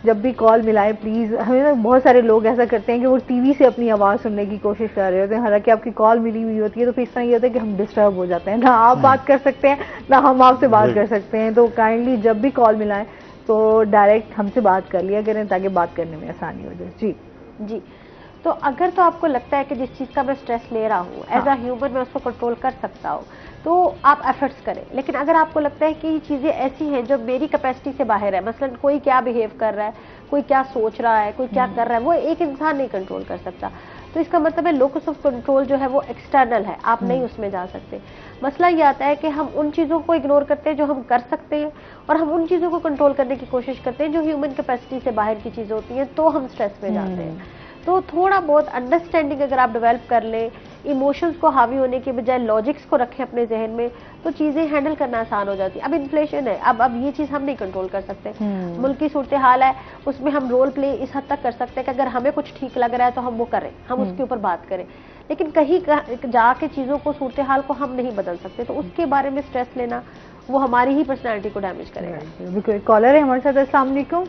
जब भी कॉल मिलाएं प्लीज। हमें ना बहुत सारे लोग ऐसा करते हैं कि वो टीवी से अपनी आवाज सुनने की कोशिश कर रहे होते हैं, हालांकि आपकी कॉल मिली हुई होती है, तो फिर इस तरह ये होता है कि हम डिस्टर्ब हो जाते हैं, ना आप बात कर सकते हैं ना हम आपसे बात कर सकते हैं। तो काइंडली जब भी कॉल मिलाएं तो डायरेक्ट हमसे बात कर लिया करें ताकि बात करने में आसानी हो जाए। जी जी, तो अगर तो आपको लगता है कि जिस चीज का मैं स्ट्रेस ले रहा हूँ एज अ ह्यूमन मैं उसको कंट्रोल कर सकता हूँ, तो आप एफर्ट्स करें। लेकिन अगर आपको लगता है कि ये चीजें ऐसी हैं जो मेरी कैपेसिटी से बाहर है, मसलन कोई क्या बिहेव कर रहा है, कोई क्या सोच रहा है, कोई क्या कर रहा है, वो एक इंसान नहीं कंट्रोल कर सकता, तो इसका मतलब है लोकस ऑफ कंट्रोल जो है वो एक्सटर्नल है, आप नहीं उसमें जा सकते। मसला ये आता है कि हम उन चीजों को इग्नोर करते हैं जो हम कर सकते हैं, और हम उन चीजों को कंट्रोल करने की कोशिश करते हैं जो ह्यूमन कैपेसिटी से बाहर की चीजें होती हैं, तो हम स्ट्रेस में जाते हैं। तो थोड़ा बहुत अंडरस्टैंडिंग अगर आप डेवलप कर लें, इमोशंस को हावी होने के बजाय लॉजिक्स को रखें अपने जहन में, तो चीजें हैंडल करना आसान हो जाती है। अब इन्फ्लेशन है, अब ये चीज हम नहीं कंट्रोल कर सकते, मुल्क की सूरत हाल है, उसमें हम रोल प्ले इस हद तक कर सकते हैं कि अगर हमें कुछ ठीक लग रहा है तो हम वो करें, हम उसके ऊपर बात करें, लेकिन कहीं जाके चीजों को सूरत हाल को हम नहीं बदल सकते, तो उसके बारे में स्ट्रेस लेना वो हमारी ही पर्सनैलिटी को डैमेज करेगा। बिल्कुल। कॉलर है हमारे साथ। अस्सलाम वालेकुम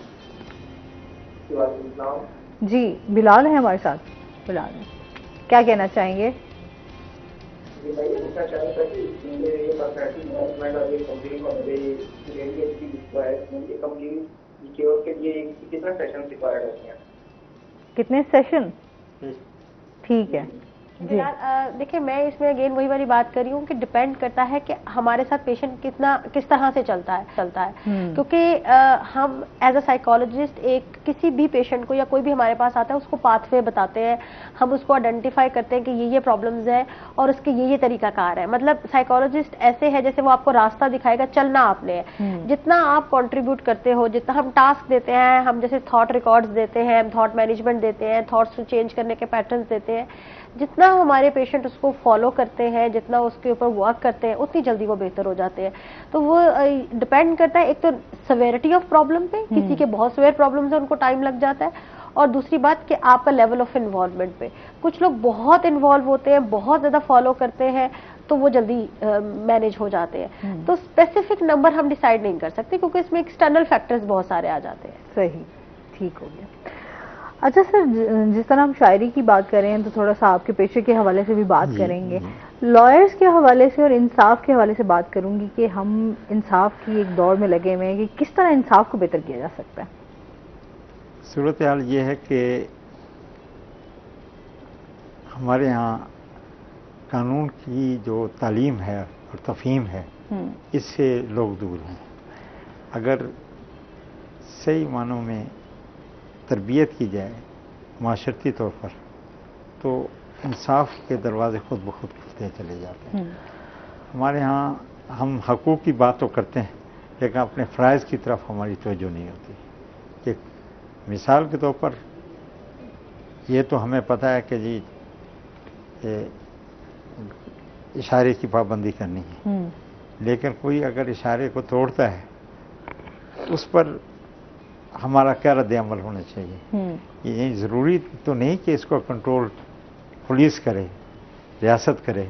जी, बिलाल है हमारे साथ। बिलाल है, क्या कहना चाहेंगे? कितने सेशन? ठीक है जी। देखिए, मैं इसमें अगेन वही वाली बात कर रही हूँ कि डिपेंड करता है कि हमारे साथ पेशेंट किस तरह से चलता है क्योंकि हम एज अ साइकोलॉजिस्ट किसी भी पेशेंट को या कोई भी हमारे पास आता है उसको पाथवे बताते हैं, हम उसको आइडेंटिफाई करते हैं कि ये प्रॉब्लम्स है और उसके ये तरीकाकार है। मतलब साइकोलॉजिस्ट ऐसे है जैसे वो आपको रास्ता दिखाएगा, चलना आपने है। जितना आप कंट्रीब्यूट करते हो, जितना हम टास्क देते हैं, हम जैसे थॉट रिकॉर्ड्स देते हैं, हम थॉट मैनेजमेंट देते हैं, थॉट्स को चेंज करने के पैटर्न्स देते हैं, जितना हमारे पेशेंट उसको फॉलो करते हैं, जितना उसके ऊपर वर्क करते हैं, उतनी जल्दी वो बेहतर हो जाते हैं। तो वो डिपेंड करता है एक तो सेवेरिटी ऑफ प्रॉब्लम पे, किसी के बहुत सेवेयर प्रॉब्लम्स है उनको टाइम लग जाता है, और दूसरी बात कि आपका लेवल ऑफ इन्वॉल्वमेंट पे। कुछ लोग बहुत इन्वॉल्व होते हैं, बहुत ज्यादा फॉलो करते हैं, तो वो जल्दी मैनेज हो जाते हैं। तो स्पेसिफिक नंबर हम डिसाइड नहीं कर सकते क्योंकि इसमें एक्सटर्नल फैक्टर्स बहुत सारे आ जाते हैं। सही, ठीक हो गया। अच्छा सर, जिस तरह हम शायरी की बात कर रहे हैं तो थोड़ा सा आपके पेशे के हवाले से भी बात करेंगे। लॉयर्स के हवाले से और इंसाफ के हवाले से बात करूंगी कि हम इंसाफ की एक दौर में लगे हुए हैं कि किस तरह इंसाफ को बेहतर किया जा सकता है। सूरत हाल ये है कि हमारे यहाँ कानून की जो तालीम है और तफहीम है इससे लोग दूर हैं। अगर सही मानों में तरबियत की जाए माशरती तौर पर, तो इंसाफ के दरवाजे खुद ब खुद खुलते चले जाते हैं। हमारे यहाँ हम हकूक़ की बात तो करते हैं लेकिन अपने फ़राइज़ की तरफ हमारी तवज्जो नहीं होती। कि मिसाल के तौर पर ये तो हमें पता है कि जी इशारे की पाबंदी करनी है, लेकिन कोई अगर इशारे को तोड़ता है उस पर हमारा क्या रद्द अमल होना चाहिए। ये ज़रूरी तो नहीं कि इसको कंट्रोल पुलिस करे, रियासत करे,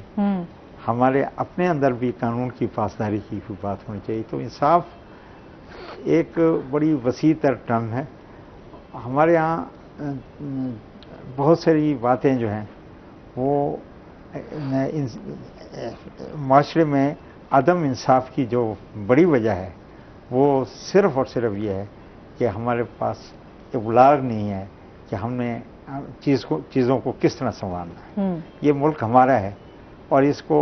हमारे अपने अंदर भी कानून की पासदारी की भी बात होनी चाहिए। तो इंसाफ एक बड़ी वसी तर टर्म है। हमारे यहाँ बहुत सारी बातें जो हैं वो माशरे में अदम इंसाफ की जो बड़ी वजह है वो सिर्फ़ और सिर्फ ये है कि हमारे पास इब्लाग नहीं है कि हमने चीज़ों को किस तरह संभालना है। ये मुल्क हमारा है और इसको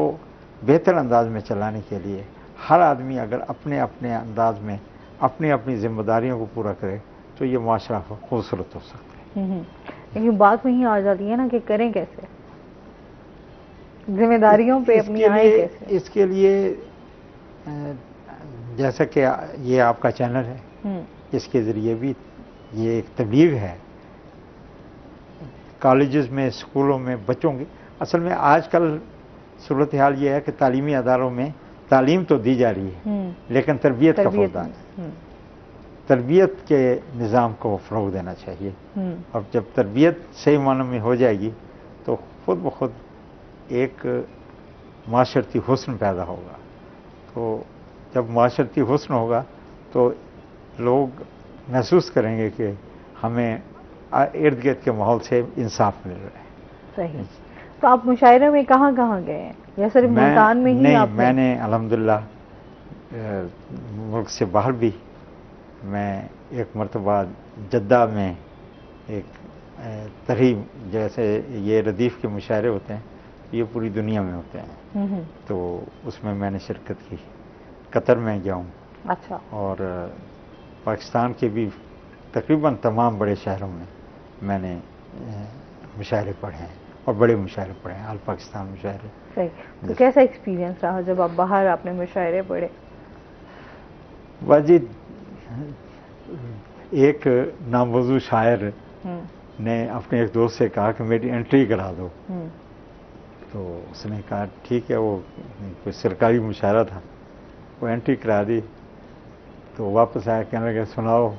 बेहतर अंदाज में चलाने के लिए हर आदमी अगर अपने अपने अंदाज में अपनी अपनी जिम्मेदारियों को पूरा करे तो ये माशरा खूबसूरत हो सकता है। लेकिन बात वहीं आ जाती है ना कि करें कैसे, जिम्मेदारियों पे अपनी आए कैसे। इसके लिए जैसा कि ये आपका चैनल है, इसके ज़रिए भी ये एक तबलीग है कॉलेजेस में, स्कूलों में बच्चों की। असल में आजकल सूरत हाल ये है कि तालीमी अदारों में तालीम तो दी जा रही है लेकिन तरबियत का फौजदान है। तरबियत के निज़ाम को फ़रोग़ देना चाहिए और जब तरबियत सही मानों में हो जाएगी तो खुद ब खुद एक माशरती हुस्न पैदा होगा। तो जब माशरती हुस्न होगा तो लोग महसूस करेंगे कि हमें इर्द गिर्द के माहौल से इंसाफ मिल रहा है। सही। तो आप मुशायरे में कहाँ कहाँ गए हैं या सिर्फ मुल्तान में ही? नहीं, मैंने अल्हम्दुलिल्लाह मुल्क से बाहर भी, मैं एक मरतबा जद्दा में एक तरीब जैसे ये रदीफ़ के मुशायरे होते हैं, ये पूरी दुनिया में होते हैं, तो उसमें मैंने शिरकत की। कतर में गया हूँ। अच्छा। और पाकिस्तान के भी तकरीबन तमाम बड़े शहरों में मैंने मुशायरे पढ़े हैं और बड़े मुशायरे पढ़े हैं, आल पाकिस्तान मुशायरे। सही। तो कैसा एक्सपीरियंस रहा जब आप बाहर आपने मुशायरे पढ़े? वाजिद, एक नामवजू शायर ने अपने एक दोस्त से कहा कि मेरी एंट्री करा दो, तो उसने कहा ठीक है। वो कोई सरकारी मुशायरा था, वो एंट्री करा दी। तो वापस आया, कहने लगे सुनाओ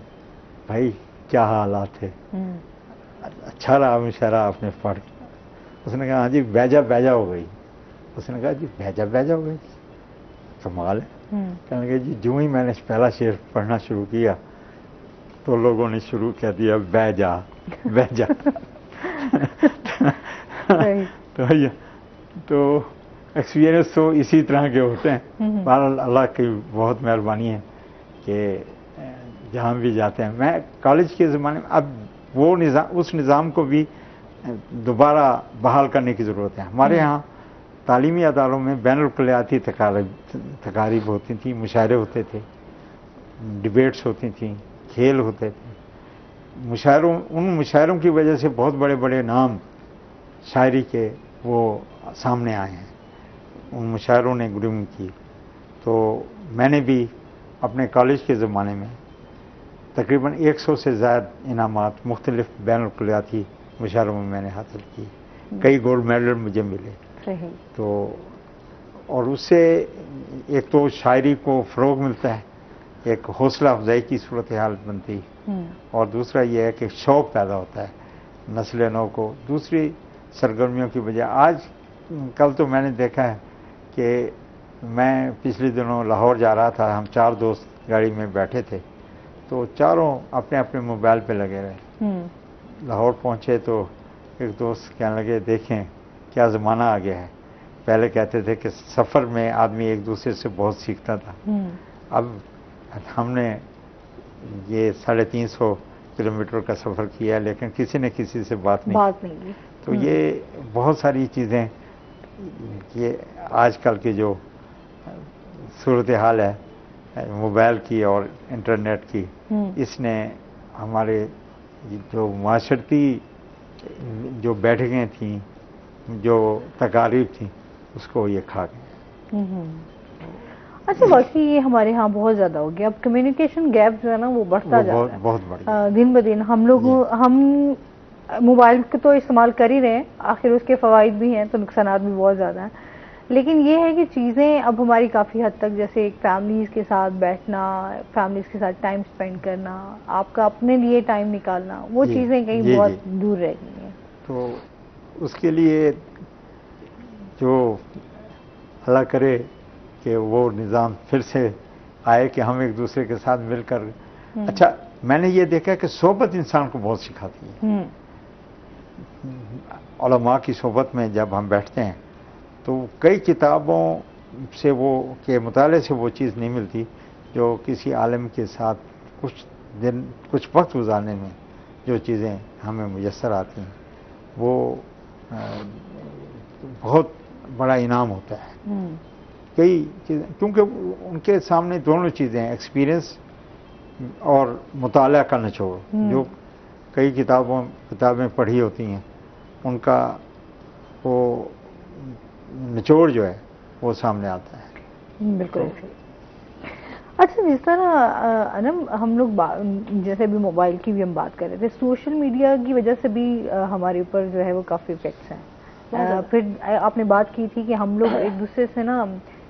भाई क्या हालात थे, अच्छा रहा मुशायरा आपने पढ़। उसने कहा हाँ जी बैजा बैजा हो गई। उसने कहा जी बैजा बैजा हो गई, कमाल है। कहने लगे जी जो ही मैंने पहला शेर पढ़ना शुरू किया तो लोगों ने शुरू कर दिया बैजा बैजा। तो एक्सपीरियंस तो इसी तरह के होते हैं। बहरहाल अल्लाह की बहुत मेहरबानी है कि जहाँ भी जाते हैं। मैं कॉलेज के ज़माने में अब वो निज़ाम, उस निज़ाम को भी दोबारा बहाल करने की ज़रूरत है। हमारे यहाँ तालीमी अदारों में बैनुल-कुल्लियाती तकारीब होती थी, मुशायरे होते थे, डिबेट्स होती थी, खेल होते थे। उन मुशायरों की वजह से बहुत बड़े बड़े नाम शायरी के वो सामने आए हैं, उन मुशायरों ने ग्रूमिंग की। तो मैंने भी अपने कॉलेज के ज़माने में तकरीबन 100 से ज़्यादा इनामात मुख्तलिफ बैनुल-कुल्लियाती मुशायरों में मैंने हासिल की। कई गोल्ड मेडल मुझे मिले। तो और उससे एक तो शायरी को फ़रोग़ मिलता है, एक हौसला अफजाई की सूरत हाल बनती है, और दूसरा ये है कि शौक़ पैदा होता है नस्ल नौ को दूसरी सरगर्मियों की वजह। आज कल तो मैंने देखा है कि मैं पिछले दिनों लाहौर जा रहा था, हम 4 दोस्त गाड़ी में बैठे थे, तो चारों अपने अपने मोबाइल पे लगे रहे। लाहौर पहुँचे तो एक दोस्त कहने लगे देखें क्या ज़माना आ गया है। पहले कहते थे कि सफ़र में आदमी एक दूसरे से बहुत सीखता था, अब हमने ये 350 किलोमीटर का सफ़र किया लेकिन किसी ने किसी से बात नहीं की। तो ये बहुत सारी चीज़ें, ये आजकल की जो सूरत हाल है मोबाइल की और इंटरनेट की, इसने हमारे जो माशरती जो बैठकें थी, जो तकारीब थी, उसको ये खा गए। अच्छा, बाकी ये हमारे यहाँ बहुत ज़्यादा हो गया। अब कम्युनिकेशन गैप जो है ना वो बढ़ता जा रहा है, बहुत बढ़ गया दिन ब दिन। हम मोबाइल को तो इस्तेमाल कर ही रहे हैं, आखिर उसके फ़वाइद भी हैं तो नुकसानात भी बहुत ज़्यादा हैं। लेकिन ये है कि चीज़ें अब हमारी काफ़ी हद तक, जैसे एक फैमिलीज़ के साथ बैठना, फैमिलीज़ के साथ टाइम स्पेंड करना, आपका अपने लिए टाइम निकालना, वो चीज़ें कहीं बहुत दूर रह गई हैं। तो उसके लिए जो अल्लाह करे कि वो निज़ाम फिर से आए कि हम एक दूसरे के साथ मिलकर। अच्छा, मैंने ये देखा कि सोहबत इंसान को बहुत सिखाती है। उलमा की सोहबत में जब हम बैठते हैं तो कई किताबों से वो के मुताले से वो चीज़ नहीं मिलती जो किसी आलिम के साथ कुछ दिन कुछ वक्त गुजारने में जो चीज़ें हमें मुयस्सर आती हैं वो बहुत बड़ा इनाम होता है। कई चीज़ें, क्योंकि उनके सामने दोनों चीज़ें हैं, एक्सपीरियंस और मुताला का निचोड़। जो कई किताबें पढ़ी होती हैं उनका वो निचोड़ जो है वो सामने आता है। बिल्कुल। अच्छा, जिस तरह अनम हम लोग जैसे भी मोबाइल की भी हम बात कर रहे थे, सोशल मीडिया की वजह से भी हमारे ऊपर जो है वो काफ़ी इफेक्ट्स हैं। फिर आपने बात की थी कि हम लोग एक दूसरे से ना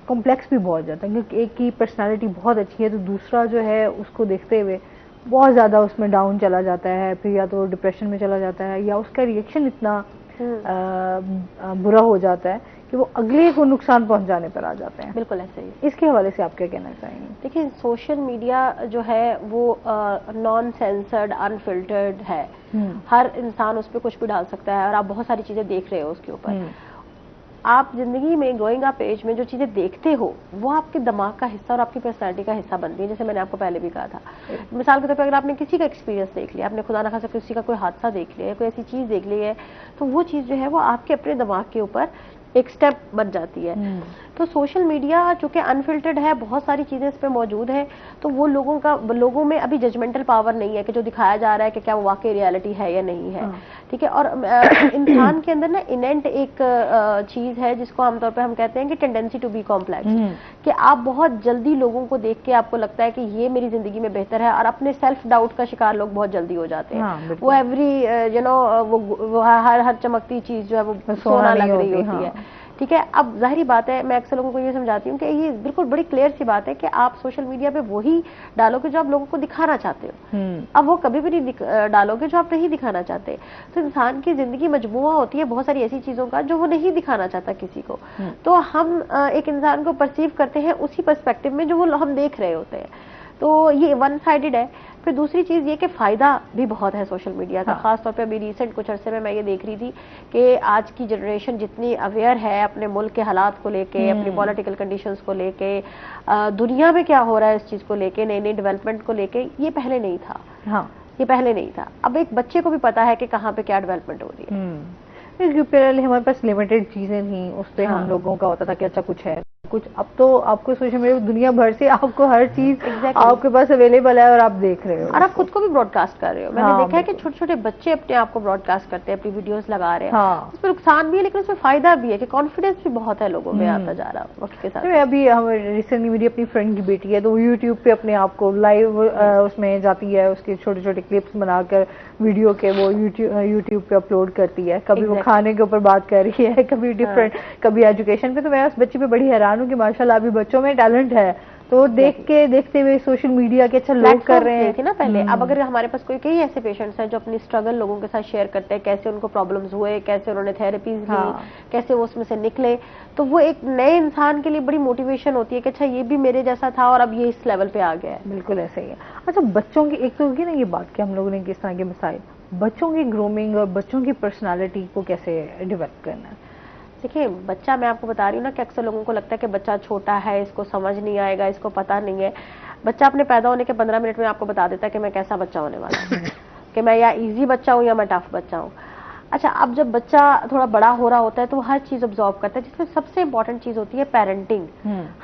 कॉम्प्लेक्स भी बहुत जाता है, क्योंकि एक की पर्सनालिटी बहुत अच्छी है तो दूसरा जो है उसको देखते हुए बहुत ज़्यादा उसमें डाउन चला जाता है, फिर या तो डिप्रेशन में चला जाता है या उसका रिएक्शन इतना बुरा हो जाता है कि वो अगले को नुकसान पहुंचाने पर आ जाते हैं। बिल्कुल ऐसे ही। इसके हवाले से आप क्या कहना चाहेंगे? देखिए, सोशल मीडिया जो है वो नॉन सेंसर्ड, अनफिल्टर्ड है। हर इंसान उस पर कुछ भी डाल सकता है और आप बहुत सारी चीजें देख रहे हो उसके ऊपर। आप जिंदगी में ग्रोइंग अप एज में जो चीजें देखते हो वो आपके दिमाग का हिस्सा और आपकी पर्सनैलिटी का हिस्सा बनती है। जैसे मैंने आपको पहले भी कहा था, मिसाल के तौर पर अगर आपने किसी का एक्सपीरियंस देख लिया, आपने खुदा ना खासा किसी का कोई हादसा देख लिया है, कोई ऐसी चीज देख ली है, तो वो चीज जो है वो आपके अपने दिमाग के ऊपर एक स्टेप बन जाती है। तो सोशल मीडिया चूंकि अनफिल्टर्ड है, बहुत सारी चीजें इस पे मौजूद हैं, तो वो लोगों में अभी जजमेंटल पावर नहीं है कि जो दिखाया जा रहा है कि क्या वो वाकई रियलिटी है या नहीं है। ठीक है। और इंसान के अंदर ना इनेंट एक चीज है जिसको आमतौर पे हम कहते हैं कि टेंडेंसी टू बी कॉम्प्लेक्स, कि आप बहुत जल्दी लोगों को देख के आपको लगता है कि ये मेरी जिंदगी में बेहतर है, और अपने सेल्फ डाउट का शिकार लोग बहुत जल्दी हो जाते हैं। वो एवरी वो हर चमकती चीज जो है वो सोना लग रही होती है। ठीक है। अब जाहिर बात है, मैं अक्सर लोगों को ये समझाती हूँ कि ये बिल्कुल बड़ी क्लियर सी बात है कि आप सोशल मीडिया पे वही डालोगे जो आप लोगों को दिखाना चाहते हो। अब वो कभी भी नहीं डालोगे जो आप नहीं दिखाना चाहते। तो इंसान की जिंदगी मजबूआ होती है बहुत सारी ऐसी चीजों का जो वो नहीं दिखाना चाहता किसी को। तो हम एक इंसान को परसीव करते हैं उसी पर्सपेक्टिव में जो वो हम देख रहे होते हैं। तो ये वन साइडेड है। फिर दूसरी चीज ये कि फायदा भी बहुत है सोशल मीडिया का। खासतौर पे अभी रिसेंट कुछ अरसे में मैं ये देख रही थी कि आज की जनरेशन जितनी अवेयर है अपने मुल्क के हालात को लेके, अपनी पॉलिटिकल कंडीशंस को लेके, दुनिया में क्या हो रहा है इस चीज को लेके, नई नई डेवलपमेंट को लेके, ये पहले नहीं था। ये पहले नहीं था। अब एक बच्चे को भी पता है कि कहाँ पे क्या डेवलपमेंट हो रही है। पहले हमारे पास लिमिटेड चीजें थी, उस पर हम लोगों का होता था कि अच्छा कुछ है कुछ। अब तो आपको सोशल मीडिया दुनिया भर से आपको हर चीज आपके पास अवेलेबल है और आप देख रहे हो, और आप खुद को भी ब्रॉडकास्ट कर रहे हो। मैंने देखा है कि छोटे छोटे बच्चे अपने आप को ब्रॉडकास्ट करते हैं, अपनी वीडियोस लगा रहे हैं। उसमें नुकसान भी है लेकिन उसमें फायदा भी है कि कॉन्फिडेंस भी बहुत है लोगों में आता जा रहा वक्त के साथ। अभी हम रिसेंटली मेरी अपनी फ्रेंड की बेटी है तो वो यूट्यूब पे अपने आप को लाइव उसमें जाती है, उसके छोटे छोटे क्लिप्स बनाकर वीडियो के वो यूट्यूब पे अपलोड करती है। कभी वो खाने के ऊपर बात कर रही है, कभी डिफरेंट, कभी एजुकेशन पे। तो मैं उस बच्ची पे बड़ी हैरान हूँ कि माशाल्लाह अभी बच्चों में टैलेंट है। तो देखते हुए सोशल मीडिया के अच्छा लोग कर रहे हैं ना पहले। अब अगर हमारे पास कई ऐसे पेशेंट्स हैं जो अपनी स्ट्रगल लोगों के साथ शेयर करते हैं, कैसे उनको प्रॉब्लम्स हुए, कैसे उन्होंने थेरेपीज ली, कैसे वो उसमें से निकले, तो वो एक नए इंसान के लिए बड़ी मोटिवेशन होती है कि अच्छा ये भी मेरे जैसा था और अब ये इस लेवल पे आ गया है। बिल्कुल ऐसे ही है। अच्छा, बच्चों की एक तो होगी ना ये बात कि हम लोगों ने किस तरह के मिसाइल, बच्चों की ग्रूमिंग और बच्चों की पर्सनालिटी को कैसे डेवलप करना है। देखिए, बच्चा, मैं आपको बता रही हूँ ना कि अक्सर लोगों को लगता है कि बच्चा छोटा है, इसको समझ नहीं आएगा, इसको पता नहीं है। बच्चा अपने पैदा होने के 15 मिनट में आपको बता देता है कि मैं कैसा बच्चा होने वाला हूँ, कि मैं या इजी बच्चा हूँ या मैं टफ बच्चा हूँ। अच्छा, अब जब बच्चा थोड़ा बड़ा हो रहा होता है तो वो हर चीज ऑब्जॉर्व करता है, जिसमें सबसे इंपॉर्टेंट चीज होती है पेरेंटिंग।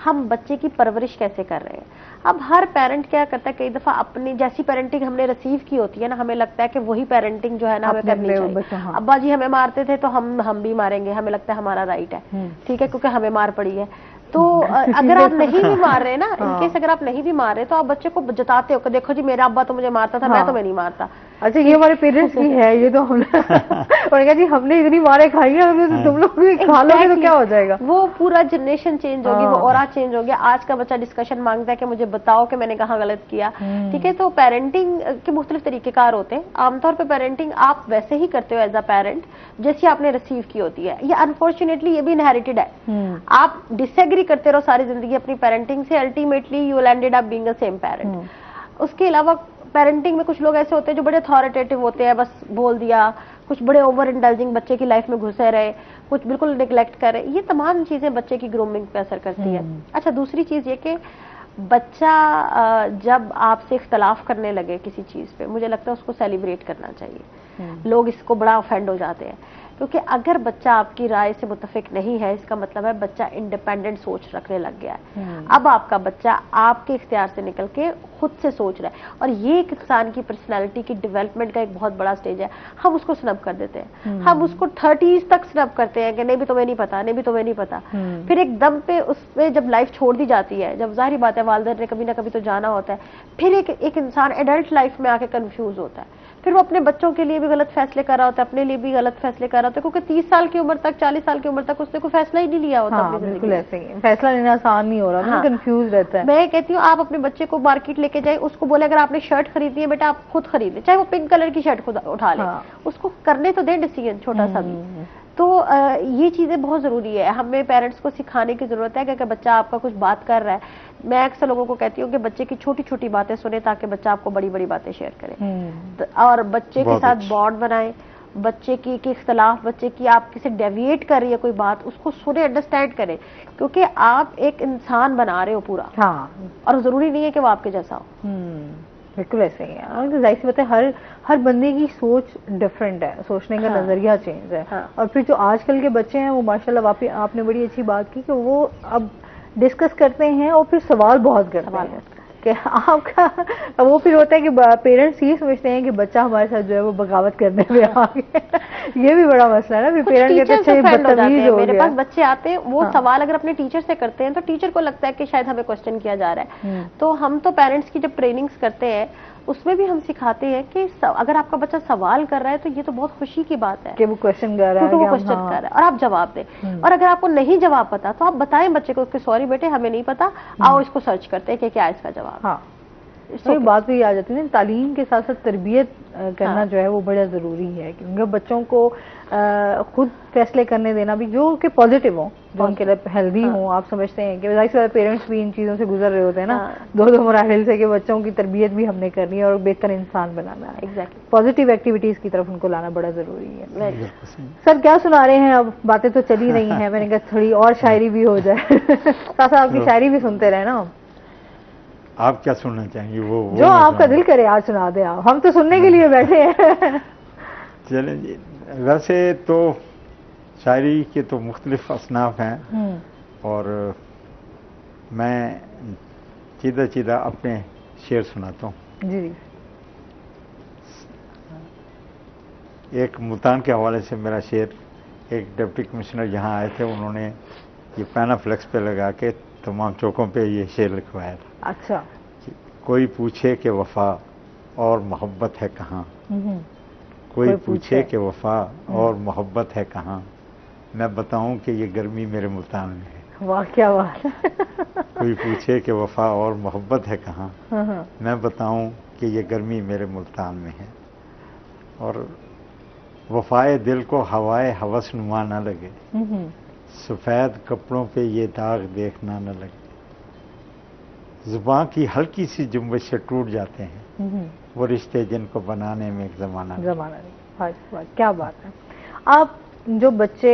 हम बच्चे की परवरिश कैसे कर रहे हैं। अब हर पेरेंट क्या करता है, कई दफा अपनी जैसी पेरेंटिंग हमने रिसीव की होती है ना, हमें लगता है कि वही पेरेंटिंग जो है ना हमें करनी चाहिए। अब्बा जी हमें मारते थे तो हम भी मारेंगे, हमें लगता है हमारा राइट है, ठीक है, क्योंकि हमें मार पड़ी है। तो अगर आप नहीं भी मार रहे ना, इनकेस अगर आप नहीं भी मार रहे तो आप बच्चे को जताते हो कि देखो जी मेरा अब्बा तो मुझे मारता था, मैं तुम्हें नहीं मारता। अच्छा, ये हमारे पेरेंट्स की है, ये तो हमने और क्या जी हमने इतनी मारे खाई है, तो तुम लोग भी खा लोगे तो क्या हो जाएगा। वो पूरा जनरेशन चेंज होगी, वो ऑरा चेंज हो गया। आज का बच्चा डिस्कशन मांगता है कि मुझे बताओ कि मैंने कहाँ गलत किया। ठीक है। तो पेरेंटिंग के मुख्तलिफ तरीकेकार होते हैं। आमतौर पर पेरेंटिंग आप वैसे ही करते हो एज अ पेरेंट जैसी आपने रिसीव की होती है। ये अनफॉर्चुनेटली ये भी इनहेरिटेड है। आप डिसएग्री करते रहो सारी जिंदगी अपनी पेरेंटिंग से, ultimately you will ended up being a same parent. उसके अलावा पेरेंटिंग में कुछ लोग ऐसे होते हैं जो बड़े अथॉरिटेटिव होते हैं, बस बोल दिया, कुछ बड़े ओवर इंडल्जिंग बच्चे की लाइफ में घुसे रहे, कुछ बिल्कुल निगलेक्ट कर रहे। ये तमाम चीजें बच्चे की ग्रूमिंग पे असर करती है। अच्छा, दूसरी चीज ये कि बच्चा जब आपसे इख्तलाफ करने लगे किसी चीज पे, मुझे लगता है उसको सेलिब्रेट करना चाहिए। लोग इसको बड़ा ऑफेंड हो जाते हैं, क्योंकि अगर बच्चा आपकी राय से मुतफिक नहीं है, इसका मतलब है बच्चा इंडिपेंडेंट सोच रखने लग गया है। अब आपका बच्चा आपके इख्तियार से निकल के खुद से सोच रहा है, और ये एक इंसान की पर्सनैलिटी की डेवलपमेंट का एक बहुत बड़ा स्टेज है। हम उसको स्नब कर देते हैं, हम उसको 30s तक स्नब करते हैं कि नहीं भी तुम्हें नहीं पता, नहीं भी तुम्हें नहीं पता। फिर एक दम पे उसमें जब लाइफ छोड़ दी जाती है, जब जाहिर बात है वालिदैन ने कभी ना कभी तो जाना होता है, फिर एक इंसान एडल्ट लाइफ में आके कंफ्यूज होता है। फिर वो अपने बच्चों के लिए भी गलत फैसले कर रहा होता है, अपने लिए भी गलत फैसले कर रहा होता है, क्योंकि 30 साल की उम्र तक, 40 साल की उम्र तक उसने कोई फैसला ही नहीं लिया होता। हाँ, बिल्कुल ऐसे ही फैसला लेना आसान नहीं हो रहा, हाँ, कंफ्यूज रहता है। मैं कहती हूँ आप अपने बच्चे को मार्केट लेके जाए, उसको बोले अगर आपने शर्ट खरीदनी है बेटा आप खुद खरीद ले, चाहे वो पिंक कलर की शर्ट खुद उठा ले, उसको करने तो दे डिसीजन छोटा सा भी। तो ये चीजें बहुत जरूरी है, हमें पेरेंट्स को सिखाने की जरूरत है कि अगर बच्चा आपका कुछ बात कर रहा है, मैं अक्सर लोगों को कहती हूँ कि बच्चे की छोटी छोटी बातें सुने ताकि बच्चा आपको बड़ी बड़ी बातें शेयर करे, और बच्चे के साथ बॉन्ड बनाए। बच्चे की इख्तलाफ, बच्चे की आप किसी डेविएट कर रही है कोई बात, उसको सुने, अंडरस्टैंड करें, क्योंकि आप एक इंसान बना रहे हो पूरा। हाँ, और जरूरी नहीं है कि वो आपके जैसा हो। बिल्कुल ऐसे ही है। और तो जाहिर सी बात है हर बंदे की सोच डिफरेंट है, सोचने का नजरिया चेंज है। और फिर जो आजकल के बच्चे हैं वो माशाल्लाह आपने बड़ी अच्छी बात की कि वो अब डिस्कस करते हैं और फिर सवाल बहुत करते हैं कि आपका, वो फिर होता है कि पेरेंट्स ये समझते हैं कि बच्चा हमारे साथ जो है वो बगावत करने में आ गया। ये भी बड़ा मसला है ना, फिर पेरेंट्स कहते हैं बदतमीज हो गया। मेरे पास बच्चे आते हैं, वो सवाल अगर अपने टीचर से करते हैं तो टीचर को लगता है कि शायद हमें क्वेश्चन किया जा रहा है। तो हम तो पेरेंट्स की जब ट्रेनिंग्स करते हैं उसमें भी हम सिखाते हैं कि अगर आपका बच्चा सवाल कर रहा है तो ये तो बहुत खुशी की बात है कि वो क्वेश्चन कर रहा है, वो क्वेश्चन कर रहा है और आप जवाब दें। और अगर आपको नहीं जवाब पता तो आप बताएं बच्चे को कि सॉरी बेटे हमें नहीं पता, आओ इसको सर्च करते हैं कि क्या इसका जवाब। हाँ, तो ये बात भी आ जाती है, तालीम के साथ साथ तरबियत करना जो है वो बड़ा ज़रूरी है, क्योंकि बच्चों को खुद फैसले करने देना भी जो कि पॉजिटिव हो, जो उनके लिए हेल्दी हो। आप समझते हैं कि जाहिर सी बात पेरेंट्स भी इन चीज़ों से गुजर रहे होते हैं ना, दो मराहिल से, कि बच्चों की तरबियत भी हमने करनी है और बेहतर इंसान बनाना है। एग्जैक्टली, पॉजिटिव एक्टिविटीज़ की तरफ उनको लाना बड़ा ज़रूरी है। सर क्या सुना रहे हैं? अब बातें तो चली रही हैं, मैंने कहा थोड़ी और शायरी भी हो जाए। साथ आपकी शायरी भी सुनते रहे ना। आप क्या सुनना चाहेंगे? वो जो आपका दिल करे आज सुना दे आप, हम तो सुनने के लिए बैठे हैं। चलें जी, वैसे तो शायरी के तो मुख्तलिफ असनाफ हैं और मैं सीधा अपने शेर सुनाता हूँ। जी। एक मुल्तान के हवाले से मेरा शेर, एक डिप्टी कमिश्नर यहाँ आए थे, उन्होंने ये पैनाफ्लेक्स पे लगा के तमाम चौकों पे ये शेर लिखवाया था। अच्छा। कोई पूछे कि वफा और मोहब्बत है कहाँ, कोई पूछे कि वफा और मोहब्बत है कहाँ, मैं बताऊं कि ये गर्मी मेरे मुल्तान में है। वाह क्या बात है। कोई पूछे कि वफा और मोहब्बत है कहाँ, मैं बताऊं कि ये गर्मी मेरे मुल्तान में है। और वफाए दिल को हवाए हवस नुमा न लगे, सफ़ेद कपड़ों पे ये दाग देखना न लगे। ज़ुबान की हल्की सी जुम्बिश से टूट जाते हैं वो रिश्ते जिनको बनाने में एक ज़माना नहीं। क्या बात है। आप जो बच्चे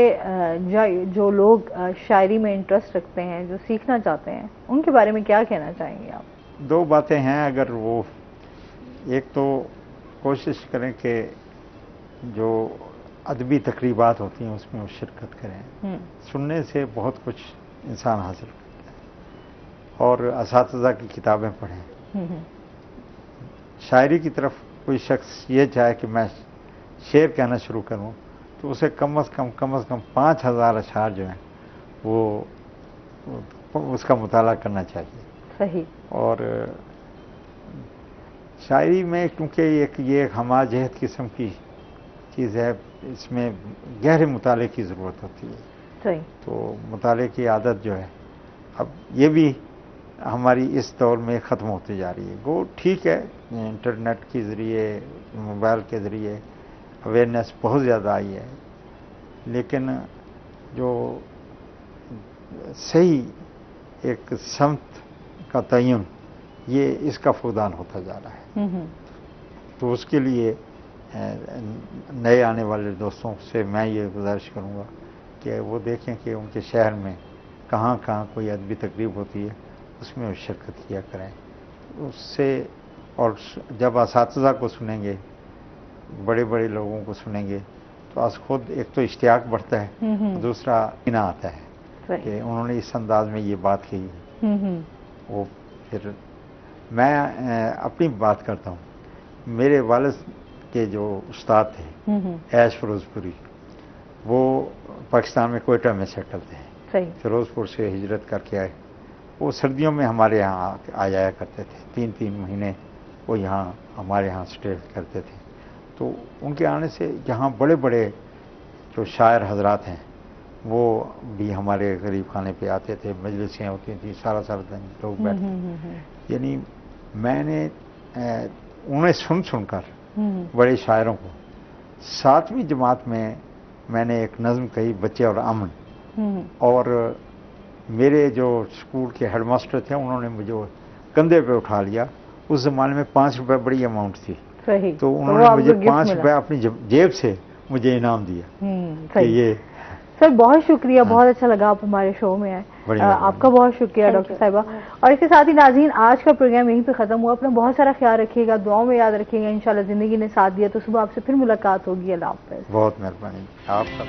जो लोग शायरी में इंटरेस्ट रखते हैं, जो सीखना चाहते हैं, उनके बारे में क्या कहना चाहेंगे आप? दो बातें हैं। अगर वो एक तो कोशिश करें कि जो अदबी तकरीबात होती हैं उसमें वो शिरकत करें। सुनने से बहुत कुछ इंसान हासिल करता है। और असातिज़ा की किताबें पढ़ें। शायरी की तरफ कोई शख्स ये चाहे कि मैं शेर कहना शुरू करूं तो उसे कम से कम 5000 अशआर जो हैं वो उसका मुताला करना चाहिए। सही। और शायरी में क्योंकि ये एक हमाजहत किस्म की चीज़ है, इसमें गहरे मुताले की ज़रूरत होती है। सही। तो मुताले की आदत जो है अब ये भी हमारी इस दौर में ख़त्म होती जा रही है। वो ठीक है, इंटरनेट के ज़रिए, मोबाइल के ज़रिए अवेयरनेस बहुत ज़्यादा आई है, लेकिन जो सही एक समत का तयन ये इसका फुकदान होता जा रहा है। तो उसके लिए नए आने वाले दोस्तों से मैं ये गुजारिश करूँगा कि वो देखें कि उनके शहर में कहाँ कोई अदबी तकरीब होती है, उसमें शिरकत किया करें। उससे और जब असातिज़ा को सुनेंगे, बड़े बड़े लोगों को सुनेंगे, तो आज खुद एक तो इश्तियाक बढ़ता है, दूसरा इना आता है कि उन्होंने इस अंदाज में ये बात कही। वो फिर मैं अपनी बात करता हूँ, मेरे वालिद के जो उस्ताद थे ऐश फिरोजपुरी, वो पाकिस्तान में कोयटा में सेटल थे, फिरोजपुर से हिजरत करके आए। वो सर्दियों में हमारे यहाँ आ जाया करते थे, 3-3 महीने वो यहाँ हमारे यहाँ स्टे करते थे। तो उनके आने से यहाँ बड़े बड़े जो शायर हजरात हैं वो भी हमारे गरीब खाने पे आते थे, मजलिसें होती थी, सारा दिन लोग बैठते। यानी मैंने उन्हें सुनकर बड़े शायरों को, 7वीं जमात में मैंने एक नज़्म कही, बच्चे और अमन, और मेरे जो स्कूल के हेडमास्टर थे उन्होंने मुझे कंधे पे उठा लिया। उस ज़माने में 5 रुपये बड़ी अमाउंट थी, तो उन्होंने मुझे 5 रुपये अपनी जेब से मुझे इनाम दिया कि ये। सर बहुत शुक्रिया, बहुत अच्छा लगा आप हमारे शो में आए, आपका बहुत शुक्रिया डॉक्टर साहिबा। और इसके साथ ही नाज़रीन, आज का प्रोग्राम यहीं पे ख़त्म हुआ। अपना बहुत सारा ख्याल रखिएगा, दुआओं में याद रखिएगा। इंशाल्लाह ज़िंदगी ने साथ दिया तो सुबह आपसे फिर मुलाकात होगी। अल्लाह हाफ़िज़। बहुत मेहरबानी आपका।